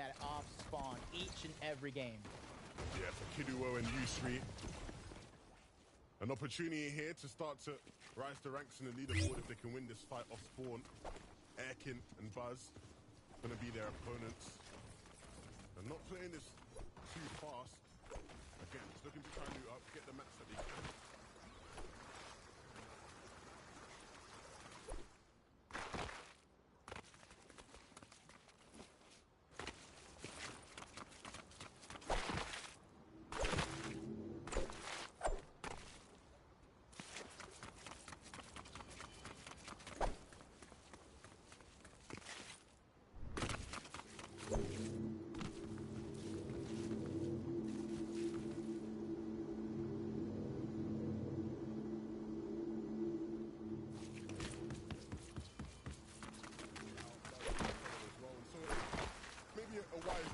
at it off spawn each and every game. Yeah, for Kiduo and Yusri. An opportunity here to start to rise the ranks in the leaderboard if they can win this fight off spawn. Erkin and Buzz going to be their opponents. They're not playing this too fast. Again, just looking to try and loot up, get the mats that they can.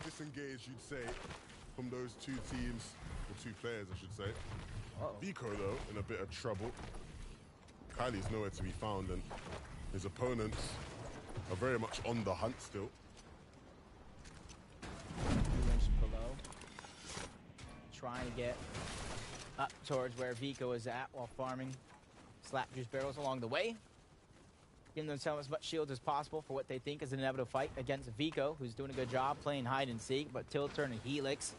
Disengaged, you'd say, from those two teams, or two players, I should say. Vico, though, in a bit of trouble. Kylie's nowhere to be found, and his opponents are very much on the hunt still. Below, trying to get up towards where Vico is at while farming slap juice barrels along the way. Giving themselves as much shield as possible for what they think is an inevitable fight against Vico, who's doing a good job playing hide and seek, but Tilter and Helix.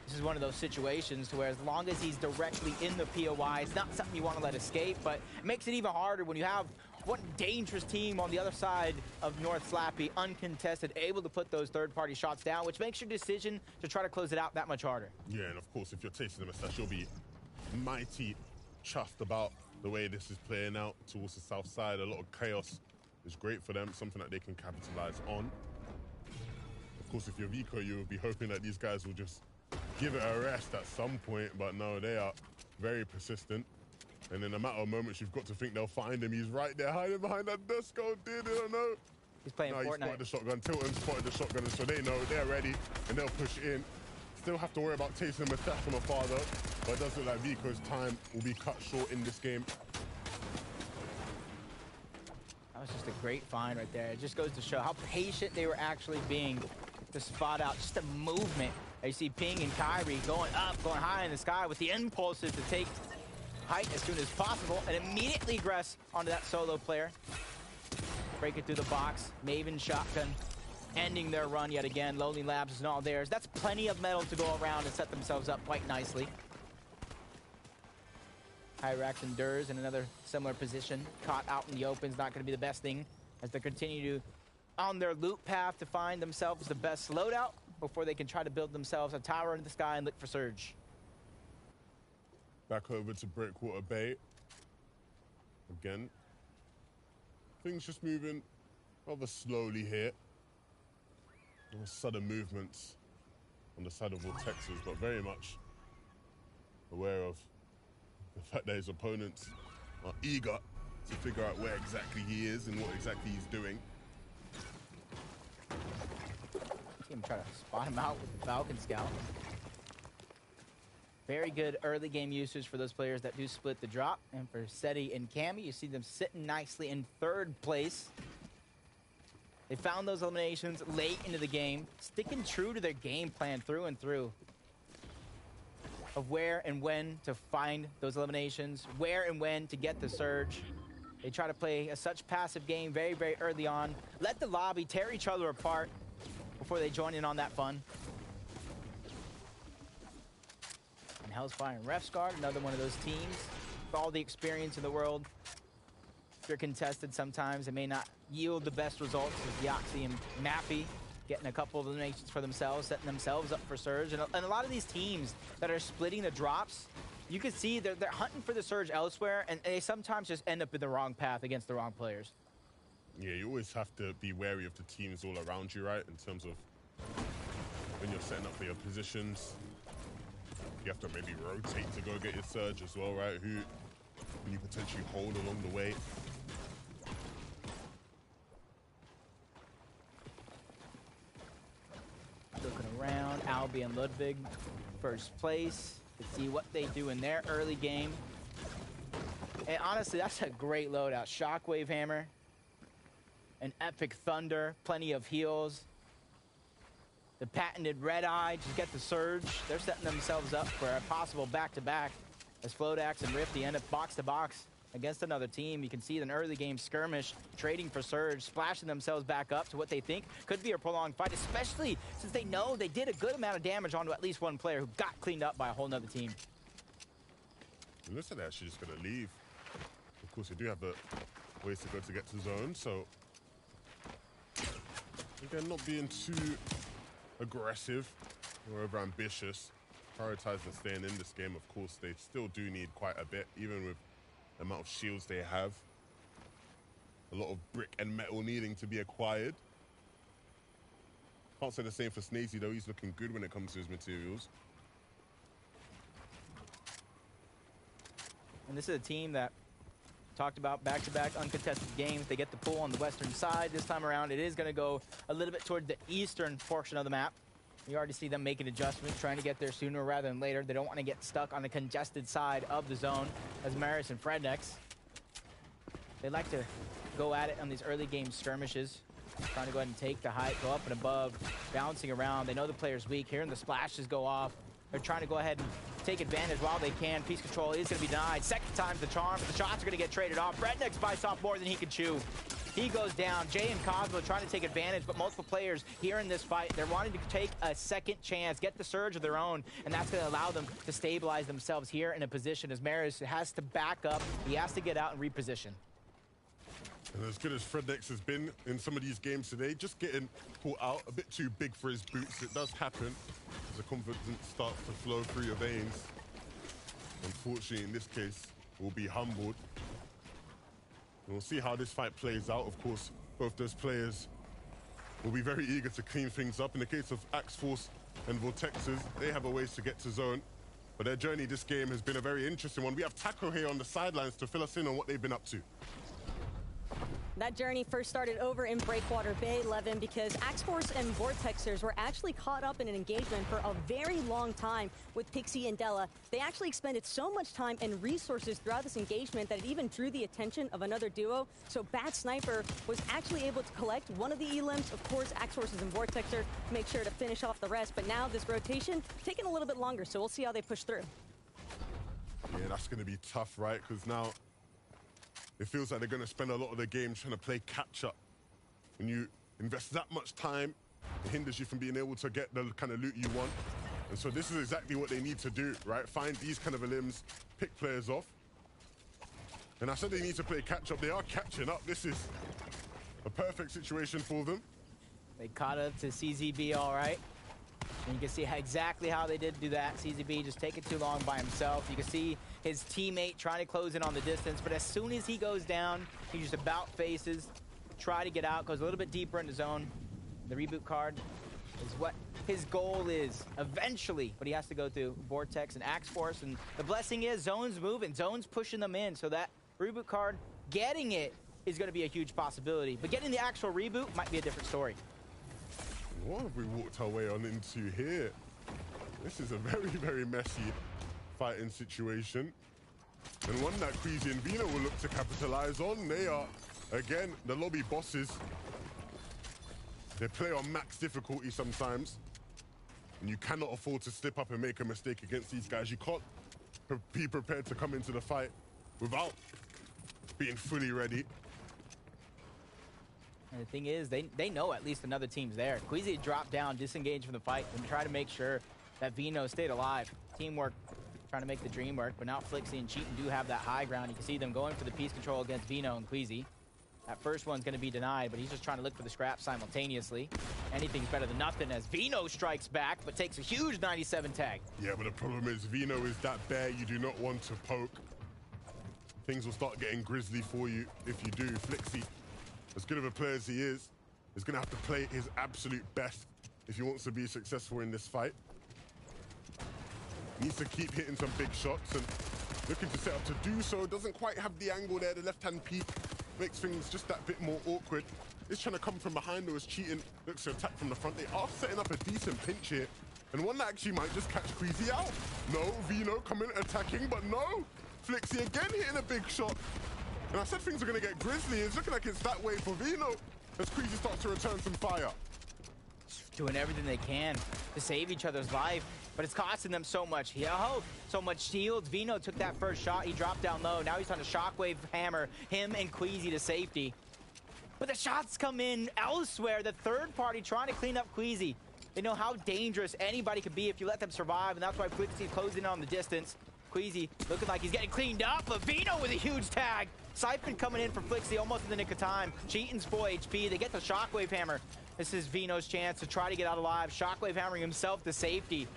This is one of those situations to where as long as he's directly in the POI, it's not something you want to let escape, but it makes it even harder when you have one dangerous team on the other side of North Slappy, uncontested, able to put those third-party shots down, which makes your decision to try to close it out that much harder. Yeah, and of course, if you're tasting the mustache, you'll be mighty chuffed about the way this is playing out towards the south side. A lot of chaos is great for them, something that they can capitalize on. Of course, if you're Vico, you would be hoping that these guys will just give it a rest at some point, but no, they are very persistent. And in a matter of moments, you've got to think they'll find him. He's right there, hiding behind that desk. Oh, dear, they don't know. He's playing Fortnite. He spotted the shotgun. Tilton spotted the shotgun, and so they know they're ready, and they'll push in. Still have to worry about tasting the mustache from afar, though. But it does look like Vico's time will be cut short in this game. That was just a great find right there. It just goes to show how patient they were actually being to spot out just the movement. You see Ping and Kyrie going up, going high in the sky with the impulses to take height as soon as possible and immediately aggress onto that solo player. Break it through the box. Maven shotgun ending their run yet again. Lonely Labs is not theirs. That's plenty of metal to go around and set themselves up quite nicely. Hyrax and Durs in another similar position. Caught out in the open is not going to be the best thing as they continue to on their loot path to find themselves the best loadout before they can try to build themselves a tower in the sky and look for Surge. Back over to Breakwater Bay. Again. Things just moving rather slowly here. No sudden movements on the side of Vortexes, but very much aware of the fact that his opponents are eager to figure out where exactly he is and what exactly he's doing. Team try to spot him out with the Falcon Scout. Very good early game usage for those players that do split the drop. And for Seti and Cammy, you see them sitting nicely in third place. They found those eliminations late into the game, sticking true to their game plan through and through of where and when to find those eliminations, where and when to get the Surge. They try to play a such passive game very, very early on. Let the lobby tear each other apart before they join in on that fun. And Hellsfire and Refsguard, another one of those teams with all the experience in the world. If you're contested, sometimes it may not yield the best results as Yoxi and Mappy getting a couple of eliminations for themselves, setting themselves up for Surge. And a lot of these teams that are splitting the drops, you can see they're hunting for the Surge elsewhere, and they sometimes just end up in the wrong path against the wrong players. Yeah, you always have to be wary of the teams all around you, right? In terms of when you're setting up for your positions. You have to maybe rotate to go get your Surge as well, right? Who can you potentially hold along the way? Looking around, Albie and Ludwig, first place. To see what they do in their early game. And honestly, that's a great loadout. Shockwave Hammer, an Epic Thunder, plenty of heals. the patented red eye, just get the surge. They're setting themselves up for a possible back-to-back as Flodax and Rifty end up box-to-box against another team. You can see an early game skirmish, trading for surge, splashing themselves back up to what they think could be a prolonged fight, especially since they know they did a good amount of damage onto at least one player who got cleaned up by a whole nother team. It looks like they're actually just going to leave. Of course, they do have the ways to go to get to zone, so again, not being too aggressive or over ambitious, prioritizing staying in this game. Of course, they still do need quite a bit, even with the amount of shields they have. A lot of brick and metal needing to be acquired. Can't say the same for Snazy though. He's looking good when it comes to his materials. And this is a team that talked about back-to-back uncontested games. They get the pull on the western side. This time around, it is going to go a little bit toward the eastern portion of the map. You already see them making adjustments, trying to get there sooner rather than later. They don't want to get stuck on the congested side of the zone as Maris and Frednex. They like to go at it on these early game skirmishes, trying to go ahead and take the height, go up and above, bouncing around. They know the player's weak. Hearing the splashes go off, they're trying to go ahead and take advantage while they can. Piece control is going to be denied. Second time's the charm, but the shots are going to get traded off. Frednex bites off more than he can chew. He goes down. Jay and Cosmo trying to take advantage, but multiple players here in this fight, they're wanting to take a second chance, get the surge of their own, and that's going to allow them to stabilize themselves here in a position as Maris has to back up. He has to get out and reposition. And as good as Frednex has been in some of these games today, just getting caught out a bit too big for his boots. It does happen as the confidence starts to flow through your veins. Unfortunately, in this case, we'll be humbled. And we'll see how this fight plays out. Of course, both those players will be very eager to clean things up. In the case of Axe Force and Vortexes, they have a ways to get to zone. But their journey this game has been a very interesting one. We have Taco here on the sidelines to fill us in on what they've been up to. That journey first started over in Breakwater Bay, Levin, because Axe-Force and Vortexers were actually caught up in an engagement for a very long time with Pixie and Della. They actually expended so much time and resources throughout this engagement that it even drew the attention of another duo. So Bad Sniper was actually able to collect one of the E-Limbs, of course, Axe-Forces and Vortexer, make sure to finish off the rest. But now this rotation taking a little bit longer, so we'll see how they push through. Yeah, that's going to be tough, right? Because now it feels like they're going to spend a lot of the game trying to play catch-up. When you invest that much time, it hinders you from being able to get the kind of loot you want. And so this is exactly what they need to do, right? Find these kind of limbs, pick players off. And I said they need to play catch-up. They are catching up. This is a perfect situation for them. They caught up to CZB all right. And you can see exactly how they did do that. CZB just taking too long by himself. You can see his teammate trying to close in on the distance, but as soon as he goes down, he just about faces, try to get out, goes a little bit deeper in the zone. The reboot card is what his goal is eventually, but he has to go through Vortex and Axe Force, and the blessing is Zone's moving, Zone's pushing them in, so that reboot card, getting it is going to be a huge possibility, but getting the actual reboot might be a different story. What have we walked our way on into here? This is a very, very messy fighting situation. And one that Queasy and Vino will look to capitalize on. They are, again, the lobby bosses. They play on max difficulty sometimes. And you cannot afford to slip up and make a mistake against these guys. You can't be prepared to come into the fight without being fully ready. And the thing is, they know at least another team's there. Queasy dropped down, disengaged from the fight, and try to make sure that Vino stayed alive. Teamwork, trying to make the dream work, but now Flixie and Cheatin do have that high ground. You can see them going for the piece control against Vino and Queasy. That first one's going to be denied, but he's just trying to look for the scrap simultaneously. Anything's better than nothing as Vino strikes back, but takes a huge 97 tag. Yeah, but the problem is Vino is that bear you do not want to poke. Things will start getting grisly for you if you do. Flixie, as good of a player as he is going to have to play his absolute best if he wants to be successful in this fight. Needs to keep hitting some big shots and looking to set up to do so. Doesn't quite have the angle there. The left-hand peek makes things just that bit more awkward. Is trying to come from behind, though, as Cheatin looks to attack from the front. They are setting up a decent pinch here, and one that actually might just catch Queasy out. No, Vino coming attacking, but no. Flixie again hitting a big shot. And I said things are going to get grisly. It's looking like it's that way for Vino as Queasy starts to return some fire. doing everything they can to save each other's life, but it's costing them so much health, so much shields. Vino took that first shot. He dropped down low. Now he's on a shockwave hammer him and Queasy to safety. But the shots come in elsewhere. The third party trying to clean up Queasy. They know how dangerous anybody could be if you let them survive, and that's why Queasy's closing in on the distance. Queasy looking like he's getting cleaned up, but Vino with a huge tag. Siphon coming in for Flixie almost in the nick of time. Cheatin's full HP. They get the shockwave hammer. This is Vino's chance to try to get out alive. Shockwave hammering himself to safety.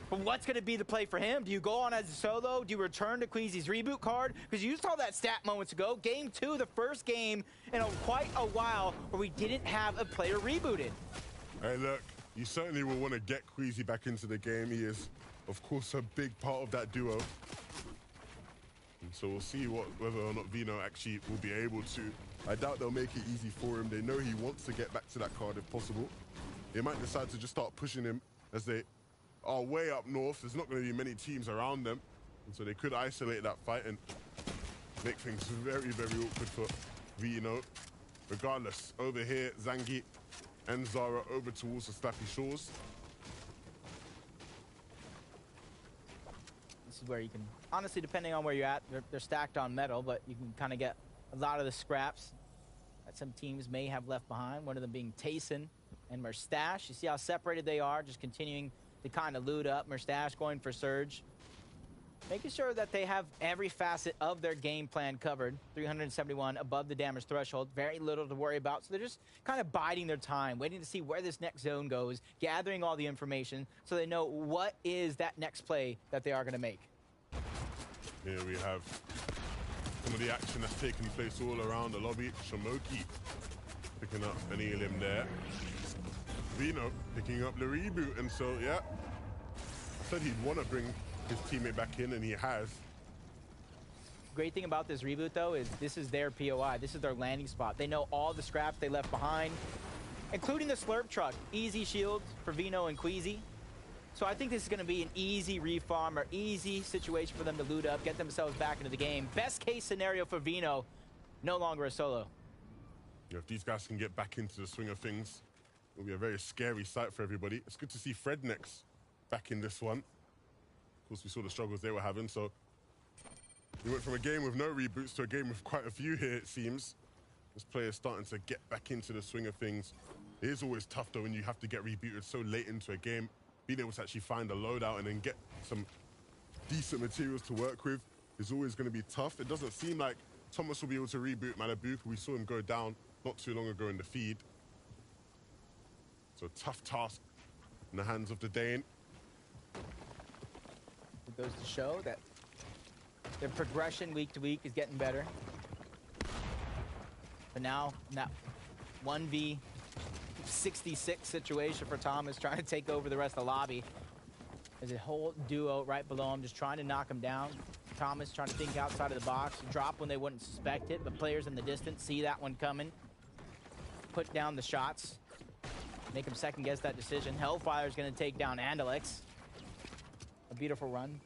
But what's going to be the play for him? Do you go on as a solo? Do you return to Queasy's reboot card? Because you saw that stat moments ago. Game 2, the first game in quite a while where we didn't have a player rebooted. Hey, look, you certainly will want to get Queasy back into the game. He is, of course, a big part of that duo. And so we'll see whether or not Vino actually will be able to. I doubt they'll make it easy for him. They know he wants to get back to that card if possible. They might decide to just start pushing him as they are way up north. There's not going to be many teams around them. And so they could isolate that fight and make things very, very awkward for Vino. Regardless, over here, Zangi and Zara over towards the Slappy Shores. This is where you can, honestly, depending on where you're at, they're stacked on metal, but you can kind of get a lot of the scraps that some teams may have left behind, one of them being Tayson and Merstash. You see how separated they are, just continuing to kind of loot up. Merstash going for Surge, making sure that they have every facet of their game plan covered. 371 above the damage threshold, very little to worry about. So they're just kind of biding their time, waiting to see where this next zone goes, gathering all the information so they know what is that next play that they are going to make. Here we have some of the action that's taking place all around the lobby. Shamoki picking up an Elim there. Vino picking up the reboot, and so, yeah, I said he'd want to bring his teammate back in, and he has. Great thing about this reboot, though, is this is their POI. This is their landing spot. They know all the scraps they left behind, including the slurp truck. Easy shields for Vino and Queasy. So I think this is going to be an easy refarm or easy situation for them to loot up, get themselves back into the game. Best case scenario for Vino, no longer a solo. Yeah, if these guys can get back into the swing of things, it'll be a very scary sight for everybody. It's good to see Frednex back in this one. Of course, we saw the struggles they were having, so we went from a game with no reboots to a game with quite a few here, it seems. This player's starting to get back into the swing of things. It is always tough, though, when you have to get rebooted so late into a game. Being able to actually find a loadout and then get some decent materials to work with is always going to be tough. It doesn't seem like Thomas will be able to reboot Malibu. We saw him go down not too long ago in the feed. So a tough task in the hands of the Dane. It goes to show that their progression week to week is getting better. But now, that 1v66 situation for Thomas, trying to take over the rest of the lobby. There's a whole duo right below him, just trying to knock him down. Thomas trying to think outside of the box, drop when they wouldn't suspect it, but players in the distance see that one coming. Put down the shots, make him second guess that decision. Hellfire's gonna take down Andalex. A beautiful run,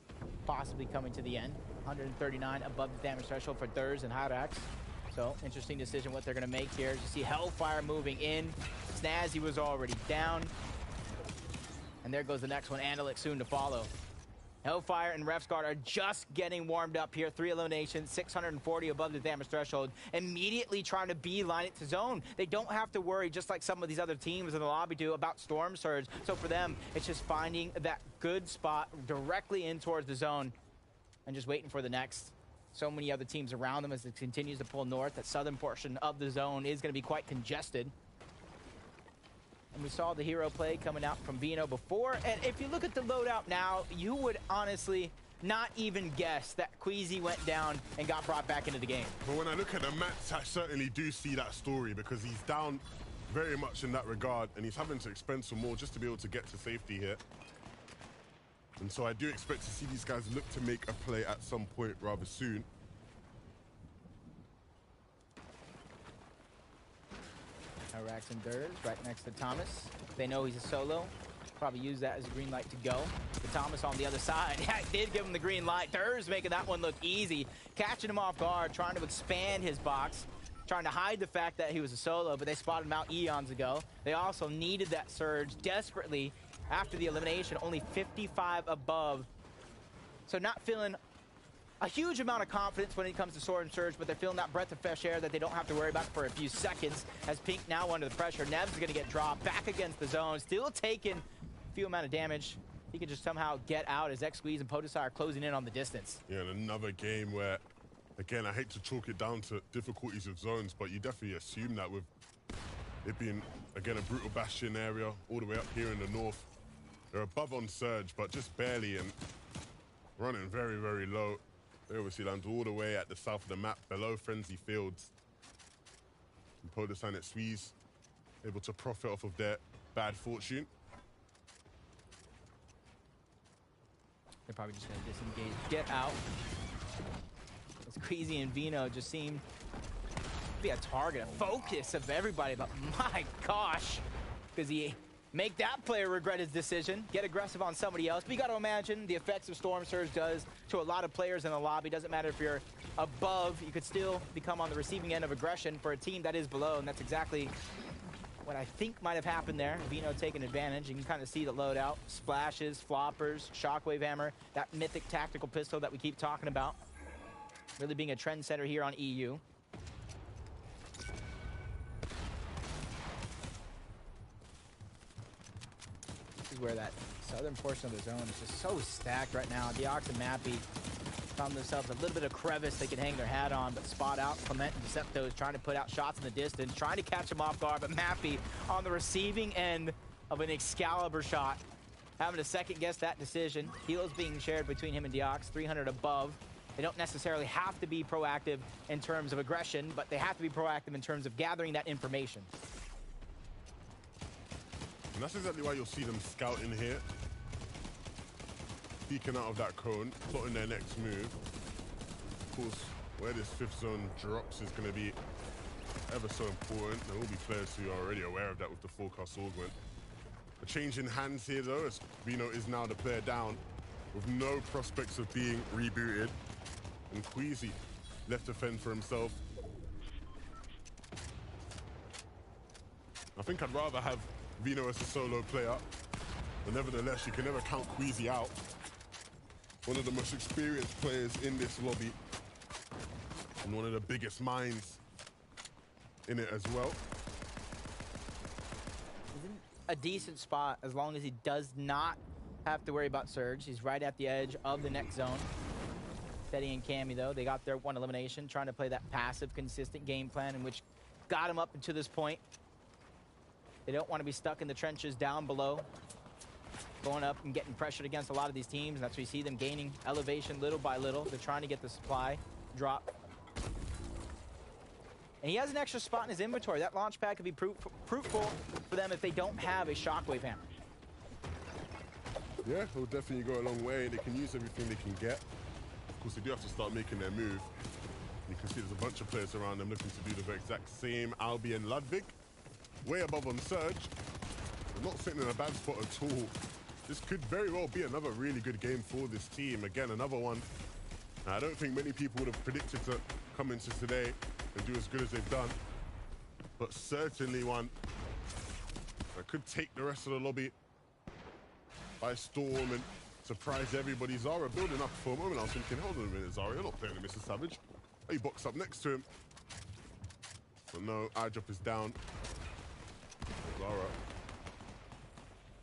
possibly coming to the end. 139 above the damage threshold for Thurs and Hyrax. So, interesting decision what they're gonna make here. You see Hellfire moving in. Snazzy was already down. And there goes the next one, Andalex soon to follow. Hellfire and Refsguard are just getting warmed up here. 3 eliminations, 640 above the damage threshold. Immediately trying to beeline it to zone. They don't have to worry, just like some of these other teams in the lobby do, about Storm Surge. So for them, it's just finding that good spot directly in towards the zone and just waiting for the next. So many other teams around them as it continues to pull north. That southern portion of the zone is going to be quite congested. And we saw the hero play coming out from Vino before. And if you look at the loadout now, you would honestly not even guess that Queasy went down and got brought back into the game. But when I look at the mats, I certainly do see that story, because he's down very much in that regard, and he's having to expend some more just to be able to get to safety here. And so I do expect to see these guys look to make a play at some point rather soon. Hyrax and Durs right next to Thomas. They know he's a solo. Probably use that as a green light to go. But Thomas on the other side, yeah, did give him the green light. Durs making that one look easy. Catching him off guard, trying to expand his box. trying to hide the fact that he was a solo, but they spotted him out eons ago. They also needed that surge desperately after the elimination, only 55 above. So not feeling a huge amount of confidence when it comes to Sword and Surge, but they're feeling that breath of fresh air that they don't have to worry about for a few seconds. As Pink now under the pressure, Nev's is going to get dropped back against the zone, still taking a few amount of damage. He can just somehow get out as X-Squeeze and Podesai are closing in on the distance. Yeah, and another game where, again, I hate to chalk it down to difficulties of zones, but you definitely assume that with it being, again, a brutal bastion area all the way up here in the north. They're above on Surge, but just barely, and running very, very low. They obviously land all the way at the south of the map, below Frenzy Fields. And Podesai and X-Squeeze able to profit off of their bad fortune. They're probably just going to disengage, get out. As Queasy and Vino just seem to be a target, a focus of everybody, but my gosh, does he make that player regret his decision, get aggressive on somebody else? But you got to imagine the effects of Storm Surge does to a lot of players in the lobby. Doesn't matter if you're above, you could still become on the receiving end of aggression for a team that is below, and that's exactly what I think might have happened there. Vino taking advantage. You can kind of see the loadout. Splashes, floppers, shockwave hammer, that mythic tactical pistol that we keep talking about. Really being a trendsetter here on EU. This is where that southern portion of the zone is just so stacked right now. Deox and Mappy found themselves a little bit of crevice they can hang their hat on, but spot out Clement and Decepto is trying to put out shots in the distance, trying to catch him off guard, but Mappy on the receiving end of an Excalibur shot, having to second guess that decision. Heals being shared between him and Deox, 300 above. They don't necessarily have to be proactive in terms of aggression, but they have to be proactive in terms of gathering that information. And that's exactly why you'll see them scouting here. Peeking out of that cone, plotting their next move. Of course, where this fifth zone drops is going to be ever so important. There will be players who are already aware of that with the forecast augment. A change in hands here, though, as Vino is now the player down with no prospects of being rebooted. And Queasy left to fend for himself. I think I'd rather have Vino as a solo player, but nevertheless, you can never count Queasy out. One of the most experienced players in this lobby, and one of the biggest minds in it as well. He's in a decent spot as long as he does not have to worry about Surge. He's right at the edge of the next zone. Teddy and Cammy, though, they got their one elimination, trying to play that passive, consistent game plan in which got him up to this point. They don't want to be stuck in the trenches down below, going up and getting pressured against a lot of these teams. And that's where you see them gaining elevation little by little. They're trying to get the supply drop. And he has an extra spot in his inventory. That launch pad could be fruitful for them if they don't have a shockwave hammer. Yeah, it'll definitely go a long way. They can use everything they can get. Of course, they do have to start making their move. You can see there's a bunch of players around them looking to do the exact same. Albi and Ludwig, way above on Surge. They're not sitting in a bad spot at all. This could very well be another really good game for this team. Again, another one I don't think many people would have predicted to come into today and do as good as they've done. But certainly one that could take the rest of the lobby by storm and surprise everybody. Zara building up for a moment. I was thinking, hold on a minute, Zara, you're not playing the Mr. Savage. He boxed up next to him. But no, eye drop is down. Zara.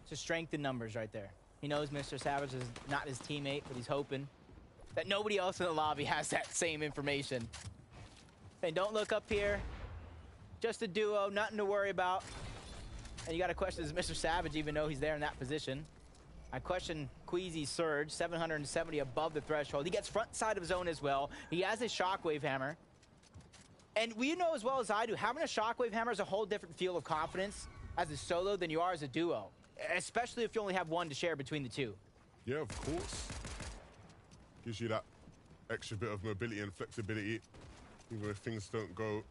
It's a strength in numbers right there. He knows Mr. Savage is not his teammate, but he's hoping that nobody else in the lobby has that same information. And don't look up here. Just a duo, nothing to worry about. And you got to question, does Mr. Savage even know he's there in that position? I question Queasy's Surge, 770 above the threshold. He gets front side of zone as well. He has his shockwave hammer. And we know as well as I do, having a shockwave hammer is a whole different feel of confidence as a solo than you are as a duo, especially if you only have one to share between the two. Yeah, of course. Gives you that extra bit of mobility and flexibility. Even if things don't go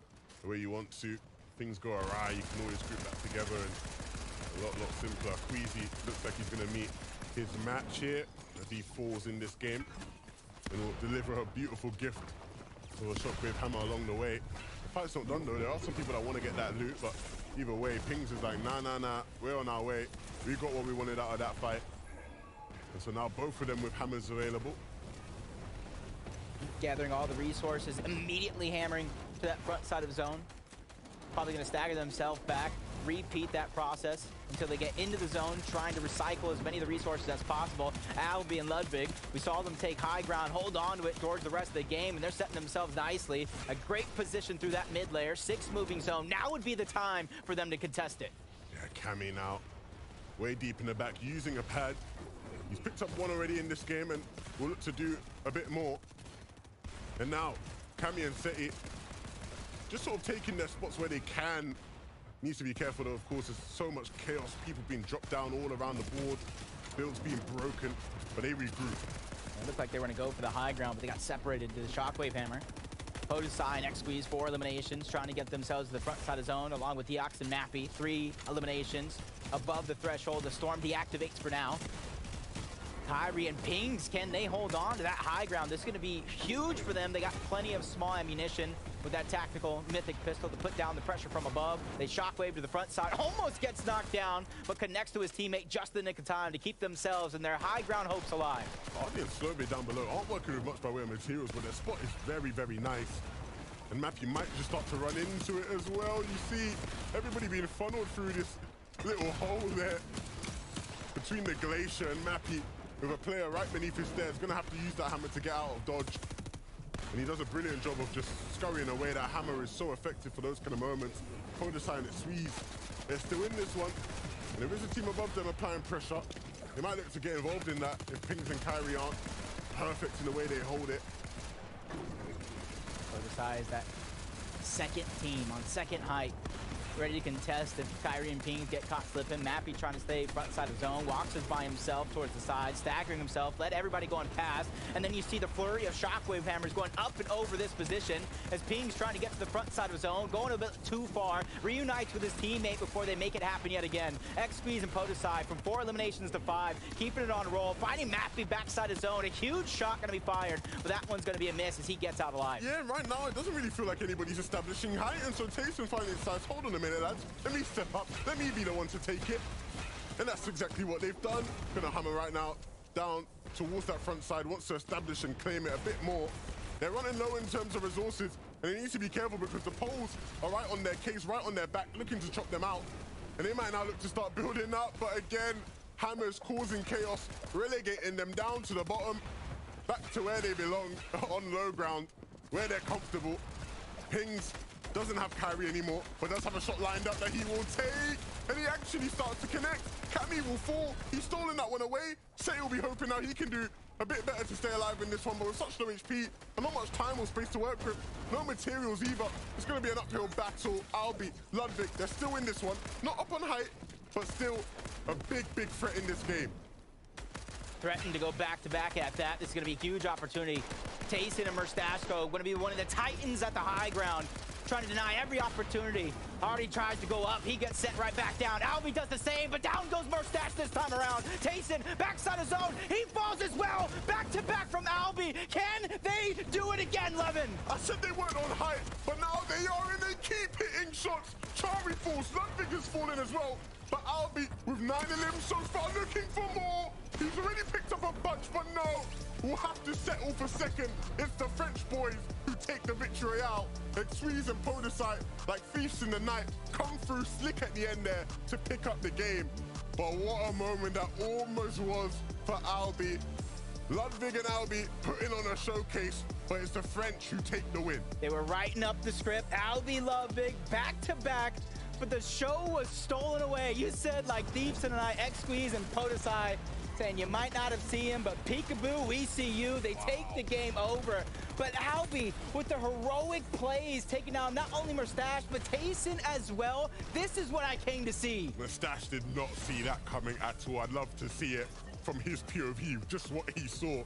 the way you want to, things go awry, you can always group that together and a lot simpler. Queasy looks like he's going to meet his match here as he falls in this game and will deliver a beautiful gift of a shockwave hammer along the way. Fight's not done though. There are some people that want to get that loot, but either way, Pings is like, nah, we're on our way. We got what we wanted out of that fight. And so now both of them with hammers available. Gathering all the resources, immediately hammering to that front side of zone. Probably going to stagger themselves back, repeat that process until they get into the zone, trying to recycle as many of the resources as possible. Albie and Ludwig, we saw them take high ground, hold on to it towards the rest of the game, and they're setting themselves nicely. A great position through that mid layer, 6 moving zone. Now would be the time for them to contest it. Yeah, Cammy now, way deep in the back, using a pad. He's picked up one already in this game and will look to do a bit more. And now, Cammy and Seti just sort of taking their spots where they can. Needs to be careful though, of course, there's so much chaos, people being dropped down all around the board, builds being broken, but they regroup. It looked like they were going to go for the high ground, but they got separated to the Shockwave Hammer. Podesai and X-Squeeze, 4 eliminations, trying to get themselves to the front side of zone, along with Deox and Mappy, 3 eliminations above the threshold. The Storm deactivates for now. Kyrie and Pings, can they hold on to that high ground? This is going to be huge for them. They got plenty of small ammunition with that tactical mythic pistol to put down the pressure from above. They shockwave to the front side, almost gets knocked down, but connects to his teammate just in the nick of time to keep themselves and their high ground hopes alive. Ardy and Slowbit down below aren't working with much by way of materials, but their spot is very, very nice. And Mappy might just start to run into it as well. You see everybody being funneled through this little hole there between the Glacier and Mappy, with a player right beneath his stairs, gonna have to use that hammer to get out of dodge. And he does a brilliant job of just scurrying away. That hammer is so effective for those kind of moments. Podesai and Squeeze, they're still in this one. And there is a team above them applying pressure. They might look to get involved in that if Pings and Kyrie aren't perfect in the way they hold it. Podesai is that second team on second height, ready to contest if Kyrie and Pings get caught slipping. Mappy trying to stay front side of zone. Walks is by himself towards the side, staggering himself, let everybody go on past. And then you see the flurry of Shockwave Hammers going up and over this position as Pings trying to get to the front side of zone, going a bit too far, reunites with his teammate before they make it happen yet again. X-Squeeze and Podesai from 4 eliminations to 5, keeping it on a roll, finding Mappy backside of zone. A huge shot gonna be fired, but that one's gonna be a miss as he gets out alive. Yeah, right now it doesn't really feel like anybody's establishing height, and so Tayson finding size. Hold on a minute, lads. Let me step up. Let me be the one to take it. And that's exactly what they've done. Gonna hammer right now down towards that front side, wants to establish and claim it a bit more. They're running low in terms of resources, and they need to be careful because the poles are right on their case, right on their back, looking to chop them out. And they might now look to start building up, but again, hammers causing chaos, relegating them down to the bottom, back to where they belong, on low ground, where they're comfortable. Pings doesn't have Kyrie anymore, but does have a shot lined up that he will take, and he actually starts to connect. Cammy will fall. He's stolen that one away. Say will be hoping now he can do a bit better to stay alive in this one, but with such low HP and not much time or space to work with, no materials either, it's going to be an uphill battle. Albie, Ludwig, they're still in this one. Not up on height, but still a big, big threat in this game. Threatening to go back-to-back at that. This is going to be a huge opportunity. Tayson and Murstashko going to be one of the titans at the high ground, trying to deny every opportunity. Hardy tries to go up. He gets sent right back down. Albie does the same, but down goes Murstache this time around. Tayson, backside of zone. He falls as well. Back-to-back from Albie. Can they do it again, Levin? I said they weren't on height, but now they are, and they keep hitting shots. Chari falls. Ludwig has fallen as well. But Albie, with 9 elims so far, looking for more. He's already picked up a bunch, but no. We'll have to settle for second. It's the French boys who take the victory out. X-Squeeze and Podesai, like thieves in the night, come through slick at the end there to pick up the game. But what a moment that almost was for Albie. Ludwig and Albie putting on a showcase, but it's the French who take the win. They were writing up the script. Albie, Ludwig, back-to-back. But the show was stolen away. You said like thieves in the night, X-Squeeze and Podesai, saying you might not have seen him, but peekaboo, we see you. They take the game over. But Albie, with the heroic plays, taking down not only Murstache, but Tayson as well. This is what I came to see. Murstache did not see that coming at all. I'd love to see it from his POV, just what he saw.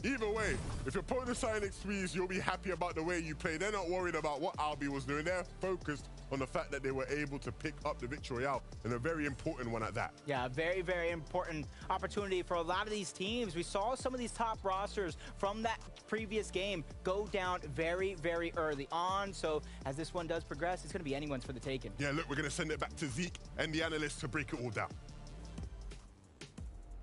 Either way, if your opponent's signing XPs, you'll be happy about the way you play. They're not worried about what Albi was doing. They're focused on the fact that they were able to pick up the victory out, and a very important one at that. Yeah, very, very important opportunity for a lot of these teams. We saw some of these top rosters from that previous game go down very, very early on. So as this one does progress, it's going to be anyone's for the taking. Yeah, look, we're going to send it back to Zeke and the analysts to break it all down.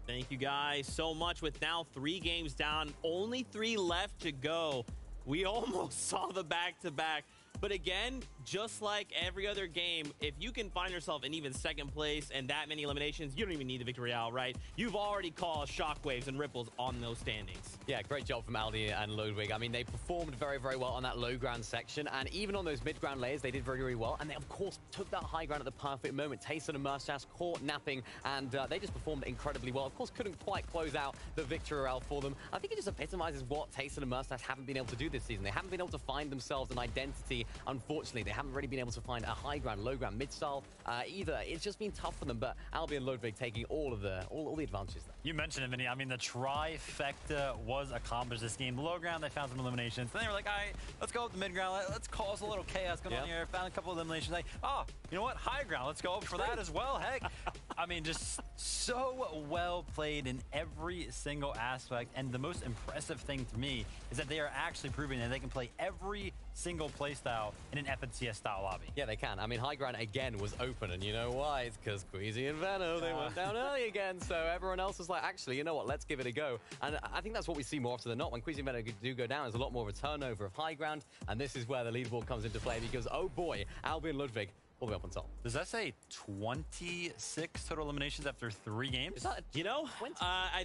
Thank you guys so much. With now 3 games down, only 3 left to go. We almost saw the back-to-back. But again, just like every other game, if you can find yourself in even second place and that many eliminations, you don't even need the victory out, right? You've already caused shockwaves and ripples on those standings. Yeah, great job from Aldi and Ludwig. I mean, they performed very, very well on that low ground section, and even on those mid-ground layers, they did very, very well. And they, of course, took that high ground at the perfect moment. Tayson and Mustache caught napping, and they just performed incredibly well. Of course, couldn't quite close out the victory royale for them. I think it just epitomizes what Tayson and Mustache haven't been able to do this season. They haven't been able to find themselves an identity. Unfortunately, they haven't really been able to find a high ground, low ground, mid-style either. It's just been tough for them, but Albi and Ludwig taking all the advantages there. You mentioned it, Vinny. I mean, the trifecta was accomplished this game. The low ground, they found some eliminations. Then they were like, all right, let's go up the mid ground. Let's cause a little chaos going on here. Found a couple of eliminations. Like, oh, you know what? High ground. Let's go for that as well. Heck, I mean, just so well played in every single aspect. And the most impressive thing to me is that they are actually proving that they can play every single play style in an FNCS style lobby. Yeah, they can. I mean, high ground again was open, and you know why? It's because Queasy and Venom, they went down early again. So everyone else was like, actually, you know what? Let's give it a go. And I think that's what we see more often than not. When Queasy and Venom do go down, there's a lot more of a turnover of high ground. And this is where the leaderboard comes into play because, oh boy, Albi and Ludwig all the way up on top. Does that say 26 total eliminations after 3 games? Is that You know,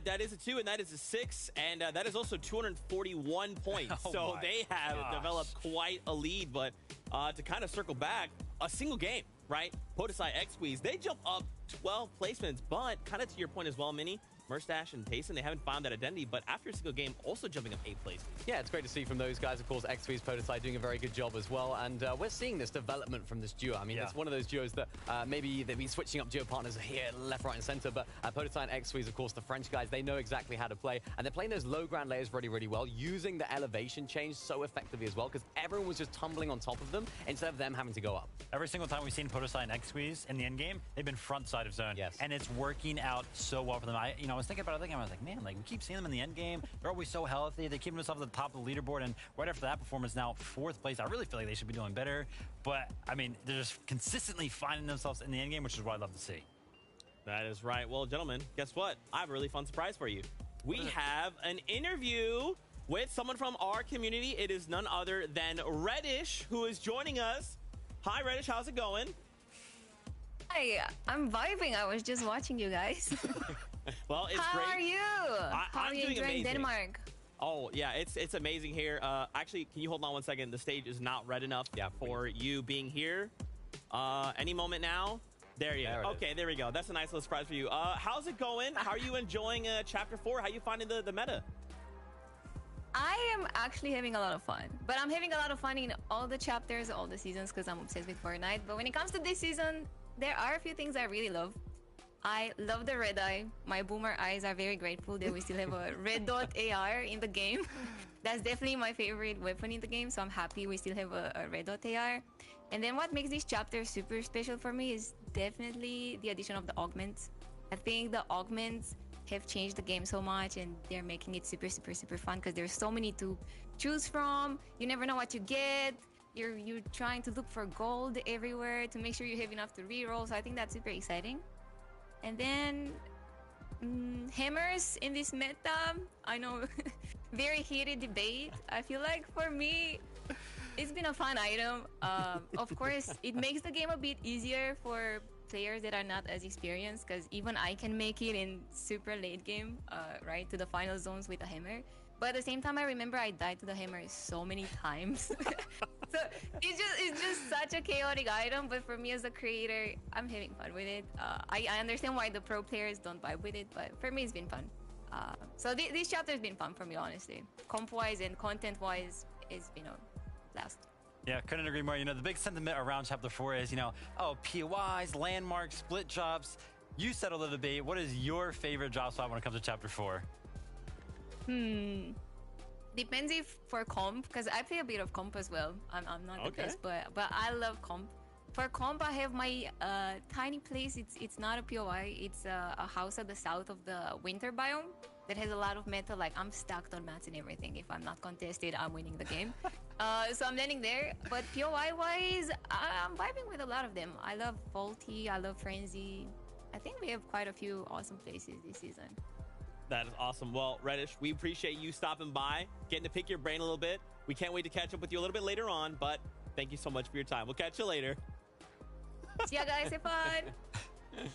that is a 2 and that is a 6, and that is also 241 points. Oh so they have gosh. developed quite a lead. But to kind of circle back, a single game, right? Potasai X-Squeeze, they jump up 12 placements, but kind of to your point as well, Minnie, Mustache and Tayson, they haven't found that identity, but after a single game, also jumping up 8 places. Yeah, it's great to see from those guys. Of course, X3's Potasai doing a very good job as well, and we're seeing this development from this duo. I mean, it's one of those duos that maybe they've been switching up duo partners here, left, right, and center, but Potasai and X3's, of course, the French guys, they know exactly how to play, and they're playing those low ground layers really, really well, using the elevation change so effectively as well, because everyone was just tumbling on top of them instead of them having to go up. Every single time we've seen Potasai and X-Squeeze in the end game, they've been front side of zone. Yes. And it's working out so well for them. I was thinking about it, I was like, man, like we keep seeing them in the end game. They're always so healthy. They keep themselves at the top of the leaderboard. And right after that performance, now 4th place. I really feel like they should be doing better. But I mean, they're just consistently finding themselves in the end game, which is what I love to see. That is right. Well, gentlemen, guess what? I have a really fun surprise for you. We have an interview with someone from our community. It is none other than Reddish, who is joining us. Hi, Reddish. How's it going? Hi, I'm vibing. I was just watching you guys. Well, it's How great. are you? How are I'm you doing enjoying amazing. Denmark? Oh, yeah, it's amazing here. Actually, can you hold on one second? The stage is not red enough for you being here. Any moment now? There you go. Okay, there we go. That's a nice little surprise for you. How's it going? How are you enjoying Chapter 4? How are you finding the meta? I am actually having a lot of fun. But I'm having a lot of fun in all the chapters, all the seasons, because I'm obsessed with Fortnite. But when it comes to this season, there are a few things I really love. I love the red eye. My boomer eyes are very grateful that we still have a red dot AR in the game. That's definitely my favorite weapon in the game, so I'm happy we still have a red dot AR. And then what makes this chapter super special for me is definitely the addition of the augments. I think the augments have changed the game so much, and they're making it super, super, super fun because there's so many to choose from. You never know what you get. You're trying to look for gold everywhere to make sure you have enough to reroll, so I think that's super exciting. And then hammers in this meta, I know, very heated debate. I feel like for me, it's been a fun item. Of course, it makes the game a bit easier for players that are not as experienced, because even I can make it in super late game, right, to the final zones with a hammer. But at the same time, I remember I died to the hammer so many times. So it's just such a chaotic item, but for me as a creator, I'm having fun with it. I understand why the pro players don't vibe with it, but for me it's been fun. So this chapter has been fun for me, honestly. Comp-wise and content-wise, it's been a blast. Yeah, couldn't agree more. You know, the big sentiment around Chapter 4 is, you know, oh, POIs, landmarks, split drops. You settle the debate. What is your favorite drop spot when it comes to Chapter 4? Depends if for comp, because I play a bit of comp as well. I'm not the Okay. best, but I love comp. For comp, I have my tiny place. It's not a POI. It's a house at the south of the winter biome that has a lot of meta. Like, I'm stacked on mats and everything. If I'm not contested, I'm winning the game. So I'm landing there. But POI wise, I'm vibing with a lot of them. I love Faulty. I love Frenzy. I think we have quite a few awesome places this season. That is awesome. Well, Reddish, we appreciate you stopping by, getting to pick your brain a little bit. We can't wait to catch up with you a little bit later on, but thank you so much for your time. We'll catch you later. See ya, guys. Have fun.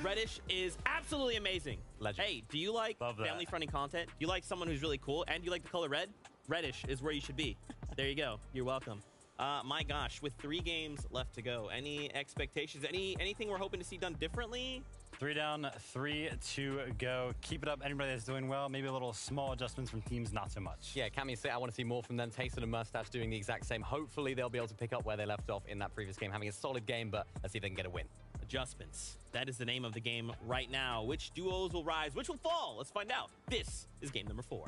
Reddish is absolutely amazing. Legend. Hey, do you like Love that. family-friendly content? Do you like someone who's really cool? And do you like the color red? Reddish is where you should be. There you go. You're welcome. My gosh, with 3 games left to go, any expectations? Anything we're hoping to see done differently? 3 down, 3 to go. Keep it up. Anybody that's doing well, maybe a little small adjustments from teams, not so much. Yeah, Cammy say I want to see more from them. Tayson and Mustache doing the exact same. Hopefully they'll be able to pick up where they left off in that previous game, having a solid game, but let's see if they can get a win. Adjustments. That is the name of the game right now. Which duos will rise? Which will fall? Let's find out. This is game number 4.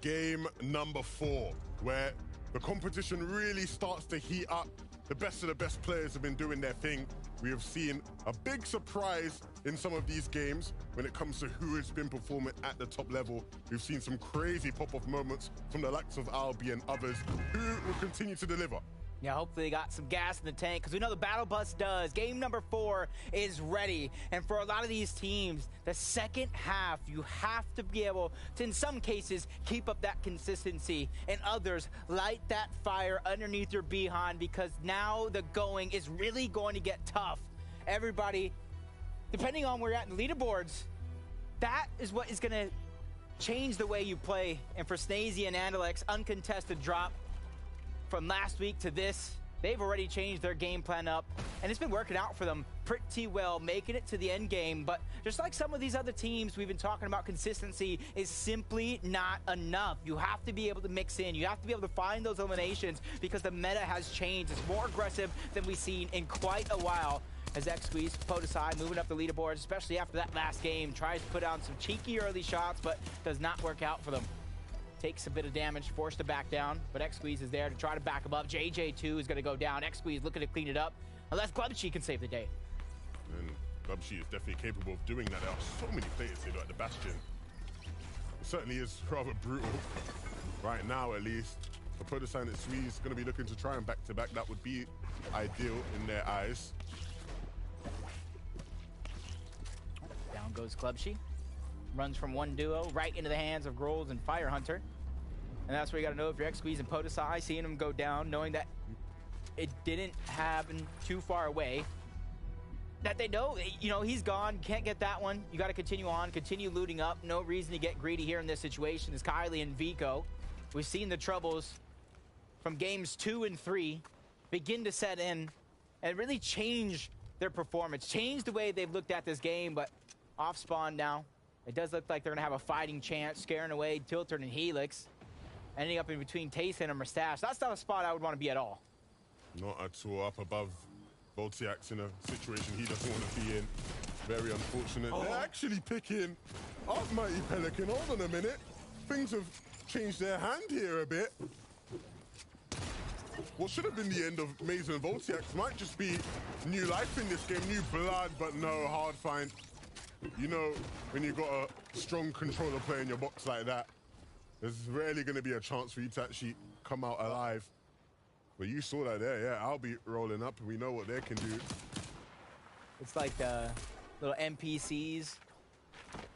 Game number 4, where the competition really starts to heat up. The best of the best players have been doing their thing. We have seen a big surprise in some of these games when it comes to who has been performing at the top level. We've seen some crazy pop-off moments from the likes of Albi and others who will continue to deliver. Yeah, hopefully they got some gas in the tank, because we know the battle bus does. Game number 4 is ready. And for a lot of these teams, the second half, you have to be able to, in some cases, keep up that consistency. And others, light that fire underneath your behind, because now the going is really going to get tough. Everybody, depending on where you're at in the leaderboards, that is what is going to change the way you play. And for Snazy and Andalex, uncontested drop from last week to this, they've already changed their game plan up, and it's been working out for them pretty well, making it to the end game. But just like some of these other teams we've been talking about, consistency is simply not enough. You have to be able to mix in. You have to be able to find those eliminations, because the meta has changed. It's more aggressive than we've seen in quite a while. As X-Squeeze, Podesai moving up the leaderboards, especially after that last game, tries to put on some cheeky early shots, but does not work out for them. Takes a bit of damage, forced to back down, but X-Squeeze is there to try to back him up. JJ2 is going to go down. X-Squeeze looking to clean it up, unless Glubshy can save the day. And Glubshy is definitely capable of doing that. There are so many players here at the Bastion. It certainly is rather brutal. Right now, at least. For Podesai and X-Squeeze going to be looking to try and back-to-back. That would be ideal in their eyes. Down goes Glubshy. Runs from one duo right into the hands of Grolls and Fire Hunter. And that's where you got to know if you're X-Squeeze and Podesai, seeing him go down, knowing that it didn't happen too far away. That they know, you know, he's gone, can't get that one. You got to continue on, continue looting up. No reason to get greedy here in this situation. Is Kylie and Vico. We've seen the troubles from games 2 and 3 begin to set in and really change their performance, change the way they've looked at this game. But off spawn now. It does look like they're going to have a fighting chance, scaring away Tilter and Helix, ending up in between Tayson and Mustache. That's not a spot I would want to be at all. Not at all. Up above Voltiax in a situation he doesn't want to be in. Very unfortunate. They're actually picking up Mighty Pelican. Hold on a minute. Things have changed their hand here a bit. What should have been the end of Maze and Voltiax might just be new life in this game, new blood, but no, hard find. You know, when you've got a strong controller player in your box like that, there's rarely going to be a chance for you to actually come out alive. But you saw that there, yeah. I'll be rolling up, and we know what they can do. It's like the little NPCs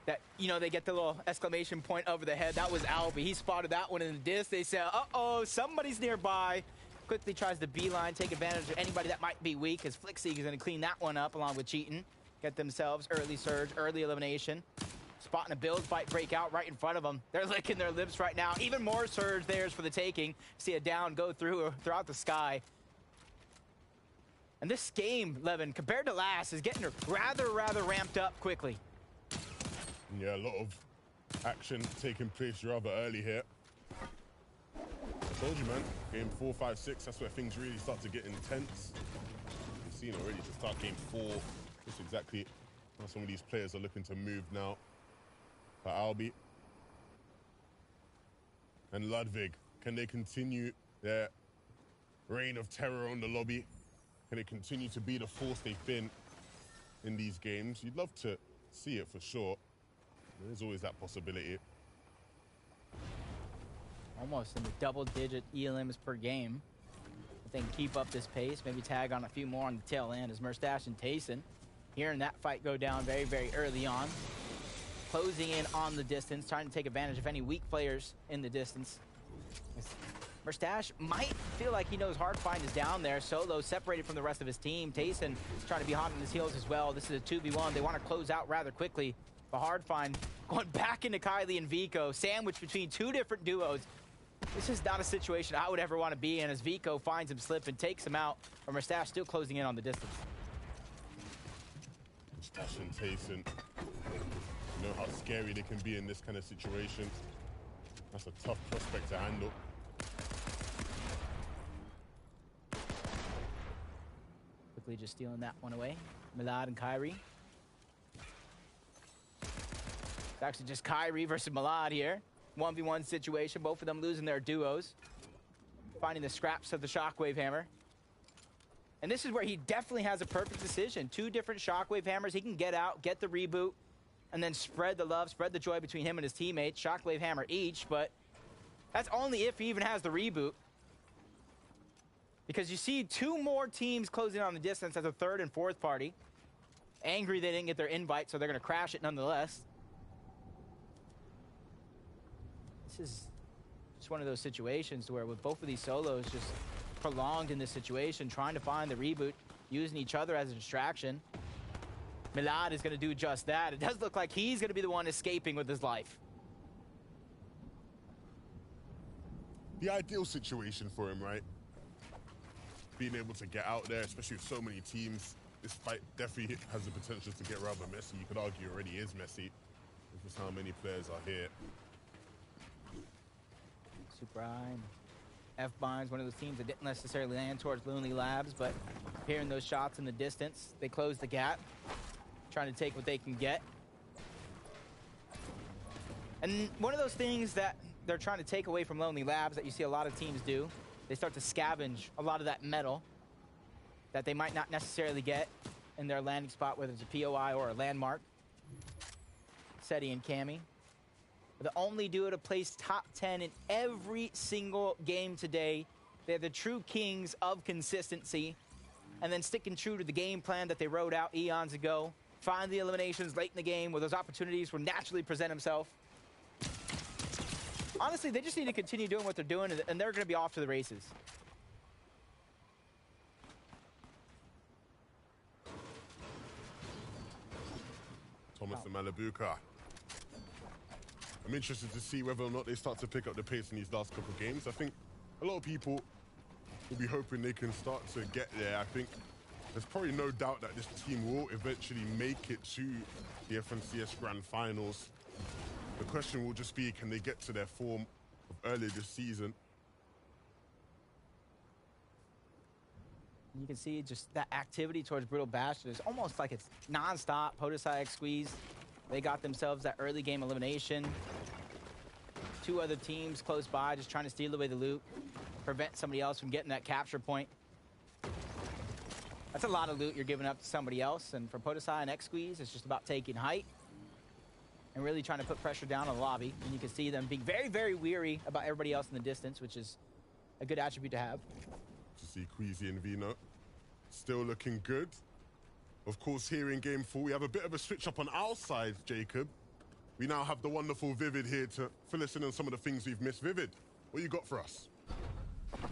that, you know, they get the little exclamation point over the head. That was Albie. He spotted that one in the disc. They said, uh-oh, somebody's nearby. Quickly tries to beeline, take advantage of anybody that might be weak, as Flickseek is going to clean that one up along with Cheatin'. Get themselves early surge, early elimination. Spotting a build fight break out right in front of them. They're licking their lips right now. Even more surge theirs for the taking. See a down go throughout the sky. And this game, Levin, compared to last, is getting rather ramped up quickly. Yeah, a lot of action taking place rather early here. I told you, man. Game 4, 5, 6, that's where things really start to get intense. You've seen already to start game 4. Just exactly Now some of these players are looking to move now. For Albi and Ludwig, can they continue their reign of terror on the lobby? Can they continue to be the force they've been in these games? You'd love to see it for sure. There's always that possibility. Almost in the double-digit ELMs per game. If they can keep up this pace, maybe tag on a few more on the tail end as Merstash and Tayson hearing that fight go down very, very early on. Closing in on the distance, trying to take advantage of any weak players in the distance. Merstash might feel like he knows Hardfind is down there. Solo separated from the rest of his team. Tayson is trying to be hot on his heels as well. This is a 2v1. They want to close out rather quickly. But Hardfind going back into Kylie and Vico, sandwiched between two different duos. This is not a situation I would ever want to be in as Vico finds him slip and takes him out. But Merstash still closing in on the distance. Merstash and Tayson, you know how scary they can be in this kind of situation. That's a tough prospect to handle. Quickly just stealing that one away. Milad and Kyrie. It's actually just Kyrie versus Milad here. 1v1 situation, both of them losing their duos. Finding the scraps of the Shockwave Hammer. And this is where he definitely has a perfect decision. Two different Shockwave Hammers. He can get out, get the reboot, and then spread the love, spread the joy between him and his teammates. Shockwave Hammer each, but that's only if he even has the reboot. Because you see two more teams closing on the distance as a third and fourth party. Angry they didn't get their invite, so they're going to crash it nonetheless. This is just one of those situations where with both of these solos just prolonged in this situation, trying to find the reboot, using each other as a distraction. Milad is going to do just that. It does look like he's going to be the one escaping with his life. The ideal situation for him, right? Being able to get out there, especially with so many teams. This fight definitely has the potential to get rather messy. You could argue already is messy. Just how many players are here. Super Eye, F-Binds, one of those teams that didn't necessarily land towards Lonely Labs, but hearing those shots in the distance, they close the gap, trying to take what they can get. And one of those things that they're trying to take away from Lonely Labs that you see a lot of teams do, they start to scavenge a lot of that metal that they might not necessarily get in their landing spot, whether it's a POI or a landmark. Seti and Cammy, the only duo to place top 10 in every single game today. They're the true kings of consistency, and then sticking true to the game plan that they wrote out eons ago. Find the eliminations late in the game where those opportunities will naturally present themselves. Honestly, they just need to continue doing what they're doing, and they're going to be off to the races. Thomas and Malabuka. I'm interested to see whether or not they start to pick up the pace in these last couple of games. I think a lot of people will be hoping they can start to get there. I think there's probably no doubt that this team will eventually make it to the FNCS Grand Finals. The question will just be, can they get to their form of earlier this season? You can see just that activity towards Brittle Bastion is almost like it's non-stop. Podesai squeeze. They got themselves that early game elimination. Two other teams close by just trying to steal away the loot, prevent somebody else from getting that capture point. That's a lot of loot you're giving up to somebody else. And for Podesai and X-Squeeze, it's just about taking height and really trying to put pressure down on the lobby. And you can see them being very, very weary about everybody else in the distance, which is a good attribute to have. To see Queasy and Vino still looking good. Of course, here in Game 4, we have a bit of a switch up on our side, Jacob. We now have the wonderful Vivid here to fill us in on some of the things we've missed. Vivid, what you got for us?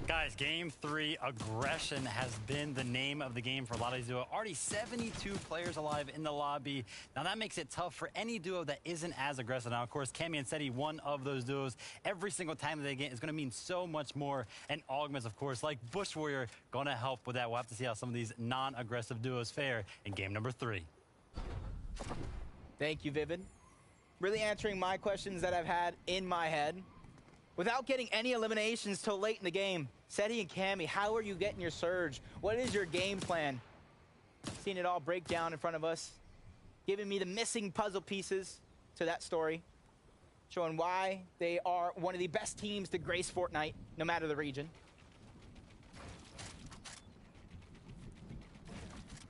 Guys, Game 3, aggression has been the name of the game for a lot of these duos. Already 72 players alive in the lobby. Now, that makes it tough for any duo that isn't as aggressive. Now, of course, Cammy and Seti, one of those duos. Every single time that they get is going to mean so much more. And Augments, of course, like Bush Warrior, going to help with that. We'll have to see how some of these non-aggressive duos fare in Game number 3. Thank you, Vivid. Really answering my questions that I've had in my head. Without getting any eliminations till late in the game, Seti and Cammy, how are you getting your surge? What is your game plan? Seeing it all break down in front of us. giving me the missing puzzle pieces to that story, showing why they are one of the best teams to grace Fortnite, no matter the region.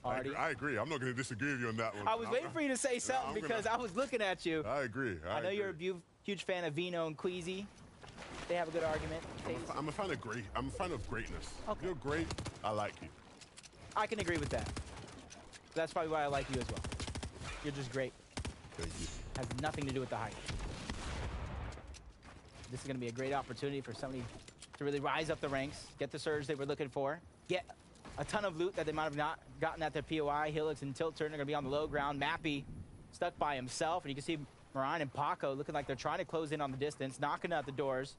I agree. I'm not going to disagree with you on that one. I was waiting for you to say something because I was looking at you. I agree. I know you're a huge fan of Vino and Queasy. They have a good argument. I'm a fan of great. I'm a fan of greatness. Okay. You're great. I like you. I can agree with that. That's probably why I like you as well. You're just great. Thank you. Has nothing to do with the height. This is going to be a great opportunity for somebody to really rise up the ranks, get the surge they were looking for, get a ton of loot that they might have not gotten at their POI. Helix and Tilt Turn are going to be on the low ground. Mappy stuck by himself, and you can see Moran and Paco looking like they're trying to close in on the distance, knocking out the doors.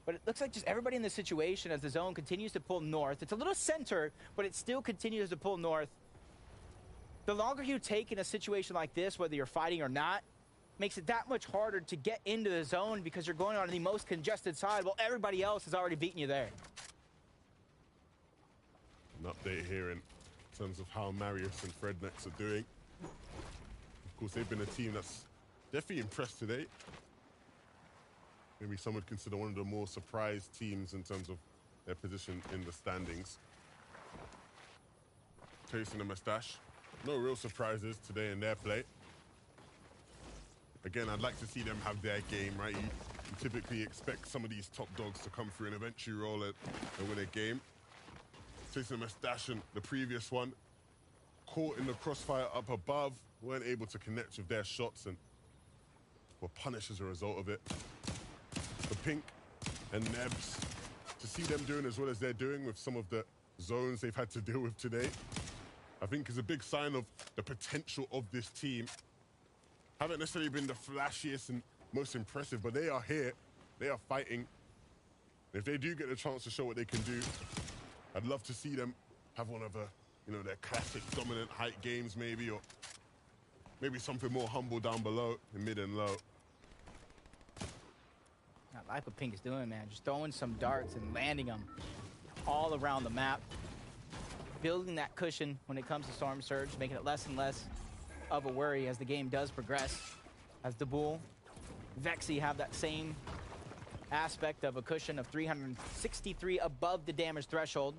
But it looks like just everybody in this situation as the zone continues to pull north. It's a little center, but it still continues to pull north. The longer you take in a situation like this, whether you're fighting or not, makes it that much harder to get into the zone because you're going on the most congested side while everybody else has already beaten you there. An update here in terms of how Marius and Frednex are doing. Of course, they've been a team that's definitely impressed today. Maybe some would consider one of the more surprised teams in terms of their position in the standings. Chasing the mustache. No real surprises today in their play. Again, I'd like to see them have their game, right? You typically expect some of these top dogs to come through and eventually roll it and win a game. Chasing the mustache and the previous one, caught in the crossfire up above, weren't able to connect with their shots and were punished as a result of it. For Pink and Nebs, to see them doing as well as they're doing with some of the zones they've had to deal with today, I think is a big sign of the potential of this team. Haven't necessarily been the flashiest and most impressive, but they are here. They are fighting. If they do get the chance to show what they can do, I'd love to see them have one of their classic dominant height games maybe, or maybe something more humble down below in mid and low. I like what Pink is doing, man. Just throwing some darts and landing them all around the map. Building that cushion when it comes to Storm Surge, making it less and less of a worry as the game does progress. As Daboul, Vexy have that same aspect of a cushion of 363 above the damage threshold.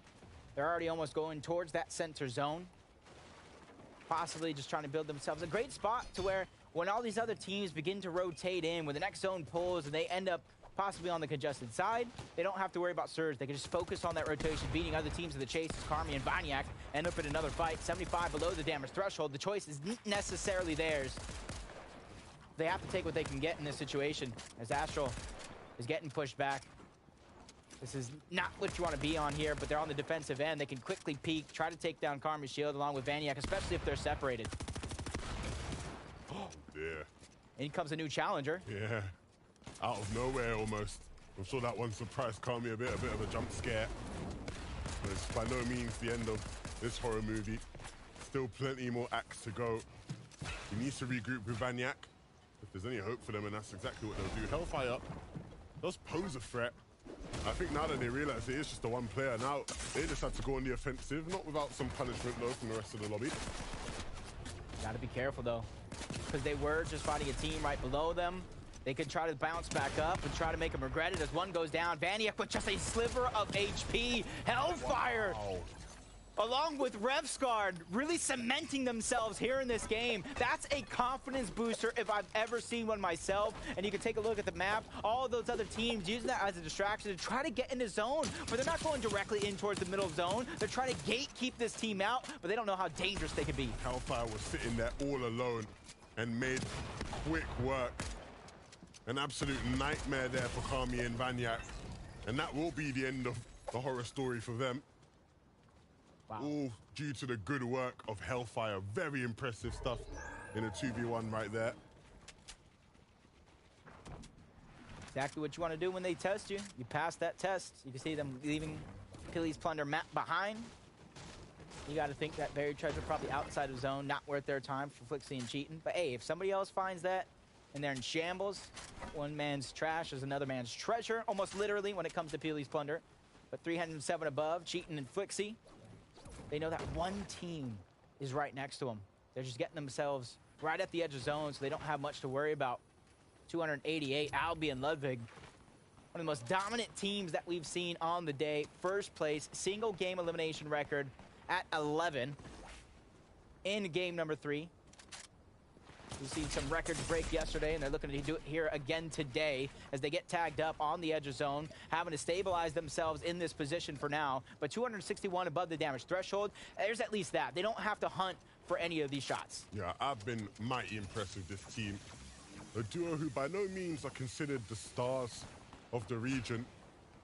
They're already almost going towards that center zone. Possibly just trying to build themselves a great spot to where when all these other teams begin to rotate in, when the next zone pulls and they end up possibly on the congested side, they don't have to worry about surge. They can just focus on that rotation, beating other teams in the chase as Karmi and Vaniac end up in another fight. 75 below the damage threshold. The choice isn't necessarily theirs. They have to take what they can get in this situation as Astral is getting pushed back. This is not what you want to be on here, but they're on the defensive end. They can quickly peek, try to take down Karmi's shield along with Vaniac, especially if they're separated. Yeah. In comes a new challenger. Yeah. Out of nowhere almost. I'm sure that one surprised Karmi a bit of a jump scare. But it's by no means the end of this horror movie. Still plenty more acts to go. He needs to regroup with Vaniac. If there's any hope for them, and that's exactly what they'll do. Hellfire does pose a threat. I think now that they realize it is just the one player, now they just have to go on the offensive, not without some punishment though from the rest of the lobby. Gotta be careful though, because they were just fighting a team right below them. They could try to bounce back up and try to make them regret it as one goes down. Vaniac with just a sliver of HP. Hellfire! Wow. Along with Revscard, really cementing themselves here in this game. That's a confidence booster if I've ever seen one myself. And you can take a look at the map. All of those other teams using that as a distraction to try to get into zone, but they're not going directly in towards the middle of zone. They're trying to gatekeep this team out, but they don't know how dangerous they can be. Hellfire was sitting there all alone and made quick work. An absolute nightmare there for Karmi and Vaniac. And that will be the end of the horror story for them. Wow. All due to the good work of Hellfire. Very impressive stuff in a 2v1 right there. Exactly what you want to do when they test you. You pass that test. You can see them leaving Achilles Plunder map behind. You got to think that buried treasure probably outside of zone, not worth their time for Flixie and cheating. But hey, if somebody else finds that and they're in shambles, one man's trash is another man's treasure, almost literally when it comes to Achilles Plunder. But 307 above, cheating and Flixie. They know that one team is right next to them. They're just getting themselves right at the edge of zone, so they don't have much to worry about. 288, Albion Ludwig. One of the most dominant teams that we've seen on the day. First place, single game elimination record at 11 in game number 3. We've seen some records break yesterday, and they're looking to do it here again today as they get tagged up on the edge of zone, having to stabilize themselves in this position for now. But 261 above the damage threshold, there's at least that. They don't have to hunt for any of these shots. Yeah, I've been mighty impressed with this team. A duo who by no means are considered the stars of the region,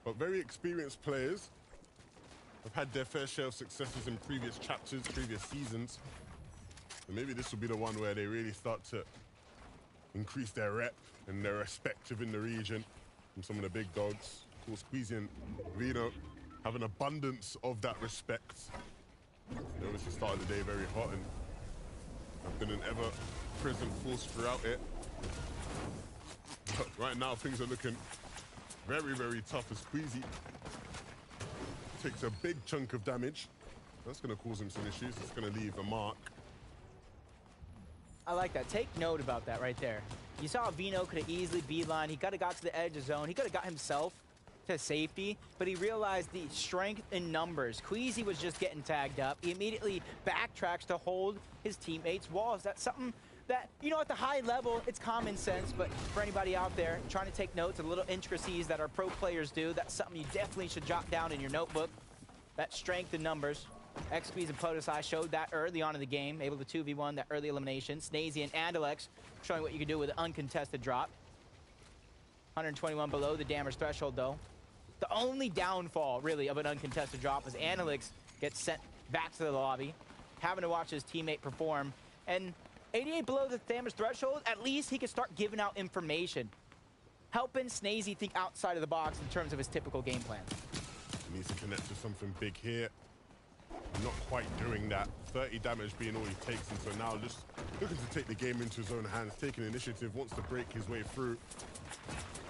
but very experienced players. Have had their fair share of successes in previous chapters, previous seasons. And maybe this will be the one where they really start to increase their rep and their respect within the region from some of the big dogs. Of course, Squeezy and Vino have an abundance of that respect. They obviously started the day very hot and have been an ever-present force throughout it. But right now, things are looking very, very tough as Squeezy takes a big chunk of damage. That's going to cause him some issues. It's going to leave a mark. I like that. Take note about that right there. You saw Vino could have easily beeline. He could have got to the edge of zone. He could have got himself to safety, but he realized the strength in numbers. Queasy was just getting tagged up. He immediately backtracks to hold his teammates' walls. That's something that, you know, at the high level, it's common sense, but for anybody out there trying to take notes of the little intricacies that our pro players do, that's something you definitely should jot down in your notebook. That strength in numbers. XQueeze and Podosai showed that early on in the game, able to 2v1 that early elimination. Snazy and Andalex showing what you can do with an uncontested drop. 121 below the damage threshold, though. The only downfall, really, of an uncontested drop is Andalex gets sent back to the lobby, having to watch his teammate perform. And 88 below the damage threshold, at least he can start giving out information, helping Snazy think outside of the box in terms of his typical game plan. He needs to connect to something big here. Not quite doing that. 30 damage being all he takes, and so now just looking to take the game into his own hands, taking initiative, wants to break his way through.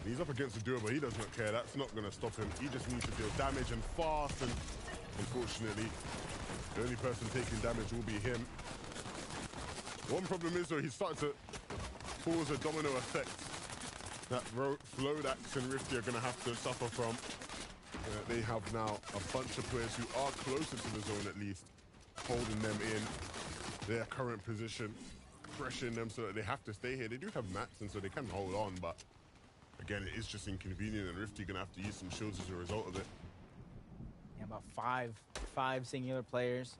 He's up against a duo, but he does not care. That's not going to stop him. He just needs to deal damage and fast, and unfortunately, the only person taking damage will be him. One problem is, though, he's starting to cause a domino effect that Flodax and Rifty are going to have to suffer from. They have now a bunch of players who are closer to the zone, at least, holding them in their current position, pressuring them so that they have to stay here. They do have mats, and so they can hold on, but again, it is just inconvenient, and Rifty gonna have to use some shields as a result of it. Yeah, about five singular players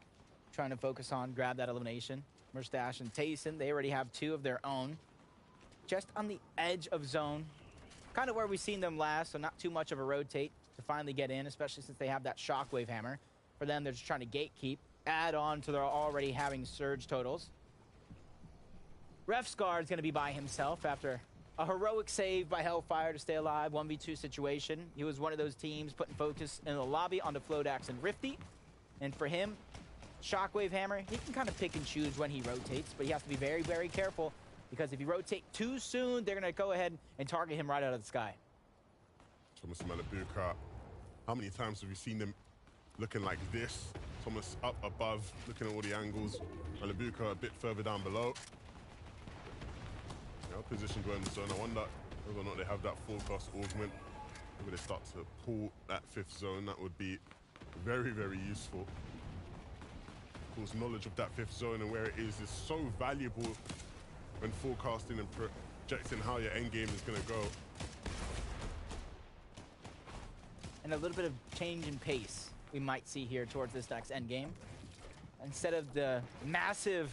trying to focus on grab that elimination. Murstache and Tayson, they already have 2 of their own, just on the edge of zone, kind of where we've seen them last, so not too much of a rotate to finally get in, especially since they have that shockwave hammer. For them, they're just trying to gatekeep, add on to their already having surge totals. Refscar is going to be by himself after a heroic save by Hellfire to stay alive, 1v2 situation. He was one of those teams putting focus in the lobby onto Flodax and Rifty. And for him, shockwave hammer, he can kind of pick and choose when he rotates, but he has to be very, very careful, because if you rotate too soon, they're going to go ahead and target him right out of the sky. Thomas Malabuka, how many times have we seen them looking like this? Thomas up above, looking at all the angles. Malabuka a bit further down below. Now positioned well in the zone. I wonder whether or not they have that forecast augment. Maybe they start to pull that 5th zone. That would be very, very useful. Of course, knowledge of that 5th zone and where it is so valuable when forecasting and projecting how your end game is going to go. And a little bit of change in pace we might see here towards this next end game. Instead of the massive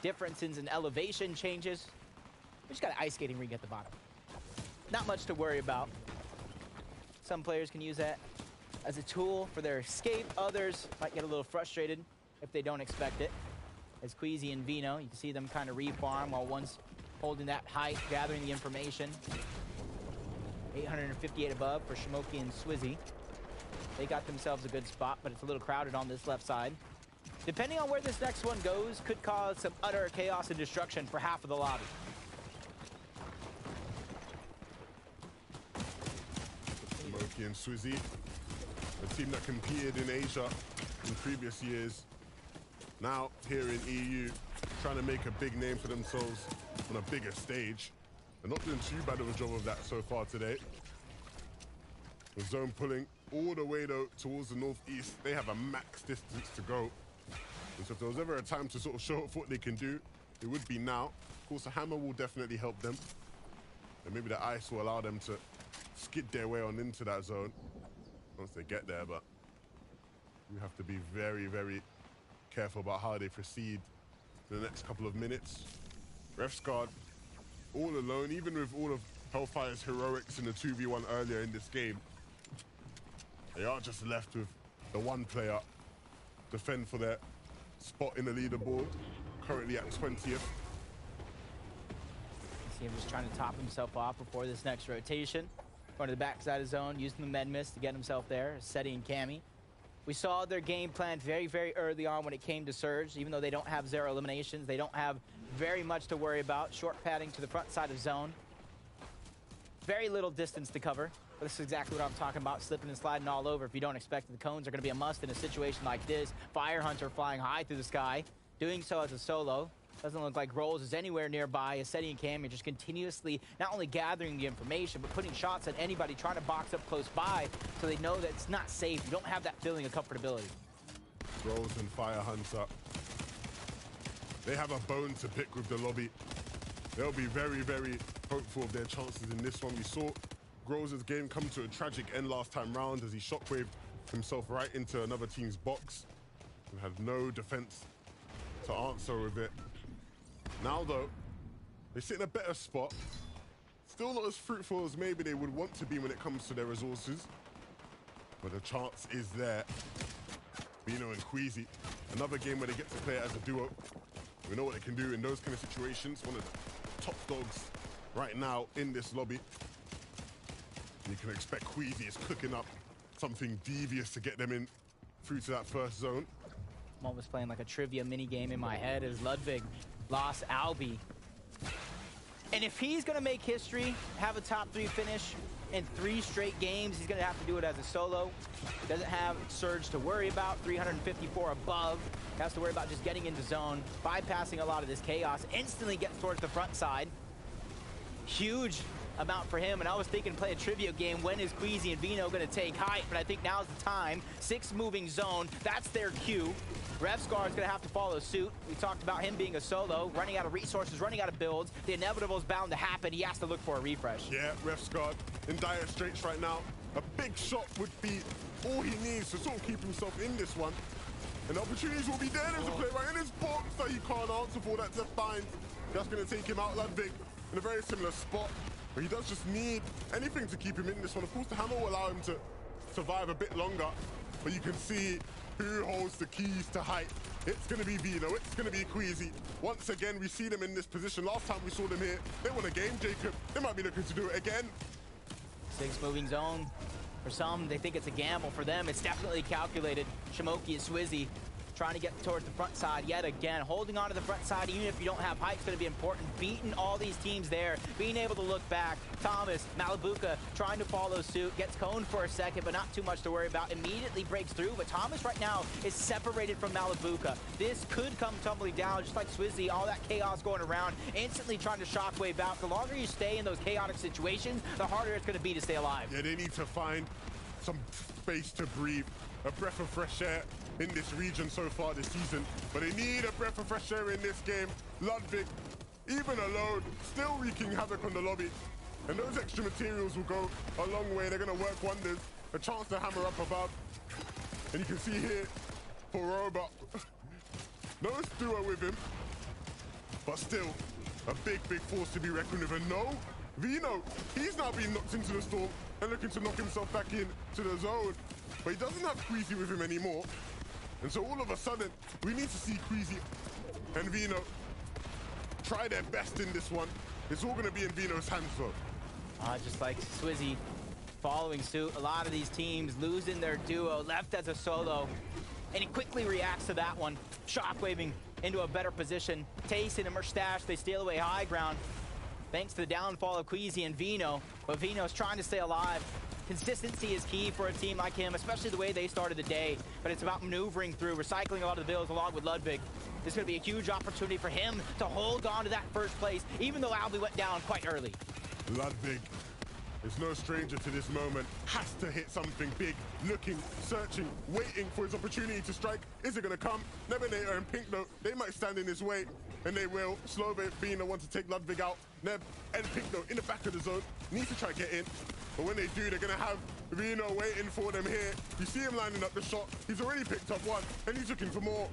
differences in elevation changes, we just got an ice skating ring at the bottom. Not much to worry about. Some players can use that as a tool for their escape. Others might get a little frustrated if they don't expect it. As Queasy and Vino, you can see them kind of refarm while one's holding that height, gathering the information. 858 above for Shimoki and Swizzy. They got themselves a good spot, but it's a little crowded on this left side. Depending on where this next one goes, could cause some utter chaos and destruction for half of the lobby. Shimoki and Swizzy, a team that competed in Asia in previous years. Now here in EU, trying to make a big name for themselves on a bigger stage. They're not doing too bad of a job of that so far today. The zone pulling all the way though towards the northeast. They have a max distance to go. And so if there was ever a time to sort of show off what they can do, it would be now. Of course, the hammer will definitely help them. And maybe the ice will allow them to skid their way on into that zone once they get there. But you have to be very, very careful about how they proceed in the next couple of minutes. Refsguard all alone, even with all of Hellfire's heroics in the 2v1 earlier in this game. They are just left with the one player defend for their spot in the leaderboard, currently at 20th. See him just trying to top himself off before this next rotation. Going to the backside of zone, using the med mist to get himself there. Seti and Cammy. We saw their game plan very, very early on when it came to Surge. Even though they don't have 0 eliminations, they don't have very much to worry about. Short padding to the front side of zone. Very little distance to cover. But this is exactly what I'm talking about, slipping and sliding all over. If you don't expect it, the cones are going to be a must in a situation like this. Fire Hunter flying high through the sky, doing so as a solo. Doesn't look like Rolls is anywhere nearby. As Seti and Cam are just continuously not only gathering the information, but putting shots at anybody trying to box up close by so they know that it's not safe. You don't have that feeling of comfortability. Rolls and Fire Hunter. They have a bone to pick with the lobby. They'll be very, very hopeful of their chances in this one. We saw Groves' game come to a tragic end last time round as he shockwaved himself right into another team's box and had no defense to answer with it. Now, though, they sit in a better spot. Still not as fruitful as maybe they would want to be when it comes to their resources. But the chance is there. Bino and Queasy, another game where they get to play it as a duo. We know what they can do in those kind of situations. One of the top dogs right now in this lobby. And you can expect Queasy is cooking up something devious to get them in through to that first zone. I'm almost playing like a trivia mini game in my head as Ludwig lost Albi. And if he's going to make history, have a top 3 finish in 3 straight games, he's going to have to do it as a solo. Doesn't have Surge to worry about, 354 above. Has to worry about just getting into zone, bypassing a lot of this chaos, instantly gets towards the front side. Huge amount for him, and I was thinking play a trivia game. When is Queasy and Vino going to take height? But I think now's the time. 6 moving zone, that's their cue. Refsguard is going to have to follow suit. We talked about him being a solo, running out of resources, running out of builds. The inevitable is bound to happen. He has to look for a refresh. Yeah, Refsguard in dire straits right now. A big shot would be all he needs to sort of keep himself in this one. And the opportunities will be there. There's a play right in his box that he can't answer for. That's a find. That's going to take him out, Ludwig, in a very similar spot. But he does just need anything to keep him in this one. Of course, the hammer will allow him to survive a bit longer. But you can see who holds the keys to height. It's going to be Vino. It's going to be Queasy. Once again, we see them in this position. Last time we saw them here, they won a game, Jacob. They might be looking to do it again. 6 moving zone. For some, they think it's a gamble. For them, it's definitely calculated. Shimoki and Swizzy trying to get towards the front side yet again. Holding on to the front side, even if you don't have height, is going to be important. Beating all these teams there. Being able to look back. Thomas, Malibuca trying to follow suit. Gets coned for a second, but not too much to worry about. Immediately breaks through, but Thomas right now is separated from Malibuca. This could come tumbling down, just like Swizzy. All that chaos going around. Instantly trying to shockwave out. The longer you stay in those chaotic situations, the harder it's going to be to stay alive. Yeah, they need to find some space to breathe. A breath of fresh air in this region so far this season, but they need a breath of fresh air in this game. Ludwig, even alone, still wreaking havoc on the lobby, and those extra materials will go a long way. They're going to work wonders. A chance to hammer up above, and you can see here for Robot, no duo with him, but still a big force to be reckoned with. And no, Vino, he's now being knocked into the storm and looking to knock himself back in to the zone, but he doesn't have Queasy with him anymore. And so all of a sudden, we need to see Queasy and Vino try their best in this one. It's all going to be in Vino's hands, though. Just like Swizzy following suit, a lot of these teams losing their duo, left as a solo, and he quickly reacts to that one, shockwaving into a better position. Tayson and Merstash, they steal away high ground. thanks to the downfall of Queasy and Vino. But Vino's trying to stay alive. Consistency is key for a team like him, especially the way they started the day. But it's about maneuvering through, recycling a lot of the builds along with Ludwig. This is going to be a huge opportunity for him to hold on to that first place, even though Albi went down quite early. Ludwig is no stranger to this moment. Has to hit something big. Looking, searching, waiting for his opportunity to strike. Is it going to come? Nebinator and Pink, though, they might stand in his way. And they will. Slowbait, Fina want to take Ludwig out. Neb and Pink, though, in the back of the zone. Need to try to get in. But when they do, they're going to have Vino waiting for them here. You see him lining up the shot. He's already picked up one, and he's looking for more.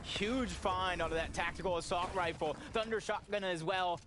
Huge find onto that tactical assault rifle. Thunder shotgun as well.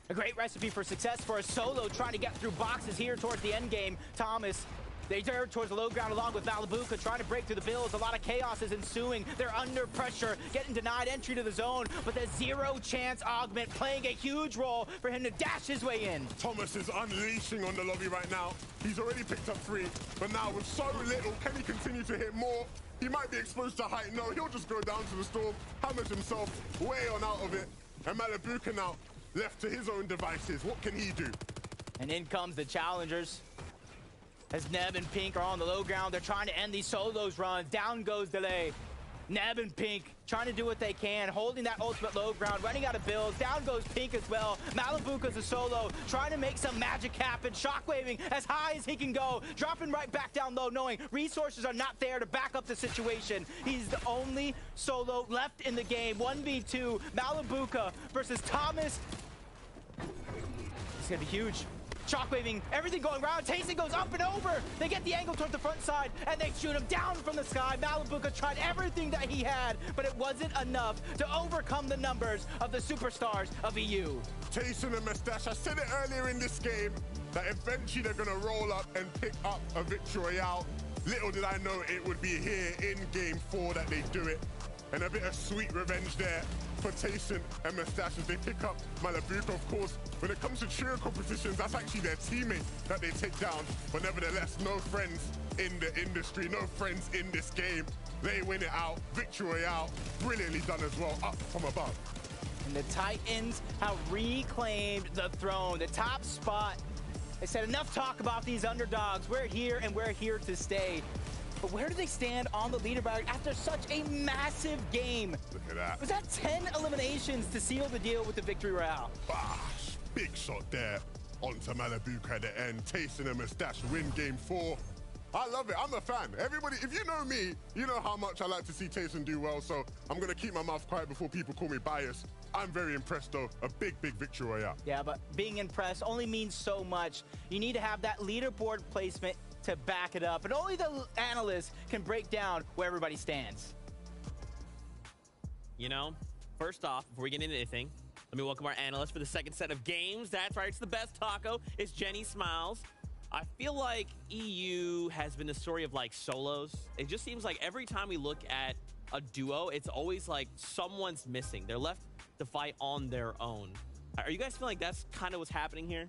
A great recipe for success for a solo trying to get through boxes here towards the end game. Thomas, they turn towards the low ground along with Malibuca, trying to break through the builds. A lot of chaos is ensuing. They're under pressure, getting denied entry to the zone, but the zero chance augment playing a huge role for him to dash his way in. Thomas is unleashing on the lobby right now. He's already picked up 3, but now with so little, can he continue to hit more? He might be exposed to height. No, he'll just go down to the storm, hammers himself way on out of it. And Malibuca now left to his own devices. What can he do? And in comes the challengers. As Neb and Pink are on the low ground, they're trying to end these solos runs. Down goes Delay. Neb and Pink trying to do what they can, holding that ultimate low ground, running out of builds. Down goes Pink as well. Malibuca's a solo, trying to make some magic happen. Shockwaving as high as he can go, dropping right back down low, knowing resources are not there to back up the situation. He's the only solo left in the game. 1v2, Malibuca versus Thomas. It's gonna be huge. Shockwaving, everything going around. Tayson goes up and over. They get the angle towards the front side, and they shoot him down from the sky. Malibuca tried everything that he had, but it wasn't enough to overcome the numbers of the superstars of EU. Tayson and Mustache, I said it earlier in this game, that eventually they're going to roll up and pick up a victory royale. Little did I know it would be here in Game 4 that they do it. And a bit of sweet revenge there for Tayson and Mustache as they pick up Malibuca. Of course, when it comes to trio competitions, that's actually their teammate that they take down. But nevertheless, no friends in the industry, no friends in this game. They win it out. Victory royale, brilliantly done as well, up from above. And the Titans have reclaimed the throne, the top spot. They said enough talk about these underdogs. We're here and we're here to stay. But where do they stand on the leaderboard after such a massive game? Look at that. Was that 10 eliminations to seal the deal with the victory royale? Bash, big shot there onto Malibuca at the end. Tayson and Mustache win Game 4. I love it. I'm a fan. Everybody, if you know me, you know how much I like to see Tayson do well, so I'm going to keep my mouth quiet before people call me biased. I'm very impressed, though. A big, big victory royale. Yeah, but being impressed only means so much. You need to have that leaderboard placement to back it up, and only the analysts can break down where everybody stands. You know, first off, before we get into anything, let me welcome our analyst for the second set of games. That's right, it's the best taco. It's Jenny Smiles. I feel like EU has been a story of like solos. It just seems like every time we look at a duo, it's always like someone's missing. They're left to fight on their own. Are you guys feeling like that's kind of what's happening here?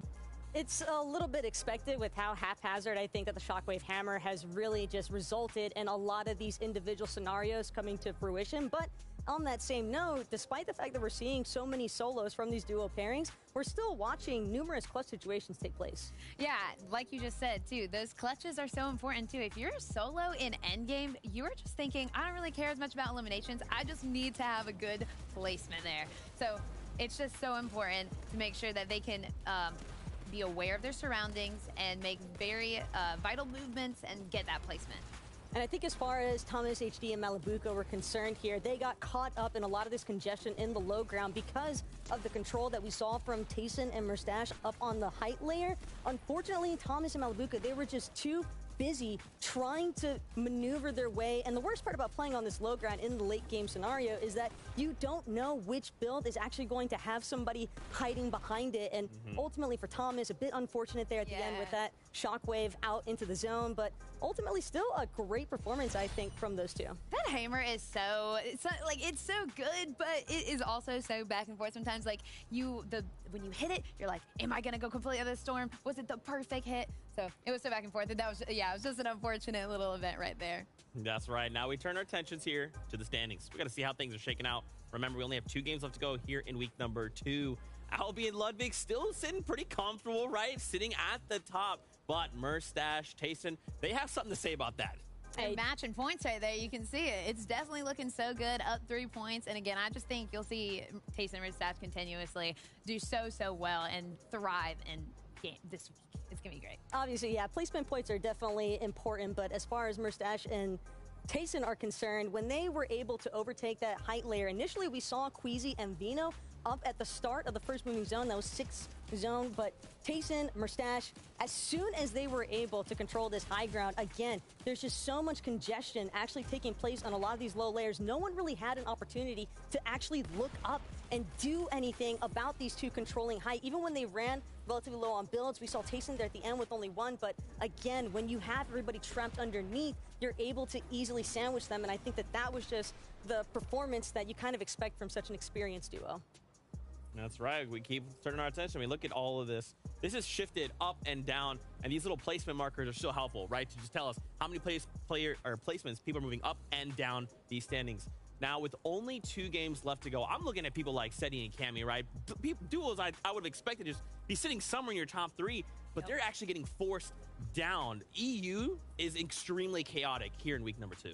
It's a little bit expected with how haphazard I think that the Shockwave Hammer has really just resulted in a lot of these individual scenarios coming to fruition. But on that same note, despite the fact that we're seeing so many solos from these duo pairings, we're still watching numerous clutch situations take place. Yeah, like you just said, too, those clutches are so important, too. If you're a solo in endgame, you're just thinking, I don't really care as much about eliminations. I just need to have a good placement there. So it's just so important to make sure that they can be aware of their surroundings and make very vital movements and get that placement. And I think as far as Thomas, HD, and Malibuca were concerned here, they got caught up in a lot of this congestion in the low ground because of the control that we saw from Tayson and Mustache up on the height layer. Unfortunately, Thomas and Malibuca, they were just too busy trying to maneuver their way. And the worst part about playing on this low ground in the late game scenario is that you don't know which build is actually going to have somebody hiding behind it. And ultimately for Thomas, a bit unfortunate there at the end with that shockwave out into the zone, but ultimately still a great performance, I think, from those two. That hammer is it's so good, but it is also so back and forth sometimes. Like when you hit it, you're like, am I gonna go completely out of the storm? Was it the perfect hit? So it was so back and forth. And that was, it was just an unfortunate little event right there. That's right. Now we turn our attentions here to the standings. We got to see how things are shaking out. Remember, we only have 2 games left to go here in week number 2. Albie and Ludwig still sitting pretty comfortable, right? Sitting at the top. But Merstash, Tayson, they have something to say about that. And matching points right there, you can see it. It's definitely looking so good, up 3 points. And again, I just think you'll see Tayson and Merstash continuously do so well and thrive in game this week. It's going to be great. Obviously, yeah, placement points are definitely important, but as far as Merstash and Tayson are concerned, when they were able to overtake that height layer, initially we saw Queasy and Vino up at the start of the first moving zone. That was 6th zone, but Tayson, Merstash, as soon as they were able to control this high ground, again, there's just so much congestion actually taking place on a lot of these low layers. No one really had an opportunity to actually look up and do anything about these two controlling height. Even when they ran relatively low on builds, we saw Tayson there at the end with only 1, but again, when you have everybody trapped underneath, you're able to easily sandwich them, and I think that that was just the performance that you kind of expect from such an experienced duo. That's right. We keep turning our attention. I mean, look at all of this. This is shifted up and down, and these little placement markers are still helpful, right? To just tell us how many placements people are moving up and down these standings. Now, with only 2 games left to go, I'm looking at people like Seti and Cammy, right? Duos I would have expected to just be sitting somewhere in your top 3, but they're actually getting forced down. EU is extremely chaotic here in week number 2.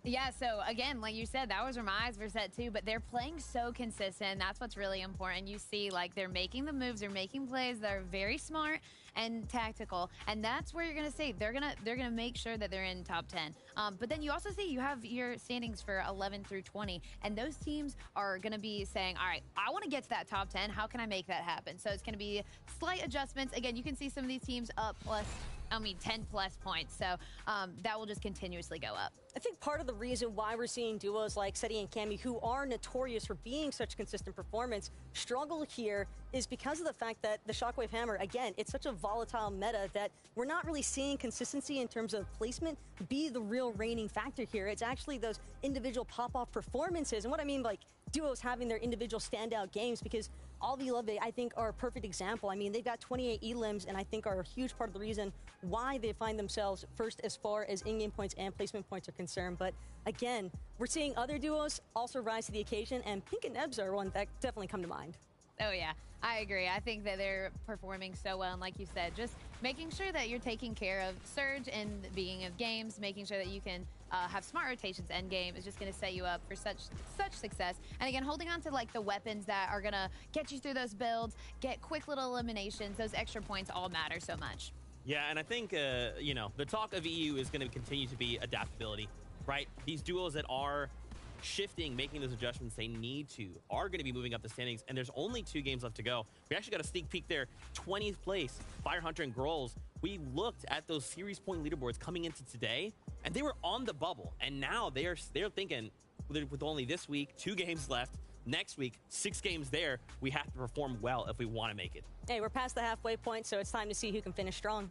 Yeah, so again, like you said, that was Ramai's versus set 2, but they're playing so consistent. That's what's really important. You see, like, they're making the moves, they're making plays that are very smart and tactical, and that's where you're gonna see they're gonna make sure that they're in top 10. But then you also see you have your standings for 11 through 20, and those teams are gonna be saying, all right, I want to get to that top 10. How can I make that happen? So it's gonna be slight adjustments. Again, you can see some of these teams up 10 plus points. So that will just continuously go up. I think part of the reason why we're seeing duos like Seti and Cammy, who are notorious for being such consistent performance, struggle here is because of the fact that the Shockwave Hammer, again, it's such a volatile meta that we're not really seeing consistency in terms of placement be the real reigning factor here. It's actually those individual pop-off performances. And what I mean by duos having their individual standout games, because Albie Ludwig, I think, are a perfect example. I mean, they've got 28 elims, and I think are a huge part of the reason why they find themselves first as far as in-game points and placement points are concerned. But again, we're seeing other duos also rise to the occasion, and Pink and Nebs are one that definitely come to mind. Oh, yeah, I agree. I think that they're performing so well. And like you said, just making sure that you're taking care of Surge in the beginning of games, making sure that you can have smart rotations end game is just going to set you up for such success. And again, holding on to like the weapons that are going to get you through those builds, get quick little eliminations, those extra points all matter so much. Yeah, and I think, you know, the talk of EU is going to continue to be adaptability, right? These duos that are shifting, making those adjustments they need to, are going to be moving up the standings, and there's only 2 games left to go. We actually got a sneak peek there. 20th place, Firehunter and Grolls. We looked at those series point leaderboards coming into today, and they were on the bubble, and now they're thinking, with only this week, 2 games left, next week, 6 games there, we have to perform well if we want to make it. Hey, we're past the halfway point, so it's time to see who can finish strong.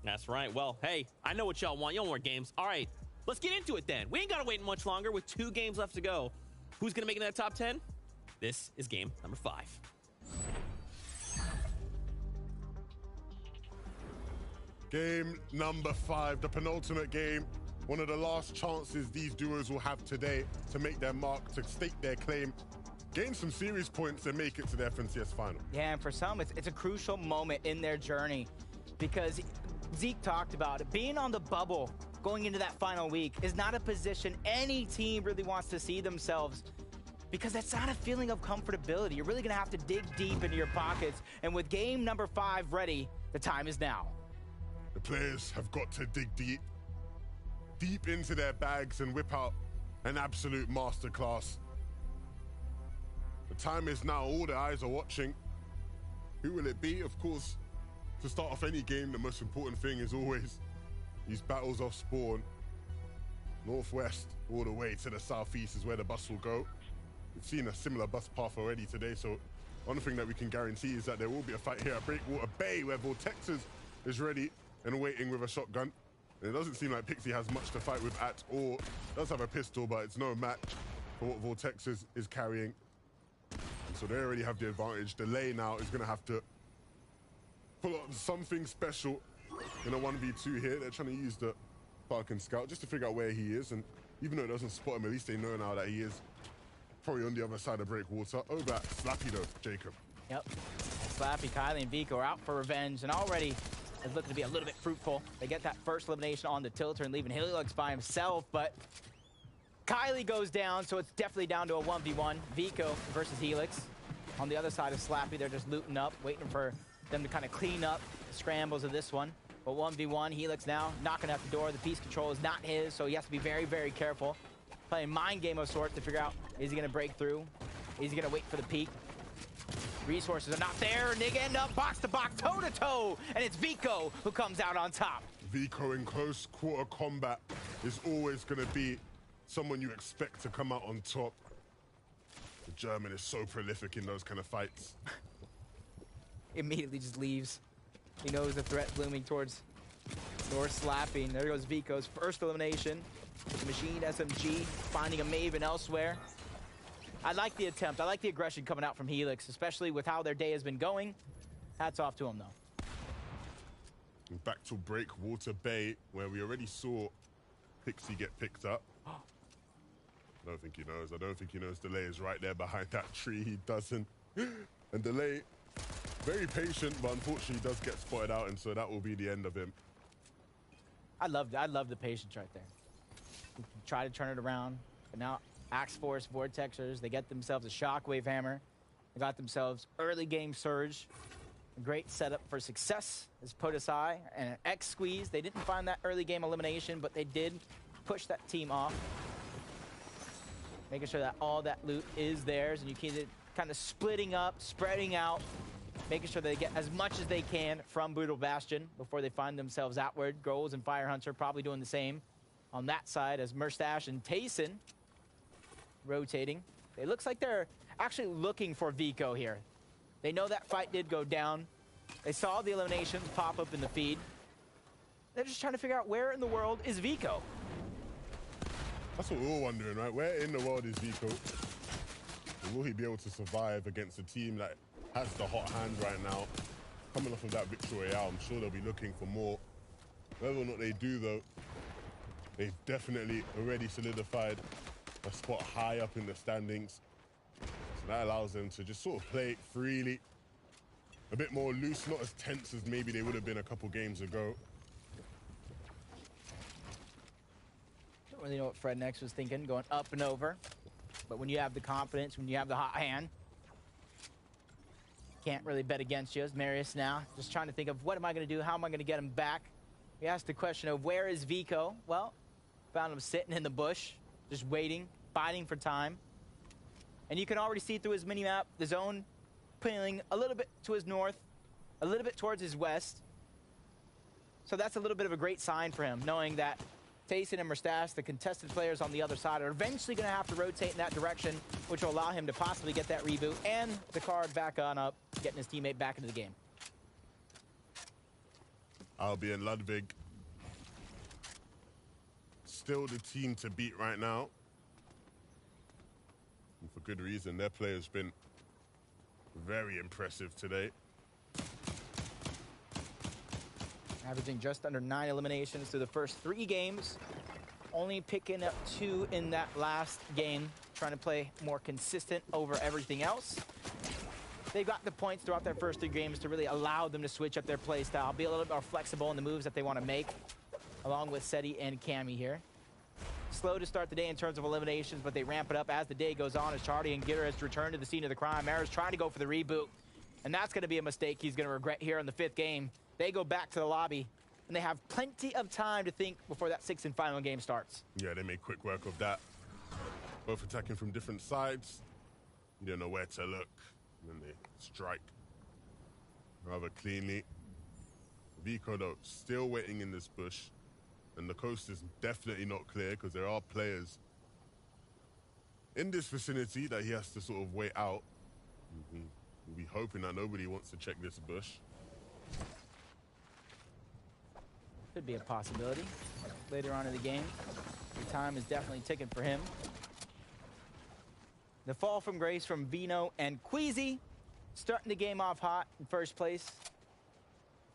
That's right. Well, hey, I know what y'all want. Y'all want more games. All right, let's get into it then. We ain't got to wait much longer with 2 games left to go. Who's going to make it in that top 10? This is game number 5. Game number 5, the penultimate game. One of the last chances these duos will have today to make their mark, to stake their claim, gain some series points, and make it to the FNCS final. Yeah, and for some, it's a crucial moment in their journey because Zeke talked about it. Being on the bubble going into that final week is not a position any team really wants to see themselves, because that's not a feeling of comfortability. You're really going to have to dig deep into your pockets. And with game number 5 ready, the time is now. The players have got to dig deep into their bags and whip out an absolute masterclass. The time is now. All the eyes are watching. Who will it be? Of course, to start off any game, the most important thing is always these battles off spawn. Northwest all the way to the southeast is where the bus will go. We've seen a similar bus path already today, so one thing that we can guarantee is that there will be a fight here at Breakwater Bay, where Vortexes is ready and waiting with a shotgun. And it doesn't seem like Pixie has much to fight with at all. Does have a pistol, but it's no match for what Vortexes is carrying. And so they already have the advantage. The lay now is going to have to pull up something special in a 1v2 here. They're trying to use the Falcon Scout just to figure out where he is. And even though it doesn't spot him, at least they know now that he is probably on the other side of Breakwater. Over at Slappy though, Jacob. Yep. Slappy, Kylie, and Vico are out for revenge, and already is looking to be a little bit fruitful. They get that first elimination on the tilter and leaving Helix by himself, but Kylie goes down, so it's definitely down to a 1v1. Vico versus Helix. On the other side of Slappy, they're just looting up, waiting for them to kind of clean up the scrambles of this one. But 1v1, Helix now knocking at the door. The piece control is not his, so he has to be very, very careful. Playing mind game of sorts to figure out, is he going to break through? Is he going to wait for the peak? Resources are not there, and they end up box to box, toe to toe, and it's Vico who comes out on top. Vico in close quarter combat is always going to be someone you expect to come out on top. The German is so prolific in those kind of fights. Immediately just leaves. He knows the threat blooming towards Slapping. There goes Vico's first elimination. Machine SMG finding a Maven elsewhere. I like the attempt. I like the aggression coming out from Helix, especially with how their day has been going. Hats off to him, though. And back to Breakwater Bay, where we already saw Pixie get picked up. I don't think he knows. I don't think he knows Delay is right there behind that tree. He doesn't. And Delay, very patient, but unfortunately does get spotted out, and so that will be the end of him. I love the patience right there. Try to turn it around, but now Axe Force, Vortexers, they get themselves a Shockwave Hammer. They got themselves early game Surge. A great setup for success is POTUSI and an X Squeeze. They didn't find that early game elimination, but they did push that team off. Making sure that all that loot is theirs, and you keep it kind of splitting up, spreading out, making sure they get as much as they can from Brutal Bastion before they find themselves outward. Goals and Fire Hunter probably doing the same on that side as Merstash and Tayson rotating. It looks like they're actually looking for Vico here. They know that fight did go down. They saw the eliminations pop up in the feed. They're just trying to figure out where in the world is Vico. That's what we're all wondering, right? Where in the world is Vico? And will he be able to survive against a team that has the hot hand right now? Coming off of that victory royale, I'm sure they'll be looking for more. Whether or not they do, though, they've definitely already solidified a spot high up in the standings. So that allows them to just sort of play freely, a bit more loose, not as tense as maybe they would have been a couple games ago. Don't really know what Fred Nex was thinking, going up and over. But when you have the confidence, when you have the hot hand, can't really bet against you. As Marius now just trying to think of what am I going to do? How am I going to get him back? We asked the question of where is Vico? Well, found him sitting in the bush, just waiting, fighting for time. And you can already see through his mini-map, the zone pulling a little bit to his north, a little bit towards his west. So that's a little bit of a great sign for him, knowing that Tayson and Merstash, the contested players on the other side, are eventually going to have to rotate in that direction, which will allow him to possibly get that reboot and the card back on up, getting his teammate back into the game. Albi and Ludwig, still the team to beat right now. And for good reason, their play has been very impressive today. Averaging just under 9 eliminations through the first 3 games. Only picking up 2 in that last game. Trying to play more consistent over everything else. They've got the points throughout their first 3 games to really allow them to switch up their play style, be a little bit more flexible in the moves that they want to make, along with Seti and Cammy here. Slow to start the day in terms of eliminations, but they ramp it up as the day goes on as Chardy and Gitter has returned to the scene of the crime. Mara's trying to go for the reboot, and that's going to be a mistake he's going to regret here in the 5th game. They go back to the lobby, and they have plenty of time to think before that 6th and final game starts. Yeah, they made quick work of that. Both attacking from different sides. You don't know where to look. And then they strike rather cleanly. Vico, though, still waiting in this bush. And the coast is definitely not clear because there are players in this vicinity that he has to sort of wait out. We'll be hoping that nobody wants to check this bush. Could be a possibility later on in the game. The time is definitely ticking for him. The fall from grace from Vino and Queasy, starting the game off hot in first place.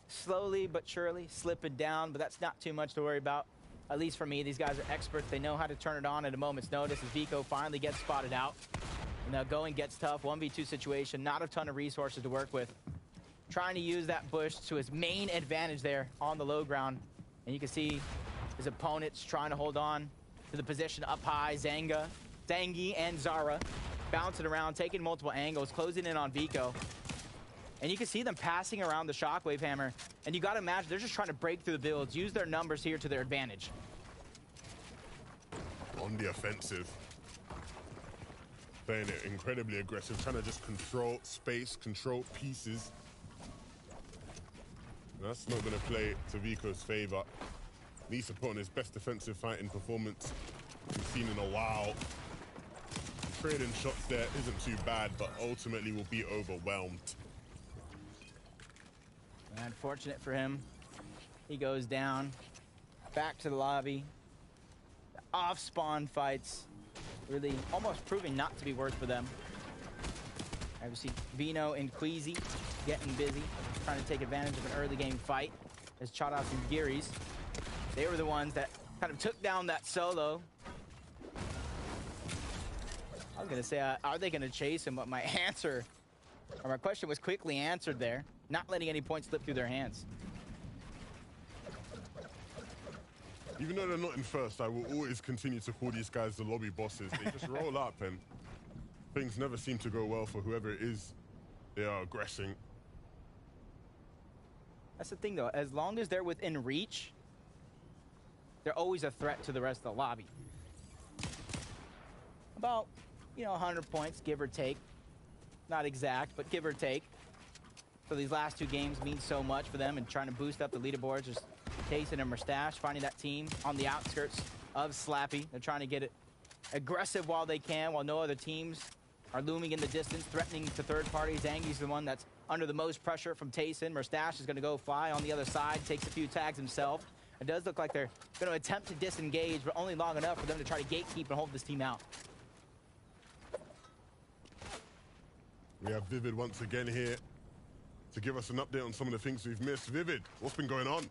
Slowly but surely slipping down, but that's not too much to worry about. At least for me, these guys are experts. They know how to turn it on at a moment's notice as Vico finally gets spotted out. Now going gets tough, 1v2 situation, not a ton of resources to work with. Trying to use that bush to his main advantage there on the low ground. And you can see his opponents trying to hold on to the position up high. Zangi and Zara bouncing around, taking multiple angles, closing in on Vico. And you can see them passing around the Shockwave Hammer. And you got to imagine they're just trying to break through the builds, use their numbers here to their advantage. On the offensive. Playing it incredibly aggressive, trying to just control space, control pieces. That's not going to play to Vico's favor. Needs to put on his best defensive fighting performance we've seen in a while. Trading shots there isn't too bad, but ultimately will be overwhelmed. Unfortunate for him. He goes down, back to the lobby. The off-spawn fights really almost proving not to be worth for them. Obviously, Vino and Queasy getting busy, trying to take advantage of an early game fight as Chadas and Giris. They were the ones that kind of took down that solo. I was going to say, are they going to chase him? But my answer, or my question was quickly answered there. Not letting any points slip through their hands. Even though they're not in first, I will always continue to call these guys the lobby bosses. They just roll up and things never seem to go well for whoever it is they are aggressing. That's the thing, though. As long as they're within reach, they're always a threat to the rest of the lobby. About, 100 points, give or take. Not exact, but give or take. So these last two games mean so much for them and trying to boost up the leaderboards. Just Tayson and Mustache finding that team on the outskirts of Slappy. They're trying to get it aggressive while they can, while no other teams are looming in the distance, threatening to third parties. Zangi's the one that's under the most pressure from Tayson. Mustache is going to go fly on the other side, takes a few tags himself. It does look like they're going to attempt to disengage, but only long enough for them to try to gatekeep and hold this team out. We have Vivid once again here to give us an update on some of the things we've missed. Vivid, what's been going on?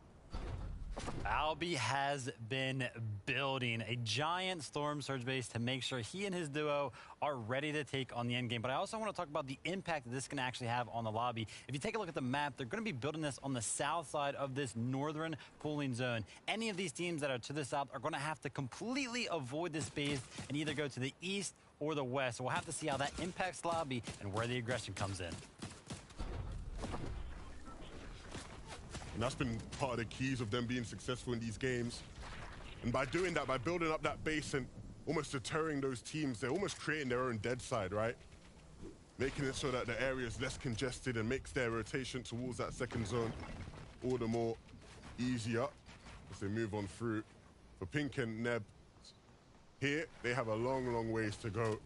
Albi has been building a giant Storm Surge base to make sure he and his duo are ready to take on the end game. But I also want to talk about the impact that this can actually have on the lobby. If you take a look at the map, they're going to be building this on the south side of this northern pooling zone. Any of these teams that are to the south are going to have to completely avoid this base and either go to the east or the west. So we'll have to see how that impacts lobby and where the aggression comes in. And that's been part of the keys of them being successful in these games. And by doing that, by building up that base and almost deterring those teams, they're almost creating their own dead side, right? Making it so that the area is less congested and makes their rotation towards that second zone all the more easier as they move on through. For Pink and Neb, here, they have a long, long ways to go.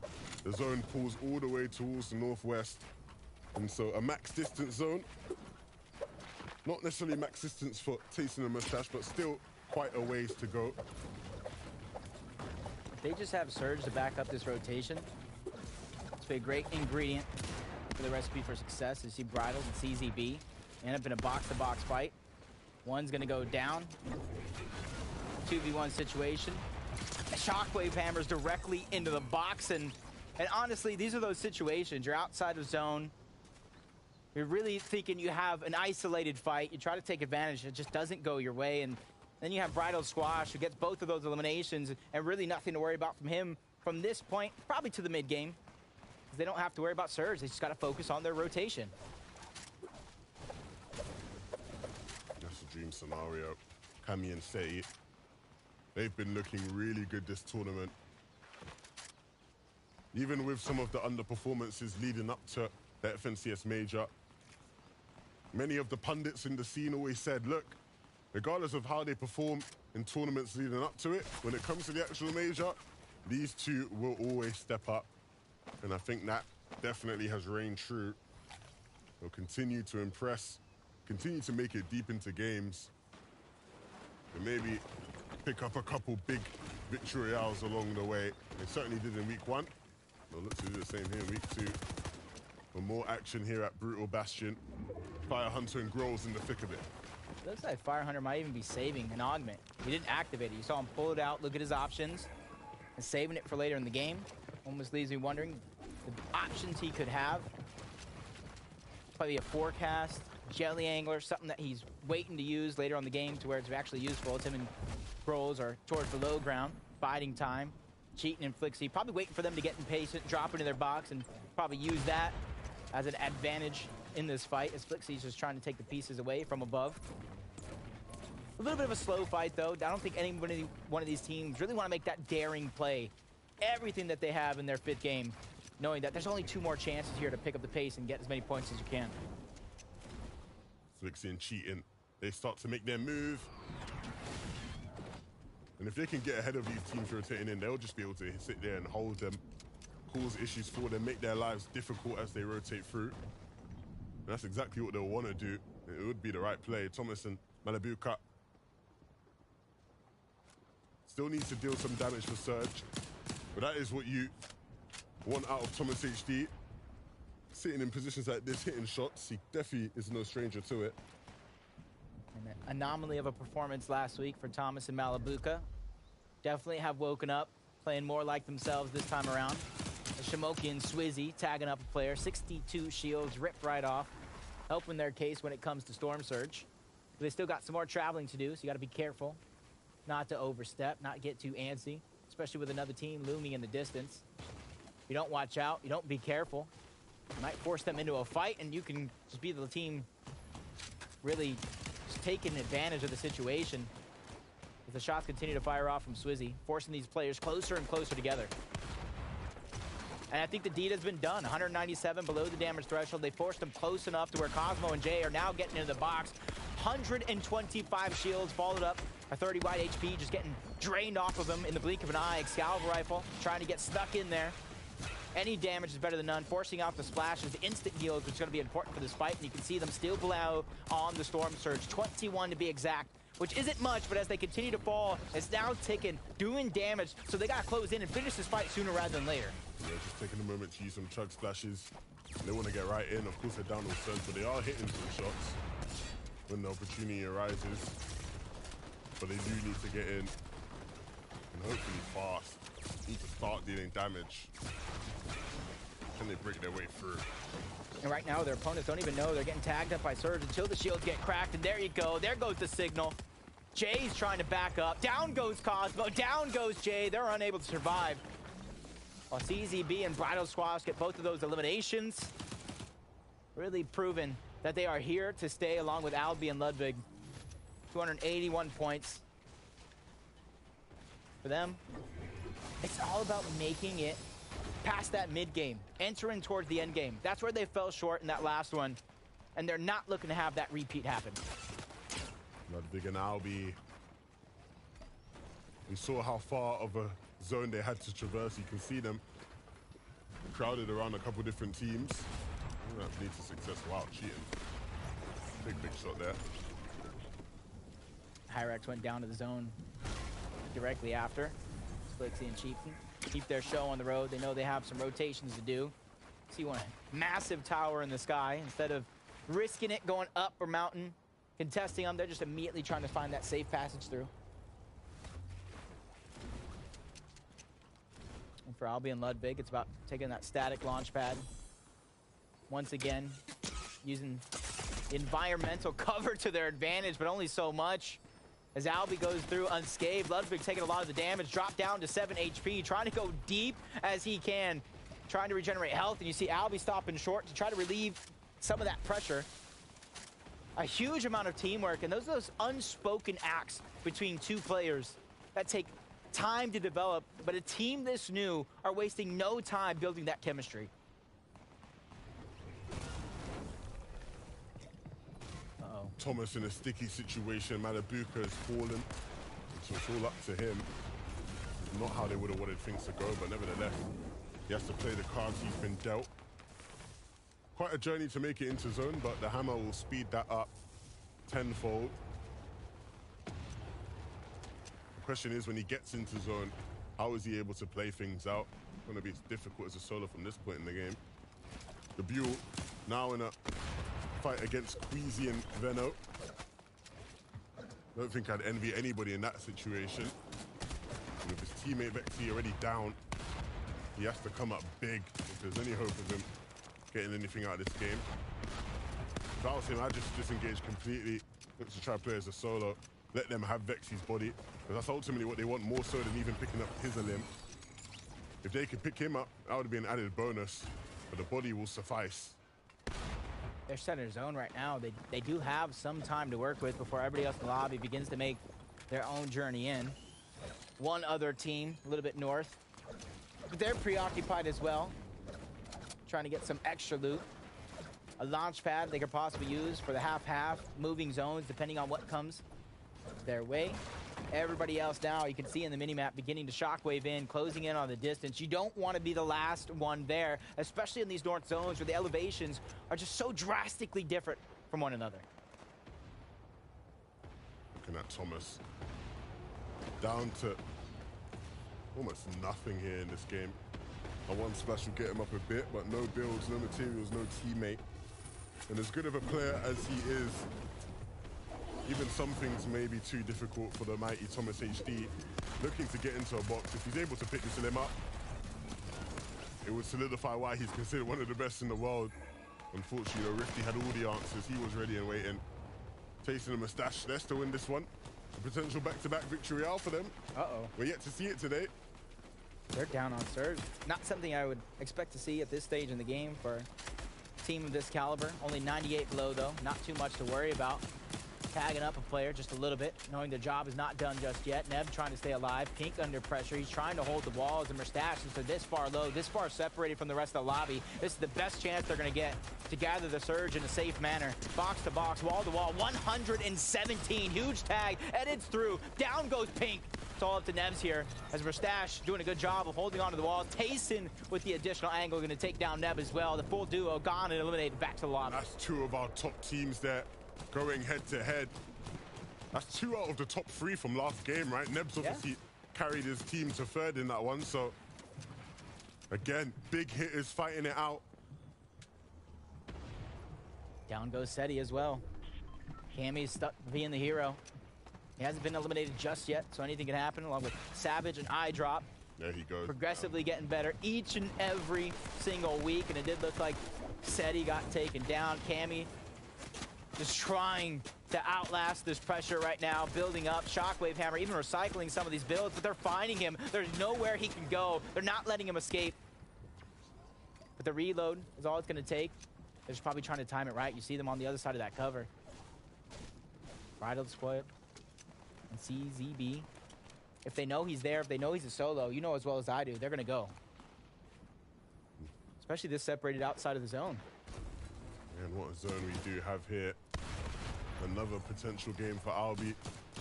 The zone pulls all the way towards the northwest. And so a max distance zone. Not necessarily max distance for Tayson and Mustache, but still quite a ways to go. If they just have Surge to back up this rotation, it's be a great ingredient for the recipe for success. You see Bridles and CZB end up in a box-to-box fight. One's going to go down. 2v1 situation. Shockwave hammers directly into the box. And honestly, these are those situations. You're outside of zone. You're really thinking you have an isolated fight. You try to take advantage. It just doesn't go your way. And then you have Bridal Squash, who gets both of those eliminations, and really nothing to worry about from him from this point, probably to the mid game. Because they don't have to worry about Surge. They just got to focus on their rotation. That's a dream scenario. Kami and Seti, they've been looking really good this tournament. Even with some of the underperformances leading up to the FNCS Major, many of the pundits in the scene always said, look, regardless of how they perform in tournaments leading up to it, when it comes to the actual major, these two will always step up. And I think that definitely has reigned true. They'll continue to impress, continue to make it deep into games, and maybe pick up a couple big victory hours along the way. They certainly did in week 1. They'll look to do the same here in week 2. For more action here at Brutal Bastion. Fire Hunter and Growls in the thick of it. Looks like Fire Hunter might even be saving an augment. He didn't activate it. You saw him pull it out, look at his options, and saving it for later in the game. Almost leaves me wondering, the options he could have. Probably a forecast, jelly angler, something that he's waiting to use later on the game to where it's actually useful. It's him and Trolls are towards the low ground, biding time. Cheating and Flixie, probably waiting for them to get impatient, drop into their box, and probably use that as an advantage in this fight, as Flixie's just trying to take the pieces away from above. A little bit of a slow fight, though. I don't think one of these teams really want to make that daring play. Everything that they have in their 5th game, knowing that there's only 2 more chances here to pick up the pace and get as many points as you can. Flixie and Cheating, they start to make their move. And if they can get ahead of these teams rotating in, they'll just be able to sit there and hold them, cause issues for them, make their lives difficult as they rotate through. And that's exactly what they'll want to do. It would be the right play. Thomas and Malabuka still needs to deal some damage for Surge. But that is what you want out of Thomas HD. Sitting in positions like this, hitting shots, he definitely is no stranger to it. An anomaly of a performance last week for Thomas and Malabuka. Definitely have woken up, playing more like themselves this time around. Shimoki and Swizzy tagging up a player. 62 shields ripped right off, helping their case when it comes to Storm Surge. They still got some more traveling to do, so you got to be careful not to overstep, not get too antsy, especially with another team looming in the distance. If you don't watch out, you don't be careful, you might force them into a fight, and you can just be the team really just taking advantage of the situation as the shots continue to fire off from Swizzy, forcing these players closer and closer together. And I think the deed has been done. 197 below the damage threshold. They forced them close enough to where Cosmo and Jay are now getting into the box. 125 shields, followed up a 30 wide HP, just getting drained off of him in the blink of an eye. Excalibur rifle trying to get stuck in there. Any damage is better than none. Forcing out the splashes, instant heals, which is going to be important for this fight. And you can see them still below on the Storm Surge. 21 to be exact, which isn't much, but as they continue to fall, it's now ticking, doing damage. So they got to close in and finish this fight sooner rather than later. Yeah, just taking a moment to use some chug splashes. They want to get right in. Of course, they're down on Surge, but they are hitting some shots when the opportunity arises. But they do need to get in, and hopefully fast. Need to start dealing damage. Can they break their way through? And right now, their opponents don't even know they're getting tagged up by Surge until the shields get cracked. And there you go. There goes the signal. Jay's trying to back up. Down goes Cosmo. Down goes Jay. They're unable to survive. While CZB and Bridal Squash get both of those eliminations. Really proven that they are here to stay along with Albi and Ludwig. 281 points for them. It's all about making it past that mid game, entering towards the end game. That's where they fell short in that last one, and they're not looking to have that repeat happen. Ludwig and Albi. We saw how far of a zone they had to traverse. You can see them crowded around a couple different teams. That leads to success. Wow, cheating. Big shot there. Hyrax went down to the zone directly after. Splixie and Chieftain keep their show on the road. They know they have some rotations to do. See one massive tower in the sky. Instead of risking it going up or mountain, contesting them, they're just immediately trying to find that safe passage through. And for Albi and Ludwig, it's about taking that static launch pad. Once again, using environmental cover to their advantage, but only so much. As Albi goes through unscathed, Ludwig taking a lot of the damage, dropped down to 7 HP, trying to go deep as he can, trying to regenerate health, and you see Albi stopping short to try to relieve some of that pressure. A huge amount of teamwork, and those are those unspoken acts between two players that take time to develop, but a team this new are wasting no time building that chemistry. Thomas in a sticky situation. Malabuka has fallen, so it's all up to him. Not how they would have wanted things to go, but nevertheless, he has to play the cards he's been dealt. Quite a journey to make it into zone, but the hammer will speed that up tenfold. The question is, when he gets into zone, how is he able to play things out? It's going to be difficult as a solo from this point in the game. The Buell now in a fight against Queasy and Veno. Don't think I'd envy anybody in that situation. With his teammate Vexy already down. He has to come up big if there's any hope of him getting anything out of this game. If I was him, I'd just disengage completely. Look to try to play as a solo. Let them have Vexy's body. Because that's ultimately what they want, more so than even picking up his limb. If they could pick him up, that would be an added bonus. But the body will suffice. They're set in their zone right now. They do have some time to work with before everybody else in the lobby begins to make their own journey in. One other team, a little bit north. But they're preoccupied as well, trying to get some extra loot. A launch pad they could possibly use for the half-half, moving zones, depending on what comes their way. Everybody else now, you can see in the minimap, beginning to shockwave in, closing in on the distance. You don't want to be the last one there, especially in these north zones where the elevations are just so drastically different from one another. Looking at Thomas. Down to almost nothing here in this game. A one splash will get him up a bit, but no builds, no materials, no teammate. And as good of a player as he is, even some things may be too difficult for the mighty Thomas HD. Looking to get into a box, if he's able to pick this limb up, it would solidify why he's considered one of the best in the world. Unfortunately, though, Rifty had all the answers. He was ready and waiting. Tasting a mustache, they're to win this one. A potential back-to-back victory out for them. Uh-oh. We're yet to see it today. They're down on Surge. Not something I would expect to see at this stage in the game for a team of this caliber. Only 98 below, though. Not too much to worry about. Tagging up a player just a little bit, knowing their job is not done just yet. Neb trying to stay alive. Pink under pressure. He's trying to hold the walls, and Mustache is this far low, this far separated from the rest of the lobby. This is the best chance they're going to get to gather the Surge in a safe manner. Box to box, wall to wall. 117. Huge tag. Edits through. Down goes Pink. It's all up to Nebs here, as Mustache doing a good job of holding onto the walls. Tayson with the additional angle going to take down Neb as well. The full duo gone and eliminated back to the lobby. That's two of our top teams there going head-to-head. That's 2 out of the top 3 from last game, right? Nebs obviously carried his team to third in that one, so again, big hitters fighting it out. Down goes Seti as well. Cammy's stuck being the hero. He hasn't been eliminated just yet, so anything can happen, along with Savage and Eye Drop. There he goes. Progressively getting better each and every single week, and it did look like Seti got taken down. Cammy just trying to outlast this pressure right now, building up. Shockwave Hammer, even recycling some of these builds, but they're finding him. There's nowhere he can go. They're not letting him escape. But the reload is all it's going to take. They're just probably trying to time it right. You see them on the other side of that cover. Bridal Squad and CZB. If they know he's there, if they know he's a solo, you know as well as I do, they're going to go. Especially this separated outside of the zone. And what a zone we do have here. Another potential game for Albi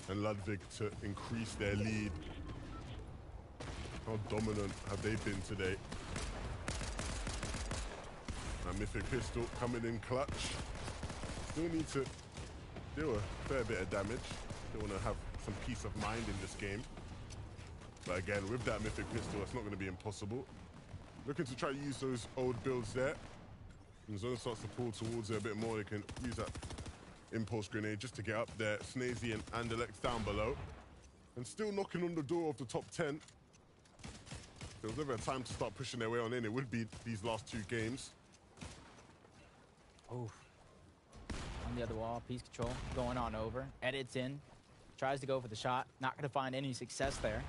and Ludwig to increase their lead. How dominant have they been today? A Mythic Pistol coming in clutch. Still need to do a fair bit of damage. Still want to have some peace of mind in this game. But again, with that Mythic Pistol, that's not going to be impossible. Looking to try to use those old builds there. When the zone starts to pull towards it a bit more, they can use that impulse grenade just to get up there. Snazy and Andalex down below. And still knocking on the door of the top 10. If there was ever a time to start pushing their way on in, it would be these last 2 games. Oh. On the other wall, piece control going on over. Edits in. Tries to go for the shot. Not going to find any success there.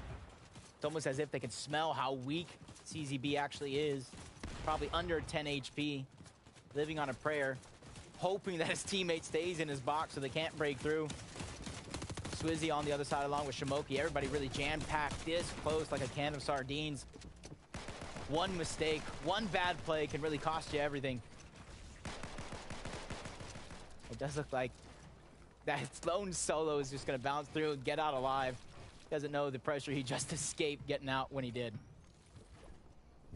It's almost as if they can smell how weak CZB actually is. Probably under 10 HP. Living on a prayer, hoping that his teammate stays in his box so they can't break through. Swizzy on the other side along with Shimoki. Everybody really jam-packed this close like a can of sardines. One mistake, one bad play can really cost you everything. It does look like that lone solo is just going to bounce through and get out alive. Doesn't know the pressure he just escaped getting out when he did.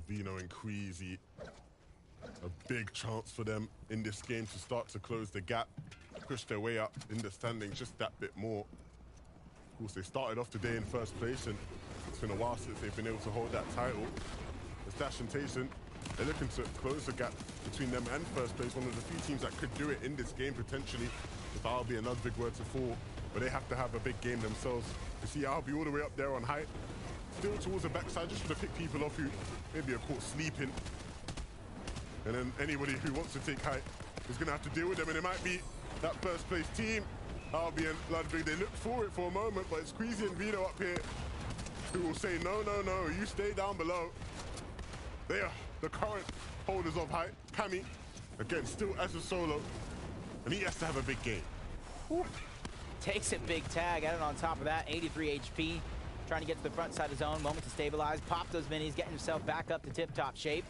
Vino and Queasy. A big chance for them in this game to start to close the gap, push their way up in the standings just that bit more. Of course, they started off today in first place, and it's been a while since they've been able to hold that title. Mustache and Tayson, they're looking to close the gap between them and first place. One of the few teams that could do it in this game potentially, if Albi and Ludwig were to fall. But they have to have a big game themselves. You see Albi all the way up there on height, still towards the backside, just to pick people off who maybe are caught sleeping. And then anybody who wants to take height is going to have to deal with them. And it might be that first place team, Albi and Ludwig. They looked for it for a moment, but it's Queasy and Vino up here who will say, no, no, no, you stay down below. They are the current holders of height. Kami, again, still as a solo. And he has to have a big game. Ooh. Takes it big tag. And on top of that, 83 HP. Trying to get to the front side of zone. Moment to stabilize. Pop those minis. Getting himself back up to tip-top shape.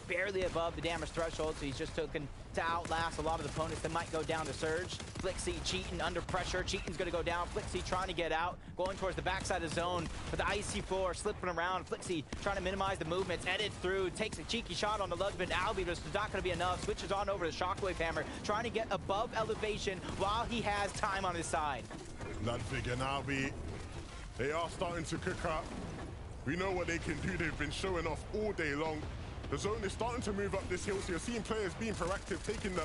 Barely above the damage threshold, so he's just looking to outlast a lot of the opponents that might go down to Surge. Flixie cheating under pressure. Cheating's going to go down. Flixie trying to get out. Going towards the backside of zone. But the icy floor slipping around. Flixie trying to minimize the movements. Edit through. Takes a cheeky shot on the Ludwig. Albi, but it's not going to be enough. Switches on over to Shockwave Hammer. Trying to get above elevation while he has time on his side. Ludwig and Albi, they are starting to cook up. We know what they can do. They've been showing off all day long. The zone is starting to move up this hill, so you're seeing players being proactive, taking the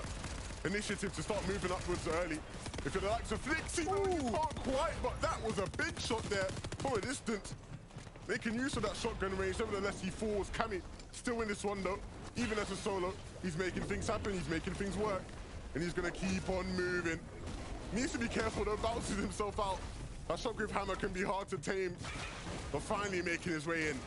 initiative to start moving upwards early. If you're the likes of Flixie, no, you can't quite, but that was a big shot there from a distance. Making use of that shotgun range, nevertheless he falls. Kami still in this one though. Even as a solo, he's making things happen, he's making things work. And he's gonna keep on moving. Needs to be careful though, bounces himself out. That Shockwave Hammer can be hard to tame, but finally making his way in.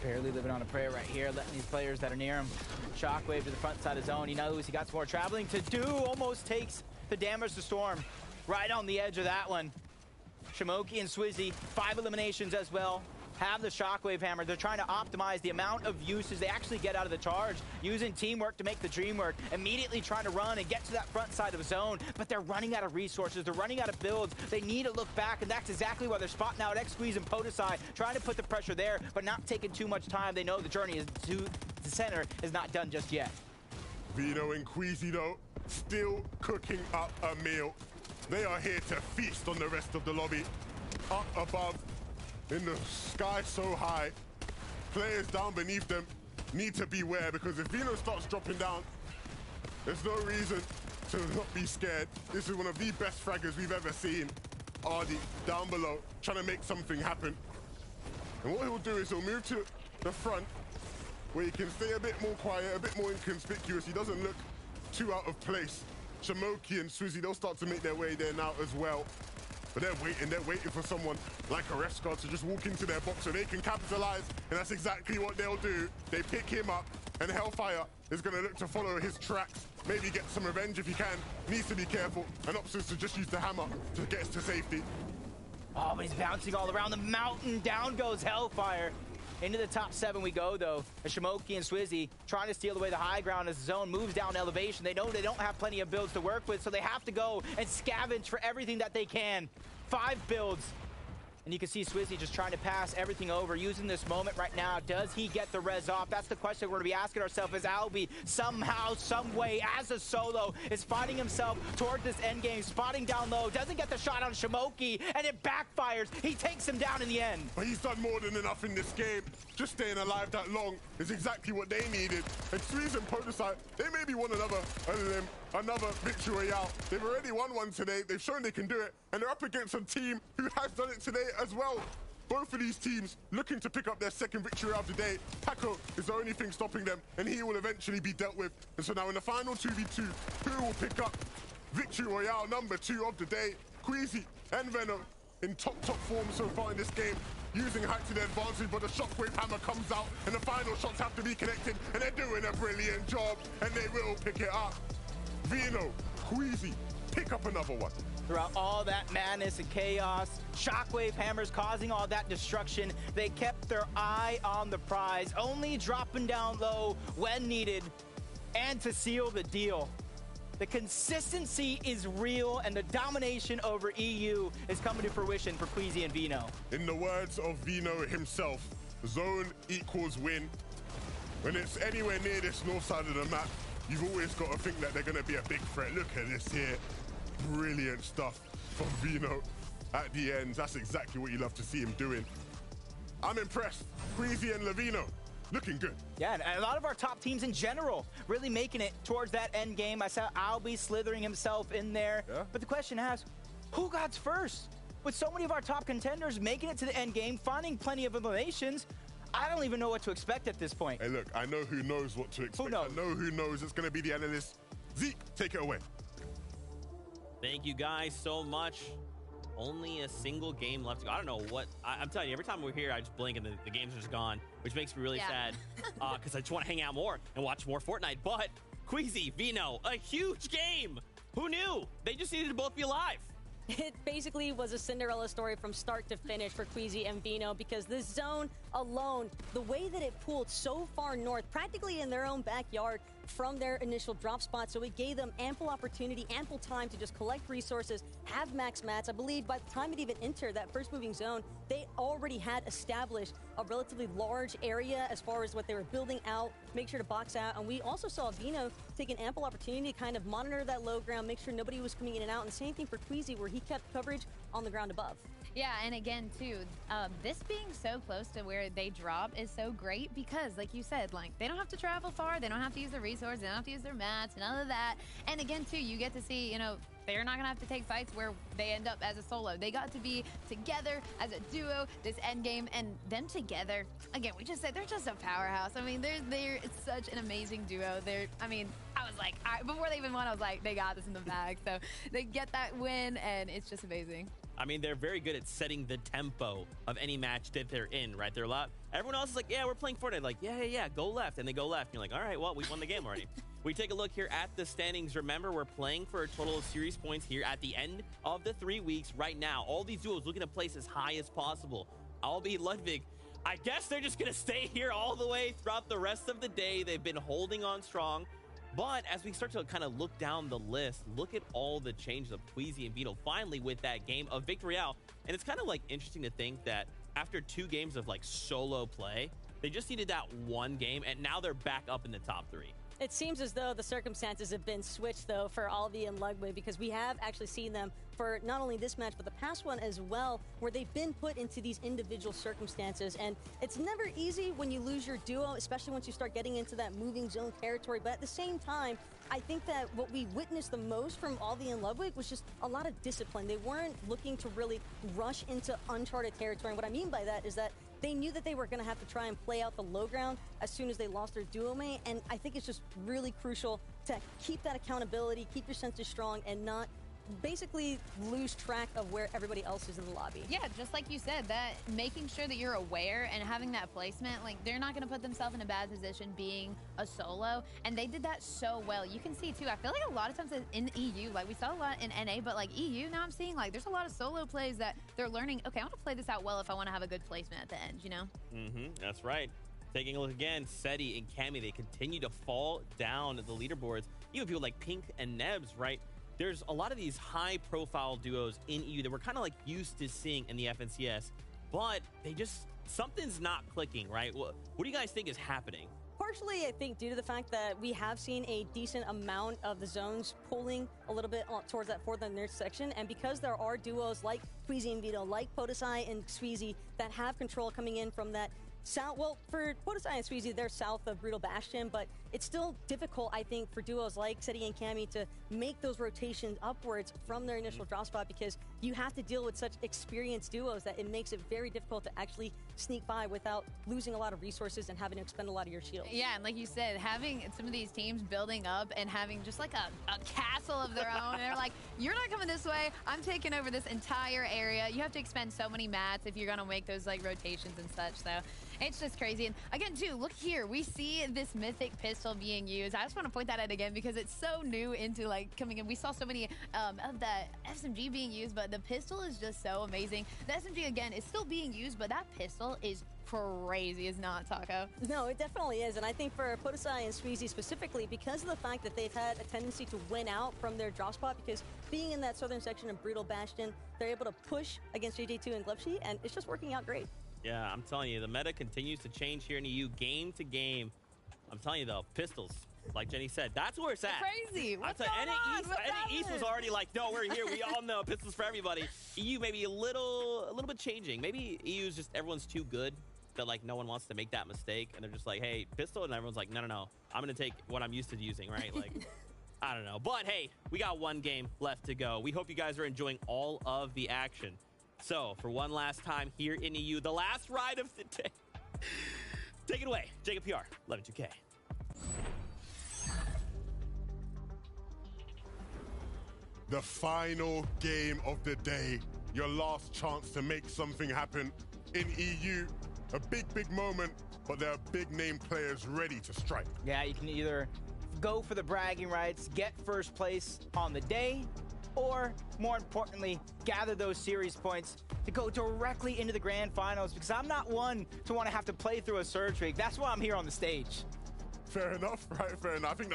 Barely living on a prayer right here, letting these players that are near him Shockwave to the front side of zone. He knows he got some more traveling to do. Almost takes the damage to Storm. Right on the edge of that one. Shimoki and Swizzy, 5 eliminations as well. Have the Shockwave Hammer. They're trying to optimize the amount of uses they actually get out of the charge, using teamwork to make the dream work, immediately trying to run and get to that front side of zone, but they're running out of resources, they're running out of builds, they need to look back, and that's exactly why they're spotting out X-Squeeze and Podesai, trying to put the pressure there, but not taking too much time. They know the journey is to the center is not done just yet. Vino and Queasy though, still cooking up a meal. They are here to feast on the rest of the lobby. Up above, in the sky so high, players down beneath them need to beware, because if Vino starts dropping down, there's no reason to not be scared. This is one of the best fraggers we've ever seen. Ardi down below, trying to make something happen. And what he'll do is he'll move to the front, where he can stay a bit more quiet, a bit more inconspicuous. He doesn't look too out of place. Shimoki and Swizzy, they'll start to make their way there now as well. But they're waiting for someone like a Rescard to just walk into their box so they can capitalize, and that's exactly what they'll do. They pick him up, and Hellfire is going to look to follow his tracks, maybe get some revenge if he can. Needs to be careful, and opts to just use the hammer to get us to safety. Oh, but he's bouncing all around the mountain. Down goes Hellfire. Into the top 7 we go, though. Shimoki and Swizzy trying to steal away the high ground as the zone moves down elevation. They know they don't have plenty of builds to work with, so they have to go and scavenge for everything that they can. 5 builds. And you can see Swizzy just trying to pass everything over, using this moment right now. Does he get the res off? That's the question we're going to be asking ourselves, as Albi somehow, some way, as a solo, is finding himself toward this end game, spotting down low, doesn't get the shot on Shimoki, and it backfires. He takes him down in the end. But he's done more than enough in this game. Just staying alive that long is exactly what they needed. And Squeeze and Podesai, they maybe won another victory royale. They've already won one today. They've shown they can do it. And they're up against a team who has done it today as well. Both of these teams looking to pick up their second victory of the day. Paco is the only thing stopping them, and he will eventually be dealt with. And so now in the final 2v2, who will pick up victory royale number 2 of the day? Queasy and Venom in top form so far in this game, using height to their advantage, but the Shockwave Hammer comes out, and the final shots have to be connected, and they're doing a brilliant job, and they will pick it up. Vino, Queasy, pick up another one. Throughout all that madness and chaos, Shockwave Hammers causing all that destruction, they kept their eye on the prize, only dropping down low when needed, and to seal the deal. The consistency is real, and the domination over EU is coming to fruition for Queasy and Vino. In the words of Vino himself, zone equals win. When it's anywhere near this north side of the map, you've always got to think that they're going to be a big threat. Look at this here. Brilliant stuff from Vino at the end. That's exactly what you love to see him doing. I'm impressed. Queasy and Lavino looking good. Yeah, and a lot of our top teams in general really making it towards that end game. I saw Albi slithering himself in there. Yeah. But the question is, who got first? With so many of our top contenders making it to the end game, finding plenty of eliminations, I don't even know what to expect at this point. Hey, look, I know who knows what to expect. knows? I know who knows. It's going to be the analyst. Zeke, take it away. Thank you guys so much. Only a single game left to go. I don't know what I'm telling you. Every time we're here, I just blink and the games are just gone, which makes me really sad because I just want to hang out more and watch more Fortnite. But Queasy, Vino, a huge game. Who knew? They just needed to both be alive. It basically was a Cinderella story from start to finish for Queasy and Vino because this zone alone, the way that it pulled so far north, practically in their own backyard from their initial drop spot, so it gave them ample opportunity, ample time to just collect resources, have max mats. I believe by the time it even entered that first moving zone, they already had established a relatively large area as far as what they were building out, make sure to box out. And we also saw Vino take an ample opportunity to kind of monitor that low ground, make sure nobody was coming in and out. And same thing for Queasy, where he kept coverage on the ground above. Yeah, and again, too, this being so close to where they drop is so great because, like you said, like, they don't have to travel far. They don't have to use their resources. They don't have to use their mats, none of that. And again, too, you get to see, you know, they're not going to have to take fights where they end up as a solo. They got to be together as a duo this end game, and them together, again, we just said they're just a powerhouse. I mean, it's such an amazing duo. I was like, before they even won, I was like, they got this in the bag. So they get that win, and it's just amazing. I mean, they're very good at setting the tempo of any match that they're in, right? They're a lot. Everyone else is like, yeah, we're playing Fortnite. Like, yeah, go left. And they go left. And you're like, all right, well, we won the game already. We take a look here at the standings. Remember, we're playing for a total of series points here at the end of the 3 weeks right now. All these duos looking to place as high as possible. Albeit Ludwig, I guess they're just going to stay here all the way throughout the rest of the day. They've been holding on strong. But as we start to kind of look down the list, look at all the changes of Queasy and Vito finally with that game of Victory Royale. And it's kind of like interesting to think that after 2 games of like solo play, they just needed that one game and now they're back up in the top 3. It seems as though the circumstances have been switched, though, for Alvi and Ludwig, because we have actually seen them for not only this match, but the past one as well, where they've been put into these individual circumstances. And it's never easy when you lose your duo, especially once you start getting into that moving zone territory. But at the same time, I think that what we witnessed the most from Alvi and Ludwig was just a lot of discipline. They weren't looking to really rush into uncharted territory. And what I mean by that is that they knew that they were going to have to try and play out the low ground as soon as they lost their duo mate. And I think it's just really crucial to keep that accountability, keep your senses strong, and not basically lose track of where everybody else is in the lobby. Yeah, just like you said, that making sure that you're aware and having that placement, like they're not going to put themselves in a bad position being a solo, and they did that so well. You can see too, I feel like a lot of times in EU, like we saw a lot in NA, but like EU now I'm seeing like there's a lot of solo plays that they're learning, okay, I want to play this out well if I want to have a good placement at the end, you know? That's right. Taking a look again, Seti and Cammy, they continue to fall down the leaderboards. Even people like Pink and Nebs, right? There's a lot of these high-profile duos in EU that we're kind of like used to seeing in the FNCS, but something's not clicking, right? What do you guys think is happening? Partially, I think, due to the fact that we have seen a decent amount of the zones pulling a little bit towards that fourth and third section, and because there are duos like Queasy and Vito, like Podesai and Sweezy that have control coming in from that south. Well, for Podesai and Sweezy, they're south of Brutal Bastion, but it's still difficult, I think, for duos like Seti and Cammy to make those rotations upwards from their initial drop spot, because you have to deal with such experienced duos that it makes it very difficult to actually sneak by without losing a lot of resources and having to expend a lot of your shields. Yeah, and like you said, having some of these teams building up and having just like a castle of their own, and they're like, you're not coming this way, I'm taking over this entire area. You have to expend so many mats if you're going to make those like rotations and such, so it's just crazy. And again, too, look here, we see this mythic pistol being used. I just want to point that out again because it's so new into like coming in. We saw so many of the SMG being used, but the pistol is just so amazing. The SMG, again, is still being used, but that pistol is crazy, is not, Taco? No, it definitely is. And I think for Podesai and Sweezy specifically, because of the fact that they've had a tendency to win out from their drop spot, because being in that southern section of Brutal Bastion, they're able to push against JJ2 and Glebschi, and it's just working out great. Yeah, I'm telling you, the meta continues to change here in EU game to game. I'm telling you, though, pistols, like Jenny said, that's where it's at. Crazy. What's going NA on? East was already like, no, we're here. We all know pistols for everybody. EU maybe a little bit changing. Maybe EU's just everyone's too good that like no one wants to make that mistake, and they're just like, hey, pistol, and everyone's like, no, I'm gonna take what I'm used to using, right? Like, I don't know. But hey, we got one game left to go. We hope you guys are enjoying all of the action. So, for one last time here in EU, the last ride of the day. Take it away, Jacob PR, 112K. The final game of the day. Your last chance to make something happen in EU. A big moment, but there are big name players ready to strike. Yeah, you can either go for the bragging rights, get first place on the day, or more importantly, gather those series points to go directly into the grand finals, because I'm not one to want to have to play through a surge rig. That's why I'm here on the stage. Fair enough, right? Fair enough. I think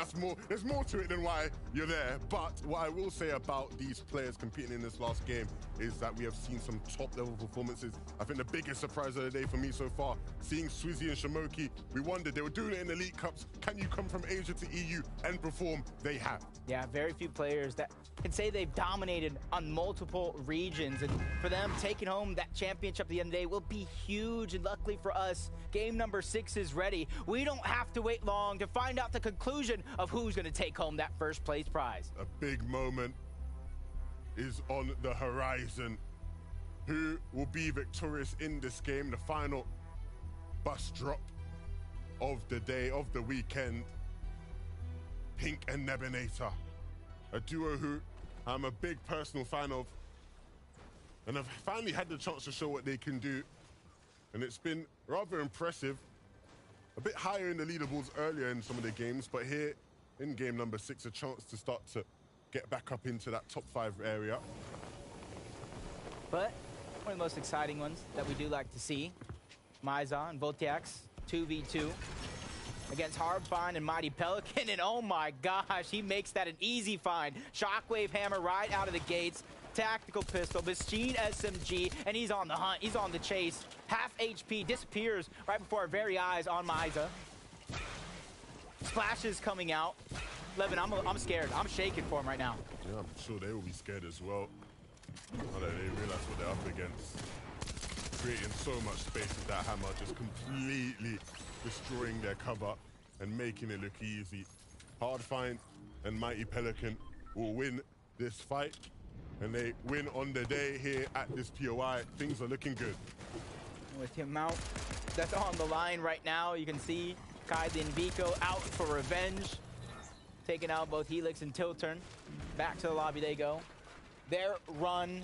there's more to it than why you're there. But what I will say about these players competing in this last game is that we have seen some top-level performances. I think the biggest surprise of the day for me so far, seeing Swizzy and Shamoki, we wondered, they were doing it in the Elite Cups. Can you come from Asia to EU and perform? They have. Yeah, very few players that can say they've dominated on multiple regions, and for them, taking home that championship at the end of the day will be huge. And luckily for us, game number 6 is ready. We don't have to wait long to find out the conclusion of who's going to take home that first place prize. A big moment is on the horizon. Who will be victorious in this game? The final bus drop of the day, of the weekend. Pink and Nebinator, a duo who I'm a big personal fan of, and I've finally had the chance to show what they can do, and it's been rather impressive. A bit higher in the leaderboards earlier in some of the games, but here in game number 6, a chance to start to get back up into that top 5 area. But one of the most exciting ones that we do like to see, Maiza and Voltiax 2v2 against Hardbind and Mighty Pelican, and oh my gosh, he makes that an easy find. Shockwave Hammer right out of the gates, tactical pistol, Machine SMG, and he's on the hunt, he's on the chase. Half HP, disappears right before our very eyes on Maiza. Splashes coming out. Levin, I'm scared. I'm shaking for him right now. Yeah, I'm sure they will be scared as well. Now that they realize what they're up against. Creating so much space with that hammer, just completely destroying their cover and making it look easy. Hardfind and Mighty Pelican will win this fight, and they win on the day here at this POI. Things are looking good. With him out, that's on the line right now. You can see Kaiden and Vico out for revenge, taking out both Helix and Tilturn. Back to the lobby they go. Their run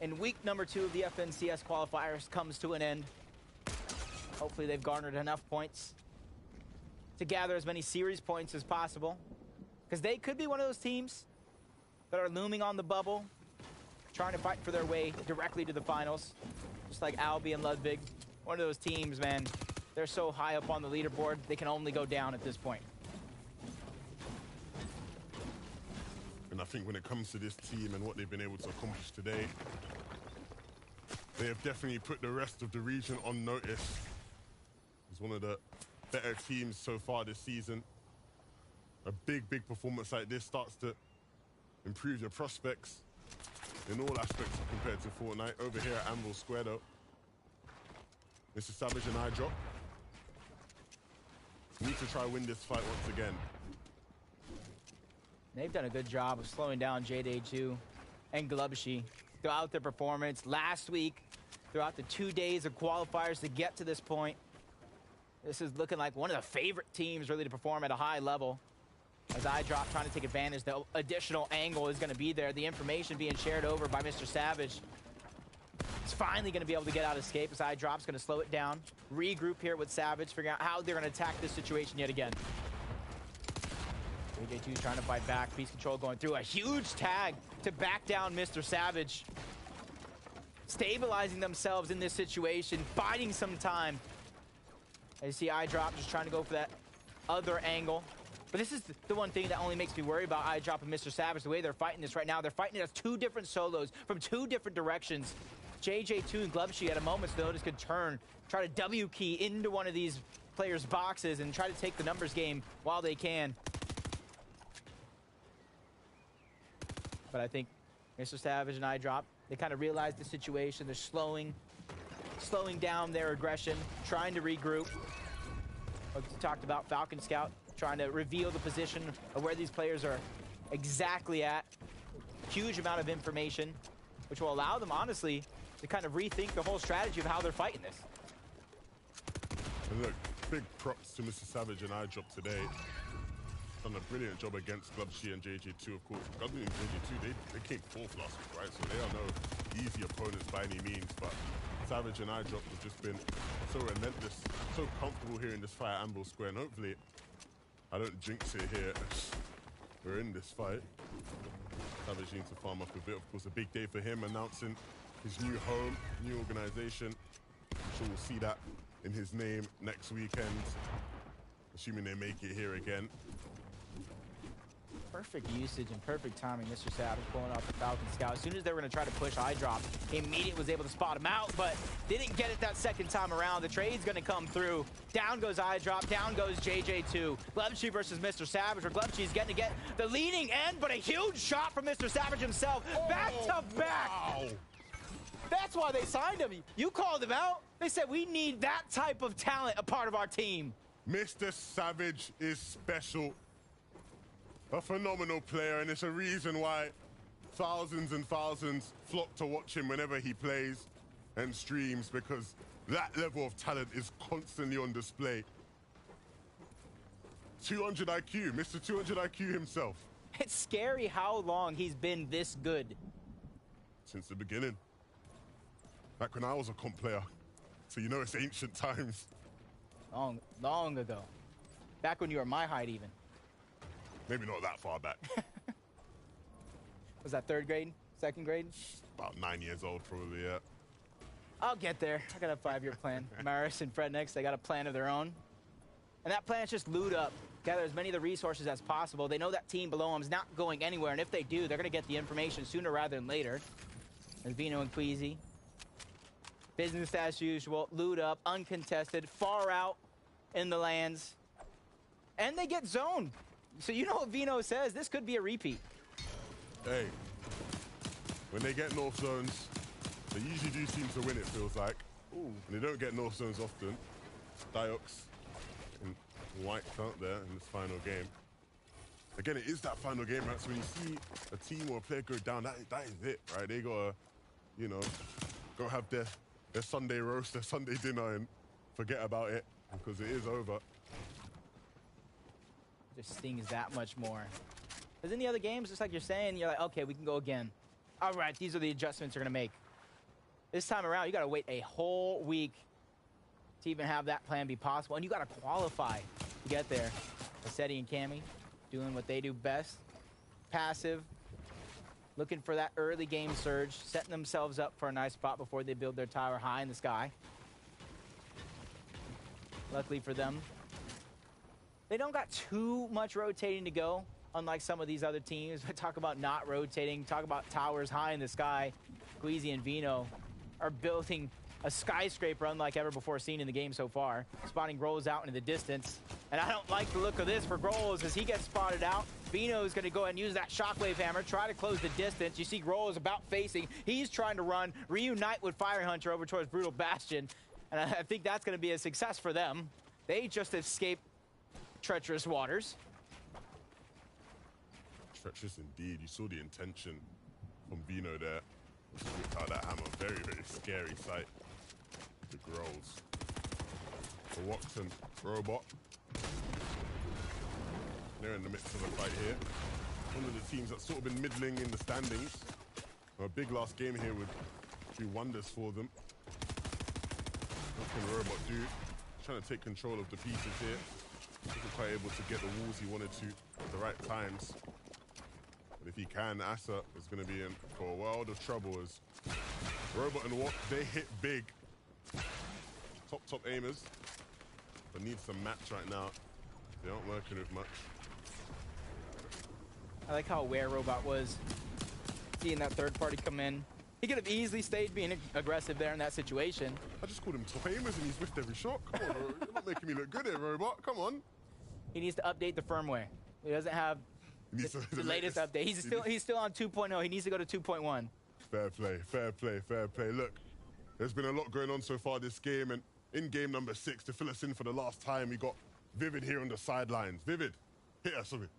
in week number 2 of the FNCS qualifiers comes to an end. Hopefully they've garnered enough points to gather as many series points as possible, because they could be one of those teams that are looming on the bubble, trying to fight for their way directly to the finals, just like Albi and Ludwig. One of those teams, man, they're so high up on the leaderboard, they can only go down at this point. And I think when it comes to this team and what they've been able to accomplish today, they have definitely put the rest of the region on notice. It's one of the better teams so far this season. A big performance like this starts to improve your prospects in all aspects compared to Fortnite. Over here at Anvil Square though, Mr. Savage and iDrop need to try win this fight once again. They've done a good job of slowing down JD2 and Glubshy throughout their performance last week, throughout the 2 days of qualifiers to get to this point. This is looking like one of the favorite teams really to perform at a high level. As iDrop trying to take advantage, the additional angle is going to be there. The information being shared over by Mr. Savage. He's finally going to be able to get out of escape as iDrop's going to slow it down. Regroup here with Savage, figuring out how they're going to attack this situation yet again. AJ2 trying to fight back. Beast Control going through a huge tag to back down Mr. Savage. Stabilizing themselves in this situation, biding some time. I see iDrop just trying to go for that other angle. But this is the one thing that only makes me worry about iDrop and Mr. Savage. The way they're fighting this right now, they're fighting it as 2 different solos from 2 different directions. JJ2 and Glubshy at a moment's notice could turn, try to W key into one of these players' boxes and try to take the numbers game while they can. But I think Mr. Savage and iDrop, they kind of realize the situation. They're slowing down their aggression, trying to regroup. Like we talked about, Falcon Scout trying to reveal the position of where these players are exactly at. Huge amount of information, which will allow them, honestly, to kind of rethink the whole strategy of how they're fighting this. And look, big props to Mr. Savage and iDrop today. Done a brilliant job against Glubshy and JJ2, of course. Glubshy and JJ2, they came fourth last week, right? So they are no easy opponents by any means, but Savage and iDrop have just been so relentless, so comfortable here in this fight at Amble Square, and hopefully I don't jinx it here. We're in this fight. Savage needs to farm up a bit. Of course, a big day for him, announcing his new home, new organization. I'm sure we'll see that in his name next weekend, assuming they make it here again. Perfect usage and perfect timing. Mr. Savage pulling off the Falcon Scout. As soon as they were going to try to push iDrop, he immediately was able to spot him out, but didn't get it that second time around. The trade's going to come through. Down goes iDrop, down goes JJ2. Glubshy versus Mr. Savage, where Glubshy's getting to get the leading end, but a huge shot from Mr. Savage himself. Back to back. Wow. That's why they signed him. You called him out. They said, we need that type of talent a part of our team. Mr. Savage is special. A phenomenal player, and it's a reason why thousands and thousands flock to watch him whenever he plays and streams, because that level of talent is constantly on display. 200 IQ, Mr. 200 IQ himself. It's scary how long he's been this good. Since the beginning. Back when I was a comp player. So you know it's ancient times. Long ago. Back when you were my height even. Maybe not that far back. Was that third grade? Second grade? About 9 years old, probably, yeah. I'll get there. I got a 5-year plan. Maris and Fred next, they got a plan of their own. And that plan is just loot up. Gather as many of the resources as possible. They know that team below them is not going anywhere, and if they do, they're going to get the information sooner rather than later. There's Vino and Queasy. Business as usual. Loot up, uncontested, far out in the lands. And they get zoned. So you know what Vino says, this could be a repeat. Hey, when they get North Zones, they usually do seem to win, it feels like. Ooh. And they don't get North Zones often. Diox and wiped out there in this final game. Again, it is that final game, right? So when you see a team or a player go down, that is it, right? They gotta, you know, go have their Sunday roast, their Sunday dinner, and forget about it, because it is over. Just stings that much more. Because in the other games, just like you're saying, you're like, okay, we can go again. All right, these are the adjustments you're going to make. This time around, you got to wait a whole week to even have that plan be possible. And you got to qualify to get there. Massetti and Cammy doing what they do best. Passive. Looking for that early game surge. Setting themselves up for a nice spot before they build their tower high in the sky. Luckily for them, they don't got too much rotating to go, unlike some of these other teams. But talk about not rotating, talk about towers high in the sky. Queasy and Vino are building a skyscraper unlike ever before seen in the game so far. Spotting Grolls out into the distance. And I don't like the look of this for Grolls as he gets spotted out. Vino is going to go ahead and use that shockwave hammer, try to close the distance. You see Grolls about facing. He's trying to run, reunite with Fire Hunter over towards Brutal Bastion. And I think that's going to be a success for them. They just escaped treacherous waters. Treacherous indeed. You saw the intention from Vino there. Whipped out that hammer. Very, very scary sight. The Grolls. The Watson robot. They're in the midst of a fight here. One of the teams that's sort of been middling in the standings. A big last game here would do wonders for them. What can Robot do? Trying to take control of the pieces here. Wasn't quite able to get the walls he wanted to at the right times. But if he can, Asa is going to be in for a world of trouble as Robot and Watt, they hit big. Top aimers. But need some match right now. They aren't working with much. I like how aware Robot was seeing that third party come in. He could have easily stayed being aggressive there in that situation. I just called him top aimers and he's whiffed every shot. Come on, bro. You're not making me look good here, Robot. Come on. He needs to update the firmware. He doesn't have the latest update. He's still on 2.0. He needs to go to 2.1. Fair play, fair play, fair play. Look, there's been a lot going on so far this game, and in game number 6, to fill us in for the last time, we got Vivid here on the sidelines. Vivid, hit us with it.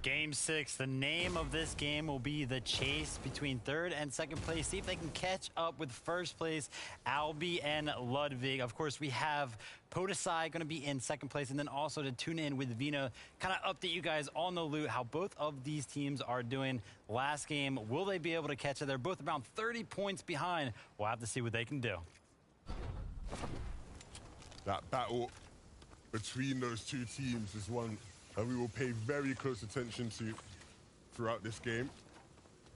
Game 6, the name of this game will be the chase between third and second place. See if they can catch up with first place, Albi and Ludwig. Of course, we have Podesai going to be in second place, and then also to tune in with Vino, kind of update you guys on the loot, how both of these teams are doing. Last game, will they be able to catch it? They're both around 30 points behind. We'll have to see what they can do. That battle between those two teams is one that we will pay very close attention to throughout this game.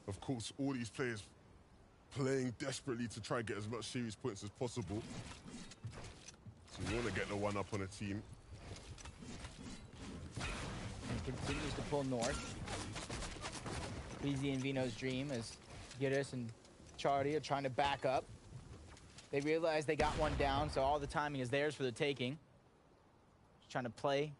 Of course, all these players playing desperately to try and get as much series points as possible. So we want to get the one up on a team. And continues to pull north. Breezy and Vino's dream as Giddis and Chardy are trying to back up. They realize they got one down, so all the timing is theirs for the taking. Just trying to play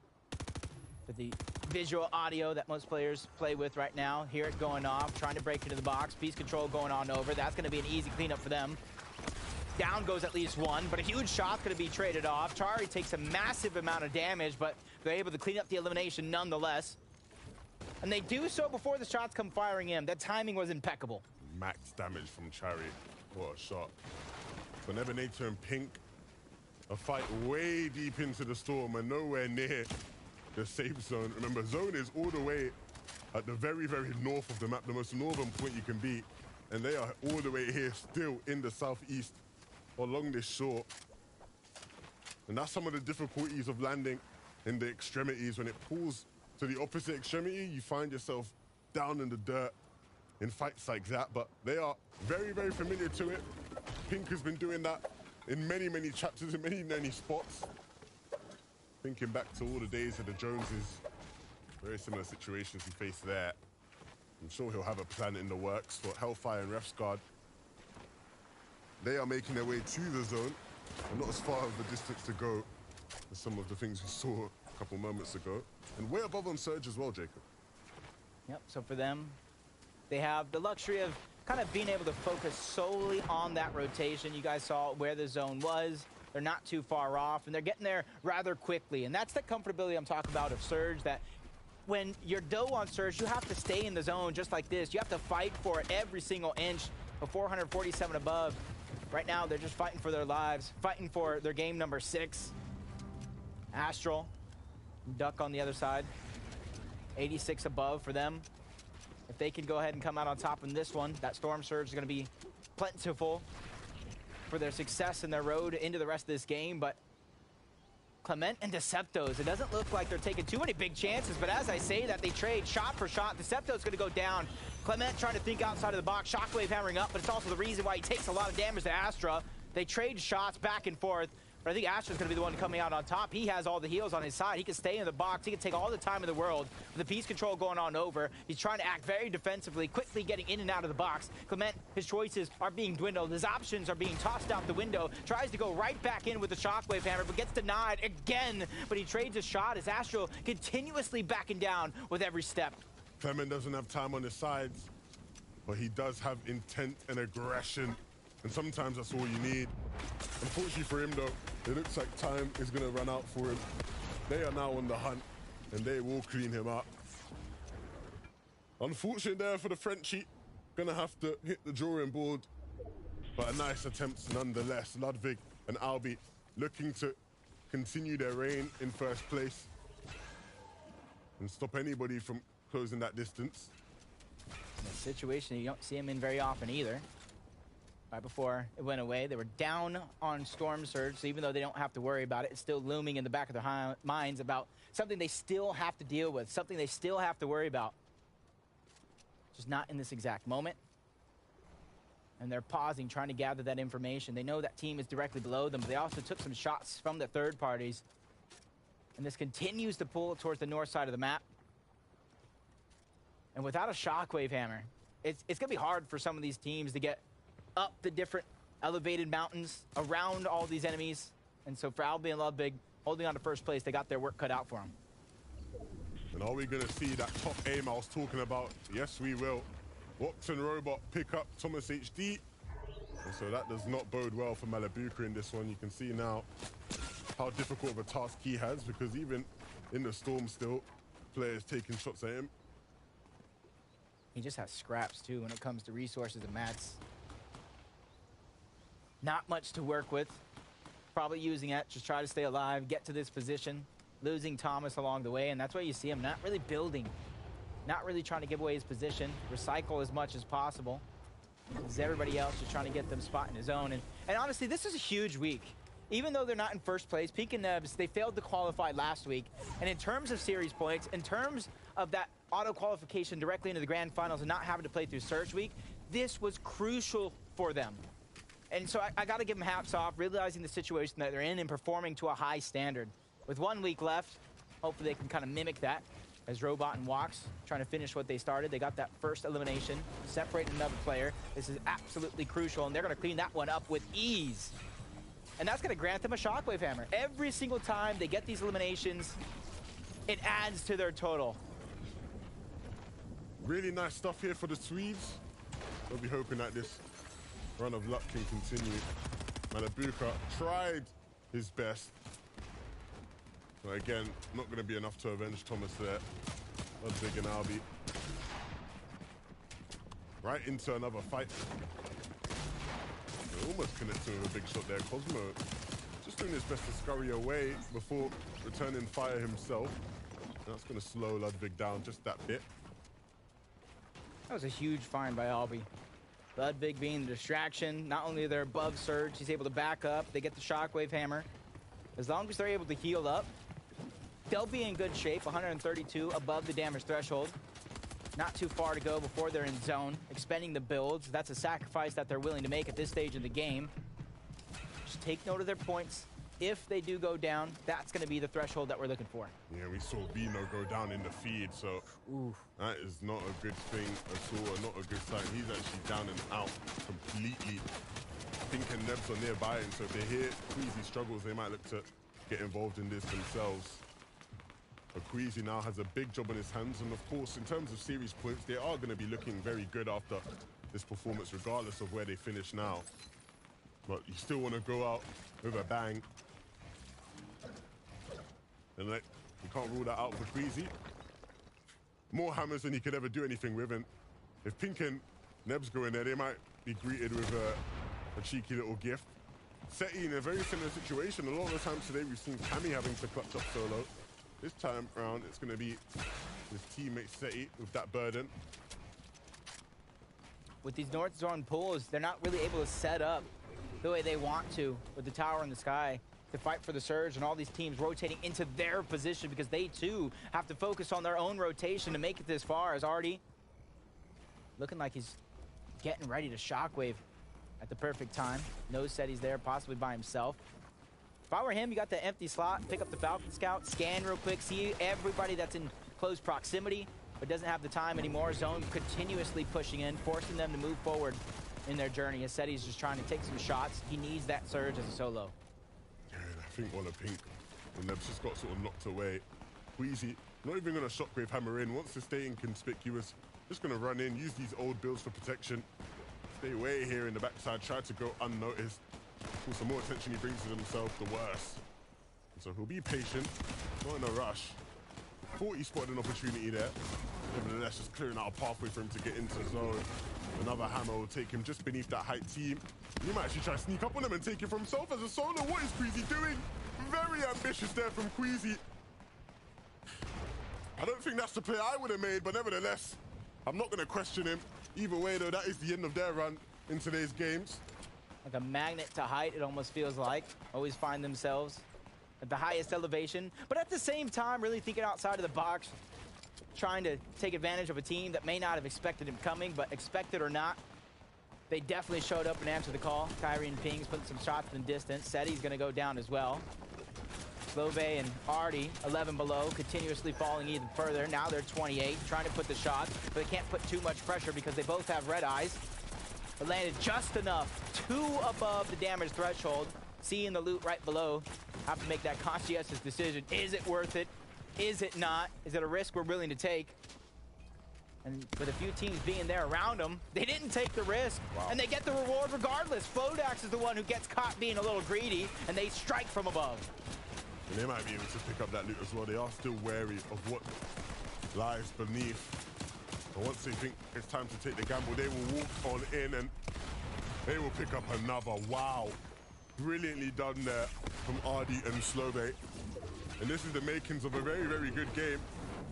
with the visual audio that most players play with right now. Hear it going off, trying to break into the box. Piece control going on over. That's going to be an easy cleanup for them. Down goes at least one, but a huge shot's going to be traded off. Chari takes a massive amount of damage, but they're able to clean up the elimination nonetheless. And they do so before the shots come firing in. That timing was impeccable. Max damage from Chari. What a shot. For Nevenator and Pink, a fight way deep into the storm and nowhere near the safe zone. Remember, zone is all the way at the very, very north of the map, the most northern point you can be. And they are all the way here still in the southeast along this shore. And that's some of the difficulties of landing in the extremities. When it pulls to the opposite extremity, you find yourself down in the dirt in fights like that. But they are very, very familiar to it. Pink has been doing that in many, many chapters, in many, many spots. Thinking back to all the days of the Joneses, very similar situations he faced there. I'm sure he'll have a plan in the works for Hellfire and Refsguard. They are making their way to the zone, and not as far of a distance to go as some of the things we saw a couple moments ago. And way above on Surge as well, Jacob. Yep, so for them, they have the luxury of kind of being able to focus solely on that rotation. You guys saw where the zone was. They're not too far off, and they're getting there rather quickly. And that's the comfortability I'm talking about of Surge, that when you're dough on Surge, you have to stay in the zone just like this. You have to fight for it every single inch of 447 above. Right now, they're just fighting for their lives, fighting for their game number 6. Astral, Duck on the other side. 86 above for them. If they can go ahead and come out on top in this one, that Storm Surge is going to be plentiful for their success in their road into the rest of this game. But Clement and Deceptos, it doesn't look like they're taking too many big chances, but as I say that, they trade shot for shot. Decepto's going to go down. Clement trying to think outside of the box, Shockwave hammering up, but it's also the reason why he takes a lot of damage to Astra. They trade shots back and forth, but I think Astra's going to be the one coming out on top. He has all the heals on his side. He can stay in the box. He can take all the time in the world. With the piece control going on over, he's trying to act very defensively, quickly getting in and out of the box. Clement, his choices are being dwindled. His options are being tossed out the window. Tries to go right back in with the Shockwave hammer, but gets denied again. But he trades a shot as Astro continuously backing down with every step. Clement doesn't have time on his sides, but he does have intent and aggression. And sometimes that's all you need. Unfortunately for him, though, it looks like time is going to run out for him. They are now on the hunt, and they will clean him up. Unfortunate there for the Frenchie. Going to have to hit the drawing board. But a nice attempt nonetheless. Ludwig and Albi looking to continue their reign in first place and stop anybody from closing that distance. A situation you don't see him in very often either. Right before it went away, they were down on Storm Surge, so even though they don't have to worry about it, it's still looming in the back of their minds about something they still have to deal with, something they still have to worry about. Just not in this exact moment. And they're pausing, trying to gather that information. They know that team is directly below them, but they also took some shots from the third parties. And this continues to pull towards the north side of the map. And without a Shockwave hammer, it's going to be hard for some of these teams to get up the different elevated mountains around all these enemies. And so for Albi and Ludwig, holding on to first place, they got their work cut out for them. And are we going to see that top aim I was talking about? Yes, we will. Wox and Robot pick up Thomas HD. And so that does not bode well for Malabuka in this one. You can see now how difficult of a task he has, because even in the storm still, players taking shots at him. He just has scraps, too, when it comes to resources and mats. Not much to work with. Probably using it to try to stay alive, get to this position. Losing Thomas along the way, and that's why you see him not really building. Not really trying to give away his position. Recycle as much as possible. As everybody else just trying to get them spot in his own. And honestly, this is a huge week. Even though they're not in first place, Pink and Nebs, they failed to qualify last week. And in terms of series points, in terms of that auto qualification directly into the grand finals and not having to play through Surge Week, this was crucial for them. And so I got to give them hats off, realizing the situation that they're in and performing to a high standard. With 1 week left, hopefully they can kind of mimic that as Robot and Walks trying to finish what they started. They got that first elimination, separated another player. This is absolutely crucial, and they're going to clean that one up with ease. And that's going to grant them a Shockwave Hammer. Every single time they get these eliminations, it adds to their total. Really nice stuff here for the Swedes. We'll be hoping that this run of luck can continue. Manabuka tried his best. But again, not going to be enough to avenge Thomas there. Ludwig and Albi. Right into another fight. They're almost connecting with a big shot there. Cosmo just doing his best to scurry away before returning fire himself. That's going to slow Ludwig down just that bit. That was a huge find by Albi. Ludwig being the distraction. Not only they're above Surge, he's able to back up. They get the Shockwave Hammer. As long as they're able to heal up, they'll be in good shape. 132 above the damage threshold. Not too far to go before they're in zone. Expending the builds. That's a sacrifice that they're willing to make at this stage of the game. Just take note of their points. If they do go down, that's going to be the threshold that we're looking for. Yeah, we saw Vino go down in the feed, so that is not a good thing at all, not a good sign. He's actually down and out completely. Pink and Nebs are nearby, and so if they hear Queasy struggles, they might look to get involved in this themselves. But Queasy now has a big job on his hands, and of course, in terms of series points, they are going to be looking very good after this performance, regardless of where they finish now. But you still want to go out with a bang. And you can't rule that out for Queasy. More hammers than he could ever do anything with, and if Pink and Nebs go in there, they might be greeted with a cheeky little gift. Seti in a very similar situation. A lot of the times today, we've seen Cammy having to clutch up solo. This time around, it's going to be his teammate Seti with that burden. With these North Zone pools, they're not really able to set up the way they want to with the tower in the sky to fight for the Surge, and all these teams rotating into their position because they too have to focus on their own rotation to make it this far. As Artie looking like he's getting ready to Shockwave at the perfect time. Knows that he's there, possibly by himself. If I were him, you got the empty slot, pick up the Falcon Scout, scan real quick, see everybody that's in close proximity, but doesn't have the time anymore. Zone continuously pushing in, forcing them to move forward in their journey. As Seti's just trying to take some shots. He needs that Surge as a solo. Yeah, I think one of Pink and Nebs just got sort of knocked away. Queasy, not even going to Shockwave Hammer in, wants to stay inconspicuous. Just going to run in, use these old builds for protection. Stay way here in the backside, try to go unnoticed. Of course, the more attention he brings to himself, the worse. And so he'll be patient, not in a rush. Thought he spotted an opportunity there. Nevertheless, just clearing out a pathway for him to get into zone. Another hammer will take him just beneath that height team. He might actually try to sneak up on him and take it for himself as a solo. What is Queasy doing? Very ambitious there from Queasy. I don't think that's the play I would have made, but nevertheless, I'm not going to question him. Either way, though, that is the end of their run in today's games. Like a magnet to height, it almost feels like. Always find themselves at the highest elevation, but at the same time, really thinking outside of the box, trying to take advantage of a team that may not have expected him coming, but expected or not, they definitely showed up and answered the call. Kyrie and Ping's putting some shots in distance. Seti's going to go down as well. Slove and Artie, 11 below, continuously falling even further. Now they're 28, trying to put the shots, but they can't put too much pressure because they both have red eyes. But landed just enough, 2 above the damage threshold. Seeing the loot right below, have to make that conscientious decision. Is it worth it? Is it not? Is it a risk we're willing to take? And with a few teams being there around them, they didn't take the risk, and they get the reward regardless. Flodax is the one who gets caught being a little greedy, and they strike from above. And they might be able to pick up that loot as well. They are still wary of what lies beneath. And once they think it's time to take the gamble, they will walk on in and they will pick up another. Wow. Brilliantly done there from Ardi and Slove. And this is the makings of a very, very good game.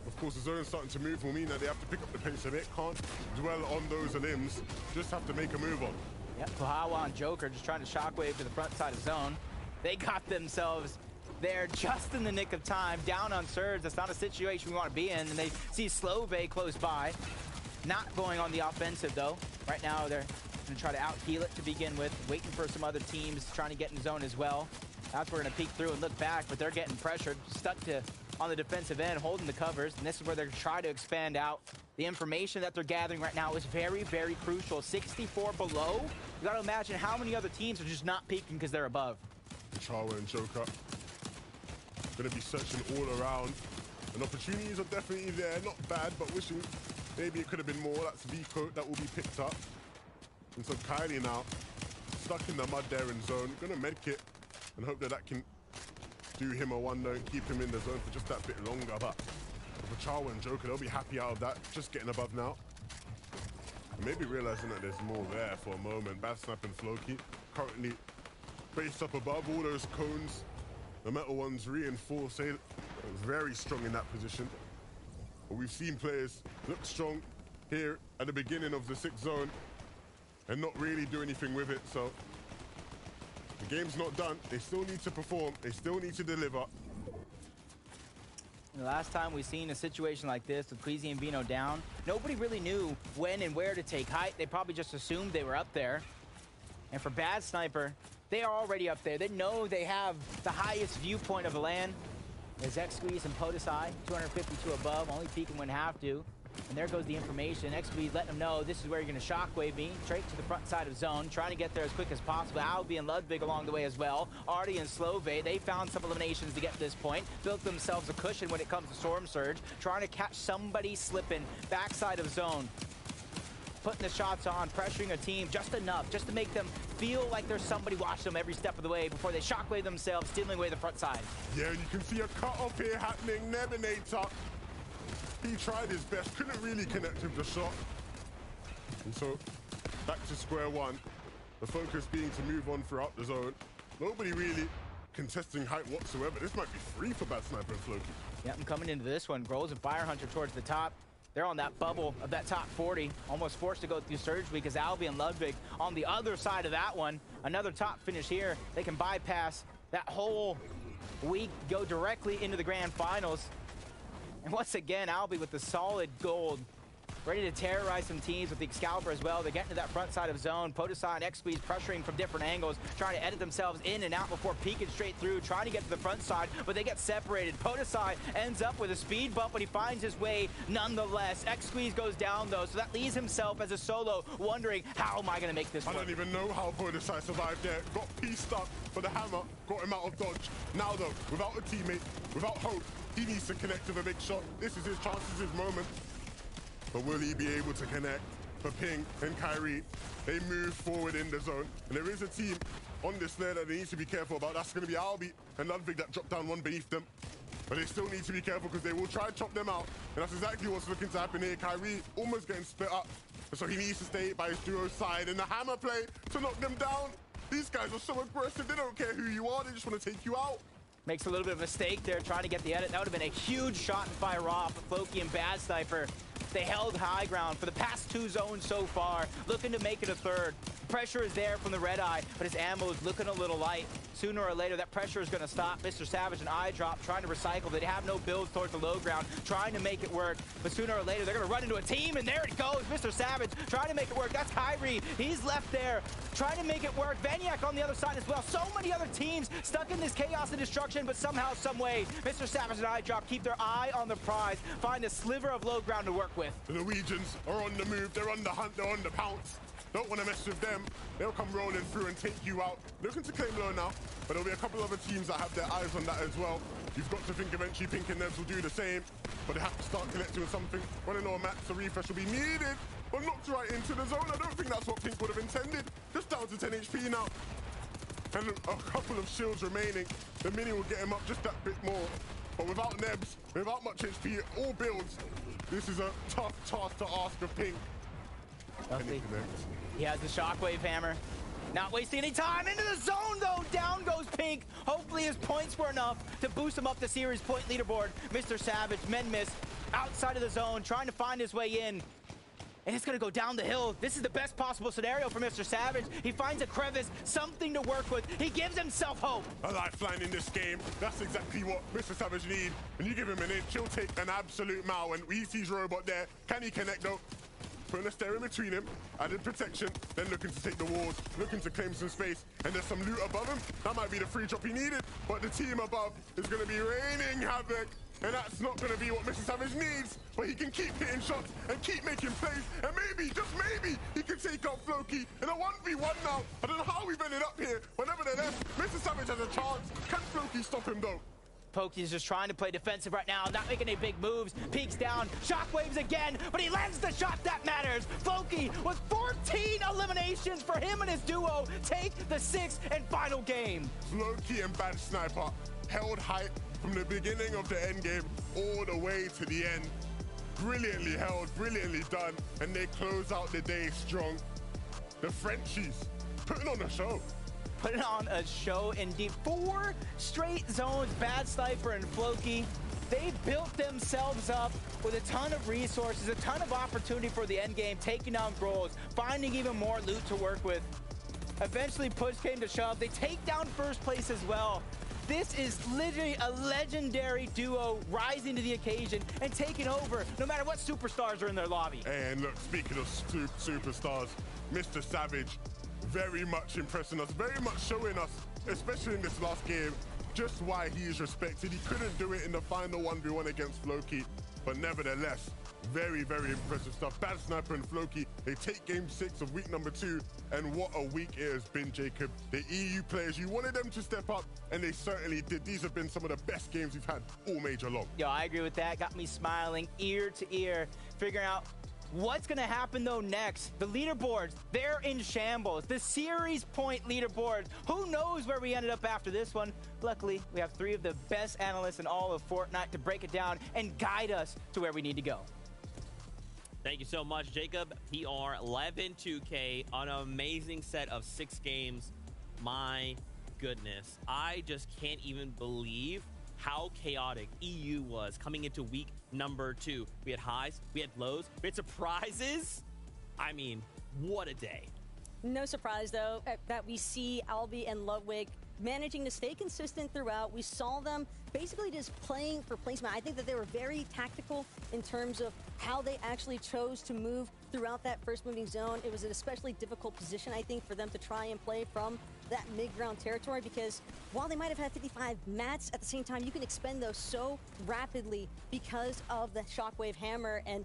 Of course, the zone starting to move will mean that they have to pick up the pace a bit. Can't dwell on those limbs. Just have to make a move on. Yep, Kohawa and Joker just trying to shockwave to the front side of zone. They got themselves there just in the nick of time, down on Surge. That's not a situation we want to be in. And they see Slove close by. Not going on the offensive, though. Right now, they're going to try to out-heal it to begin with, waiting for some other teams trying to get in zone as well. That's where we're going to peek through and look back, but they're getting pressured, stuck to on the defensive end, holding the covers, and this is where they're trying to expand out. The information that they're gathering right now is very, very crucial. 64 below. You got to imagine how many other teams are just not peeking because they're above. Chawa and Joker going to be searching all around, and opportunities are definitely there. Not bad, but wishing maybe it could have been more. That's Vico that will be picked up. And so Kylie now stuck in the mud there in zone. Going to medkit and hope that that can do him a wonder and keep him in the zone for just that bit longer. But for Chawa and Joker, they'll be happy out of that. Just getting above now. And maybe realizing that there's more there for a moment. Bad Snap and Floki currently based up above all those cones. The metal ones reinforced. They very strong in that position. But we've seen players look strong here at the beginning of the 6th zone and not really do anything with it. So the game's not done. They still need to perform. They still need to deliver. The last time we seen a situation like this with Queasy and Vino down, nobody really knew when and where to take height. They probably just assumed they were up there. And for Bad Sniper, they are already up there. They know they have the highest viewpoint of the land. There's X-Squeeze and POTUSI, 252 above, only peeking when have to. And there goes the information. X-Squeeze letting them know this is where you're going to shockwave me straight to the front side of zone, trying to get there as quick as possible. Albi and Ludwig along the way as well. Artie and Slove, they found some eliminations to get to this point, built themselves a cushion when it comes to Storm Surge, trying to catch somebody slipping backside of zone. Putting the shots on, pressuring a team just enough, just to make them feel like there's somebody watching them every step of the way before they shockwave themselves, stealing away the front side. Yeah, and you can see a cut-off here happening. Nebinator, he tried his best, couldn't really connect with the shot. And so, back to square one. The focus being to move on throughout the zone. Nobody really contesting height whatsoever. This might be free for Bad Sniper and Floki. Yep, and coming into this one, Groves and Fire Hunter towards the top. They're on that bubble of that top 40, almost forced to go through Surge Week as Albi and Ludwig on the other side of that one. Another top finish here. They can bypass that whole week, go directly into the grand finals. And once again, Albi with the solid gold, ready to terrorize some teams with the Excalibur as well. They're getting to that front side of zone. POTUSI and X-Squeeze pressuring from different angles, trying to edit themselves in and out before peeking straight through, trying to get to the front side, but they get separated. POTUSI ends up with a speed bump, but he finds his way nonetheless. X-Squeeze goes down though, so that leaves himself as a solo, wondering, how am I going to make this work? I don't even know how POTUSI survived there. Got pieced up, but the hammer got him out of dodge. Now though, without a teammate, without hope, he needs to connect with a big shot. This is his chance, this is his moment. But will he be able to connect? For Ping and Kyrie, they move forward in the zone. And there is a team on this layer that they need to be careful about. That's going to be Albi and Ludwig that dropped down one beneath them. But they still need to be careful because they will try to chop them out. And that's exactly what's looking to happen here. Kyrie almost getting split up. And so he needs to stay by his duo side. And the hammer play to knock them down. These guys are so aggressive. They don't care who you are. They just want to take you out. Makes a little bit of a mistake there, trying to get the edit. That would have been a huge shot and fire off. Floki and Bad Sniper, they held high ground for the past 2 zones so far, looking to make it a third. Pressure is there from the Red Eye, but his ammo is looking a little light. Sooner or later, that pressure is going to stop. Mr. Savage and iDrop trying to recycle. They have no builds towards the low ground, trying to make it work. But sooner or later, they're going to run into a team, and there it goes. Mr. Savage trying to make it work. That's Kyrie. He's left there, trying to make it work. Vaniac on the other side as well. So many other teams stuck in this chaos and destruction, but somehow, some way, Mr. Savage and iDrop keep their eye on the prize, find a sliver of low ground to work with. The Norwegians are on the move. They're on the hunt. They're on the pounce. Don't want to mess with them. They'll come rolling through and take you out. Looking to claim low now, but there'll be a couple other teams that have their eyes on that as well. You've got to think eventually Pink and Nebs will do the same, but they have to start connecting with something. Want to know a max, a refresh will be needed, but knocked right into the zone. I don't think that's what Pink would have intended. Just down to 10 HP now. And a couple of shields remaining. The mini will get him up just that bit more. But without Nebs, without much HP, all builds This is a tough task to ask of Pink. Can he connect? He has the shockwave hammer. Not wasting any time. Into the zone, though. Down goes Pink. Hopefully his points were enough to boost him up the series point leaderboard. Mr. Savage, men miss, outside of the zone, trying to find his way in. And it's going to go down the hill. This is the best possible scenario for Mr. Savage. He finds a crevice, something to work with. He gives himself hope. A lifeline in this game. That's exactly what Mr. Savage needs. When you give him an inch, he'll take an absolute mile. When he sees Robot there, can he connect, though? Putting a stair in between him, added protection, then looking to take the walls, looking to claim some space, and there's some loot above him. That might be the free drop he needed, but the team above is going to be raining havoc, and that's not going to be what Mr. Savage needs, but he can keep hitting shots and keep making plays, and maybe, just maybe, he can take out Floki in a 1v1 now. I don't know how we've ended up here, but nevertheless, Mr. Savage has a chance. Can Floki stop him, though? Pokey is just trying to play defensive right now, not making any big moves. Peeks down, shockwaves again, but he lands the shot that matters. Floki with 14 eliminations for him and his duo take the 6th and final game. Floki and Bad Sniper held height from the beginning of the end game all the way to the end. Brilliantly held, brilliantly done, and they close out the day strong. The Frenchies putting on a show. Putting on a show indeed. 4 straight zones, Bad Sniper and Floki. They built themselves up with a ton of resources, a ton of opportunity for the end game, taking down Grolls, finding even more loot to work with. Eventually, push came to shove. They take down first place as well. This is literally a legendary duo rising to the occasion and taking over no matter what superstars are in their lobby. And look, speaking of superstars, Mr. Savage very much impressing us, very much showing us, especially in this last game, just why he is respected. He couldn't do it in the final 1v1 against Floki, but nevertheless, very, very impressive stuff. Bad Sniper and Floki, they take game 6 of week number 2, and what a week it has been, Jacob. The EU players, you wanted them to step up, and they certainly did. These have been some of the best games we've had all major long. Yo, I agree with that. Got me smiling ear to ear, figuring out what's going to happen, though, next? The leaderboards, they're in shambles. The series point leaderboard, who knows where we ended up after this one? Luckily, we have 3 of the best analysts in all of Fortnite to break it down and guide us to where we need to go. Thank you so much, Jacob. PR11 2K, an amazing set of 6 games. My goodness, I just can't even believe how chaotic EU was coming into week number 2. We had highs, we had lows, we had surprises. I mean, what a day. No surprise, though, that we see Albi and Ludwig managing to stay consistent throughout. We saw them basically just playing for placement. I think that they were very tactical in terms of how they actually chose to move throughout that first moving zone. It was an especially difficult position, I think, for them to try and play from that mid-ground territory, because while they might have had 55 mats, at the same time, you can expend those so rapidly because of the shockwave hammer. And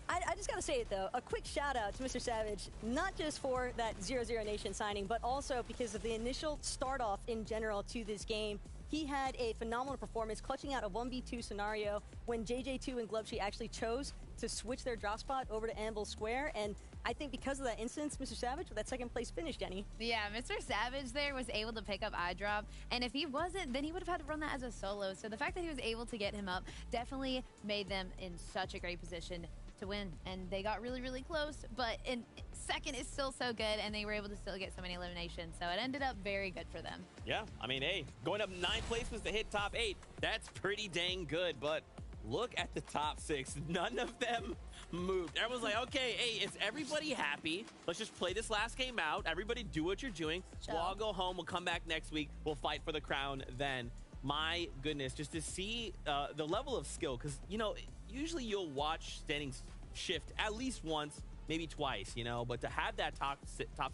I just got to say it, though, a quick shout out to Mr. Savage, not just for that 0-0 Nation signing, but also because of the initial start off in general to this game. He had a phenomenal performance, clutching out a 1v2 scenario when JJ2 and Glubshy actually chose to switch their drop spot over to Anvil Square. And I think because of that instance, Mr. Savage with that second place finish, Jenny. Yeah, Mr. Savage there was able to pick up iDrop, and if he wasn't, then he would have had to run that as a solo. So the fact that he was able to get him up definitely made them in such a great position to win. And they got really, really close, but in second is still so good, and they were able to still get so many eliminations. So it ended up very good for them. Yeah, I mean, hey, going up 9 places to hit top 8, that's pretty dang good, but look at the top 6. None of them moved. Everyone's like, okay, hey, is everybody happy? Let's just play this last game out. Everybody do what you're doing. We'll all go home. We'll come back next week. We'll fight for the crown then. My goodness, just to see the level of skill, because, you know, usually you'll watch standings shift at least once, maybe twice, you know, but to have that top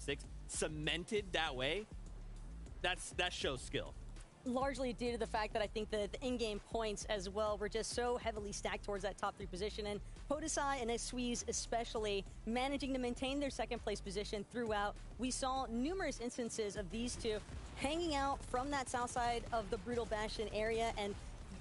6 cemented that way, that shows skill. Largely due to the fact that I think that the in-game points as well were just so heavily stacked towards that top 3 position, and Podesai and Essuiz especially managing to maintain their second place position throughout. We saw numerous instances of these two hanging out from that south side of the Brutal Bastion area, and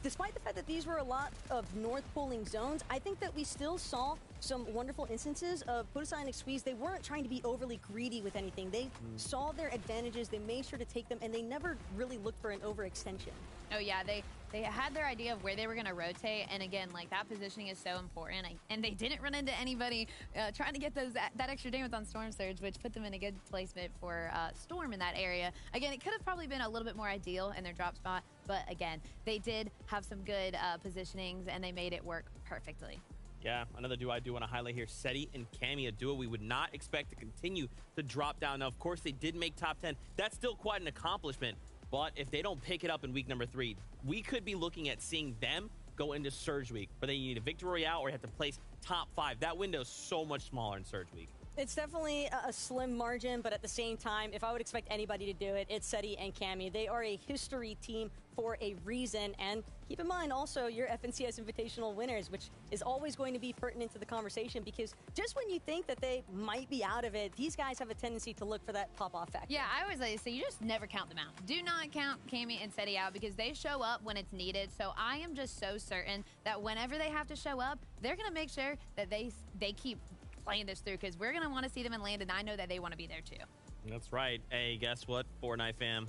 despite the fact that these were a lot of north pulling zones, I think that we still saw some wonderful instances of Podesai and Essuiz. They weren't trying to be overly greedy with anything. They saw their advantages, they made sure to take them, and they never really looked for an overextension. Oh yeah, they had their idea of where they were going to rotate, and again, like that positioning is so important. And they didn't run into anybody trying to get that extra damage on Storm Surge, which put them in a good placement for Storm in that area. Again, it could have probably been a little bit more ideal in their drop spot, but again, they did have some good positionings, and they made it work perfectly. Yeah, another duo I do want to highlight here, Seti and Cammy, a duo we would not expect to continue to drop down. Now, of course, they did make top 10. That's still quite an accomplishment. But if they don't pick it up in week number 3, we could be looking at seeing them go into Surge Week, where they need a victory royale or have to place top 5. That window is so much smaller in Surge Week. It's definitely a slim margin, but at the same time, if I would expect anybody to do it, it's Seti and Cammy. They are a history team for a reason. And keep in mind also your FNCS Invitational winners, which is always going to be pertinent to the conversation, because just when you think that they might be out of it, these guys have a tendency to look for that pop-off factor. Yeah, I always like to say you just never count them out. Do not count Cammy and Seti out, because they show up when it's needed. So I am just so certain that whenever they have to show up, they're going to make sure that they keep playing this through, because we're going to want to see them in land, and I know that they want to be there too. That's right. Hey, guess what, Fortnite fam?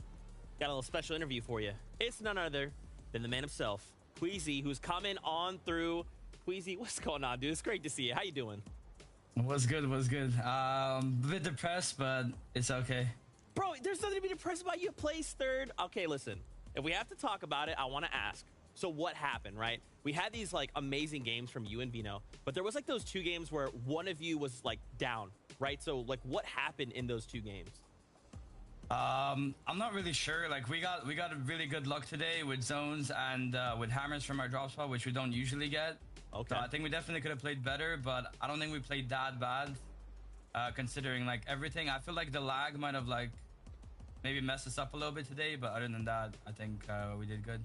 Got a little special interview for you. It's none other than the man himself, Queasy, who's coming on through. Queasy, what's going on, dude? It's great to see you. How you doing? What's good? What's good? A bit depressed, but it's okay. Bro, there's nothing to be depressed about. You placed 3rd. Okay, listen. If we have to talk about it, I want to ask. So what happened, right? We had these like amazing games from you and Vino, but there was like those 2 games where one of you was like down, right? So like what happened in those 2 games? I'm not really sure. Like we got really good luck today with zones and with hammers from our drop spot, which we don't usually get. Okay. So I think we definitely could have played better, but I don't think we played that bad, considering like everything. I feel like the lag might have like maybe messed us up a little bit today, but other than that, I think we did good.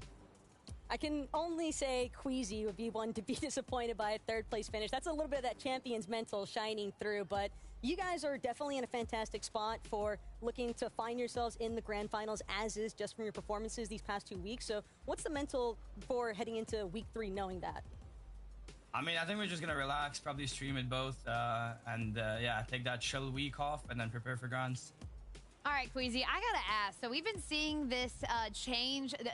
I can only say Queasy would be one to be disappointed by a 3rd place finish. That's a little bit of that champion's mental shining through, but you guys are definitely in a fantastic spot for looking to find yourselves in the grand finals, as is just from your performances these past 2 weeks. So what's the mental for heading into week 3 knowing that? I mean, I think we're just going to relax, probably stream it both, and yeah, take that chill week off and then prepare for grands. All right, Queasy, I gotta ask. So we've been seeing this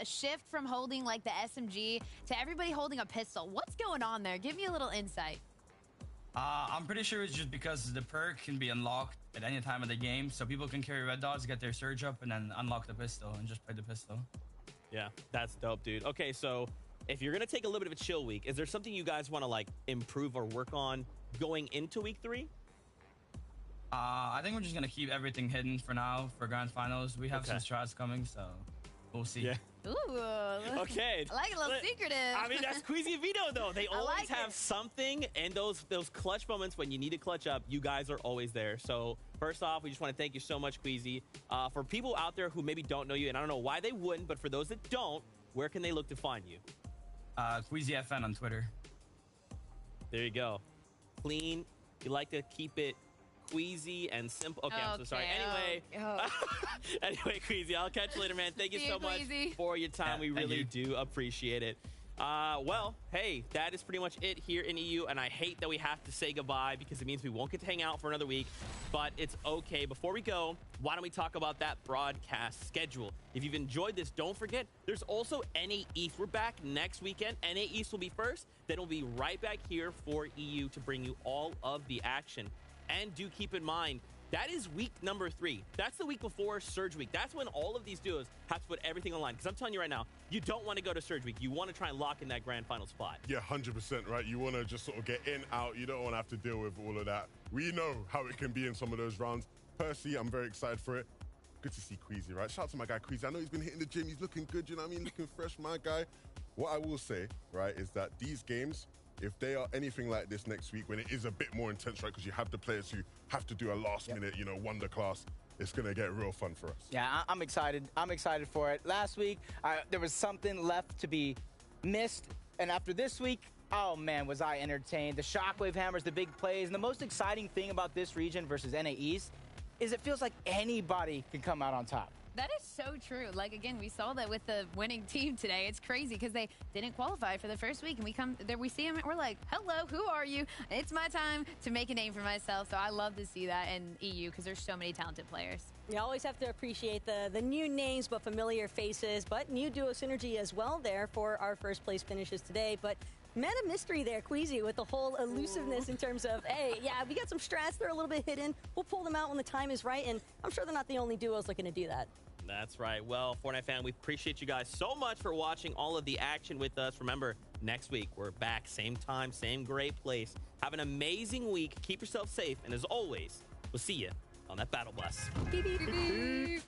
shift from holding like the SMG to everybody holding a pistol. What's going on there? Give me a little insight. I'm pretty sure it's just because the perk can be unlocked at any time of the game, so people can carry red dots, get their surge up, and then unlock the pistol and just play the pistol. Yeah, that's dope, dude. Okay, so if you're gonna take a little bit of a chill week, is there something you guys want to like improve or work on going into week 3? I think we're just gonna keep everything hidden for now for grand finals. We have some strats coming, so we'll see. Yeah. Ooh. Okay. I like a little secretive. I mean, that's Queasy and Vito, though. They always like have it. something, and those clutch moments when you need to clutch up, you guys are always there. So first off, we just want to thank you so much, Queasy. For people out there who maybe don't know you, and I don't know why they wouldn't, but for those that don't, where can they look to find you? QueasyFN on Twitter. There you go. Clean. You like to keep it Queasy and simple. Okay, I'm so sorry. Anyway, anyway, Queasy, I'll catch you later, man. Thank you See so you, much Queasy. for your time. Yeah, we really do appreciate it. Well, hey, that is pretty much it here in EU, and I hate that we have to say goodbye because it means we won't get to hang out for another week, but it's okay. Before we go, why don't we talk about that broadcast schedule? If you've enjoyed this, don't forget, there's also NA East. We're back next weekend. NA East will be first, then we'll be right back here for EU to bring you all of the action. And do keep in mind, that is week number 3. That's the week before Surge Week. That's when all of these duos have to put everything online. Because I'm telling you right now, you don't want to go to Surge Week. You want to try and lock in that grand final spot. Yeah, 100%, right? You want to just sort of get in, out. You don't want to have to deal with all of that. We know how it can be in some of those rounds. Personally, I'm very excited for it. Good to see Queasy, right? Shout out to my guy Queasy. I know he's been hitting the gym. He's looking good, you know what I mean? Looking fresh, my guy. What I will say, right, is that these games, if they are anything like this next week, when it is a bit more intense, right, because you have the players who have to do a last-minute, you know, wonder class, it's going to get real fun for us. Yeah, I'm excited. I'm excited for it. Last week, there was something left to be missed, and after this week, oh man, was I entertained. The shockwave hammers, the big plays, and the most exciting thing about this region versus NA East is it feels like anybody can come out on top. That is so true. Like, again, we saw that with the winning team today. It's crazy because they didn't qualify for the first week, and we come there, we see them, and we're like, hello, who are you? It's my time to make a name for myself. So I love to see that in EU because there's so many talented players. You always have to appreciate the new names but familiar faces, but new duo synergy as well there for our first place finishes today. But man of mystery there, Queasy, with the whole elusiveness in terms of, hey, yeah, we got some strats, they're a little bit hidden. We'll pull them out when the time is right, and I'm sure they're not the only duos looking to do that. That's right. Well, Fortnite fan, we appreciate you guys so much for watching all of the action with us. Remember, next week, we're back, same time, same great place. Have an amazing week. Keep yourself safe, and as always, we'll see you on that battle bus. Beep, beep, beep.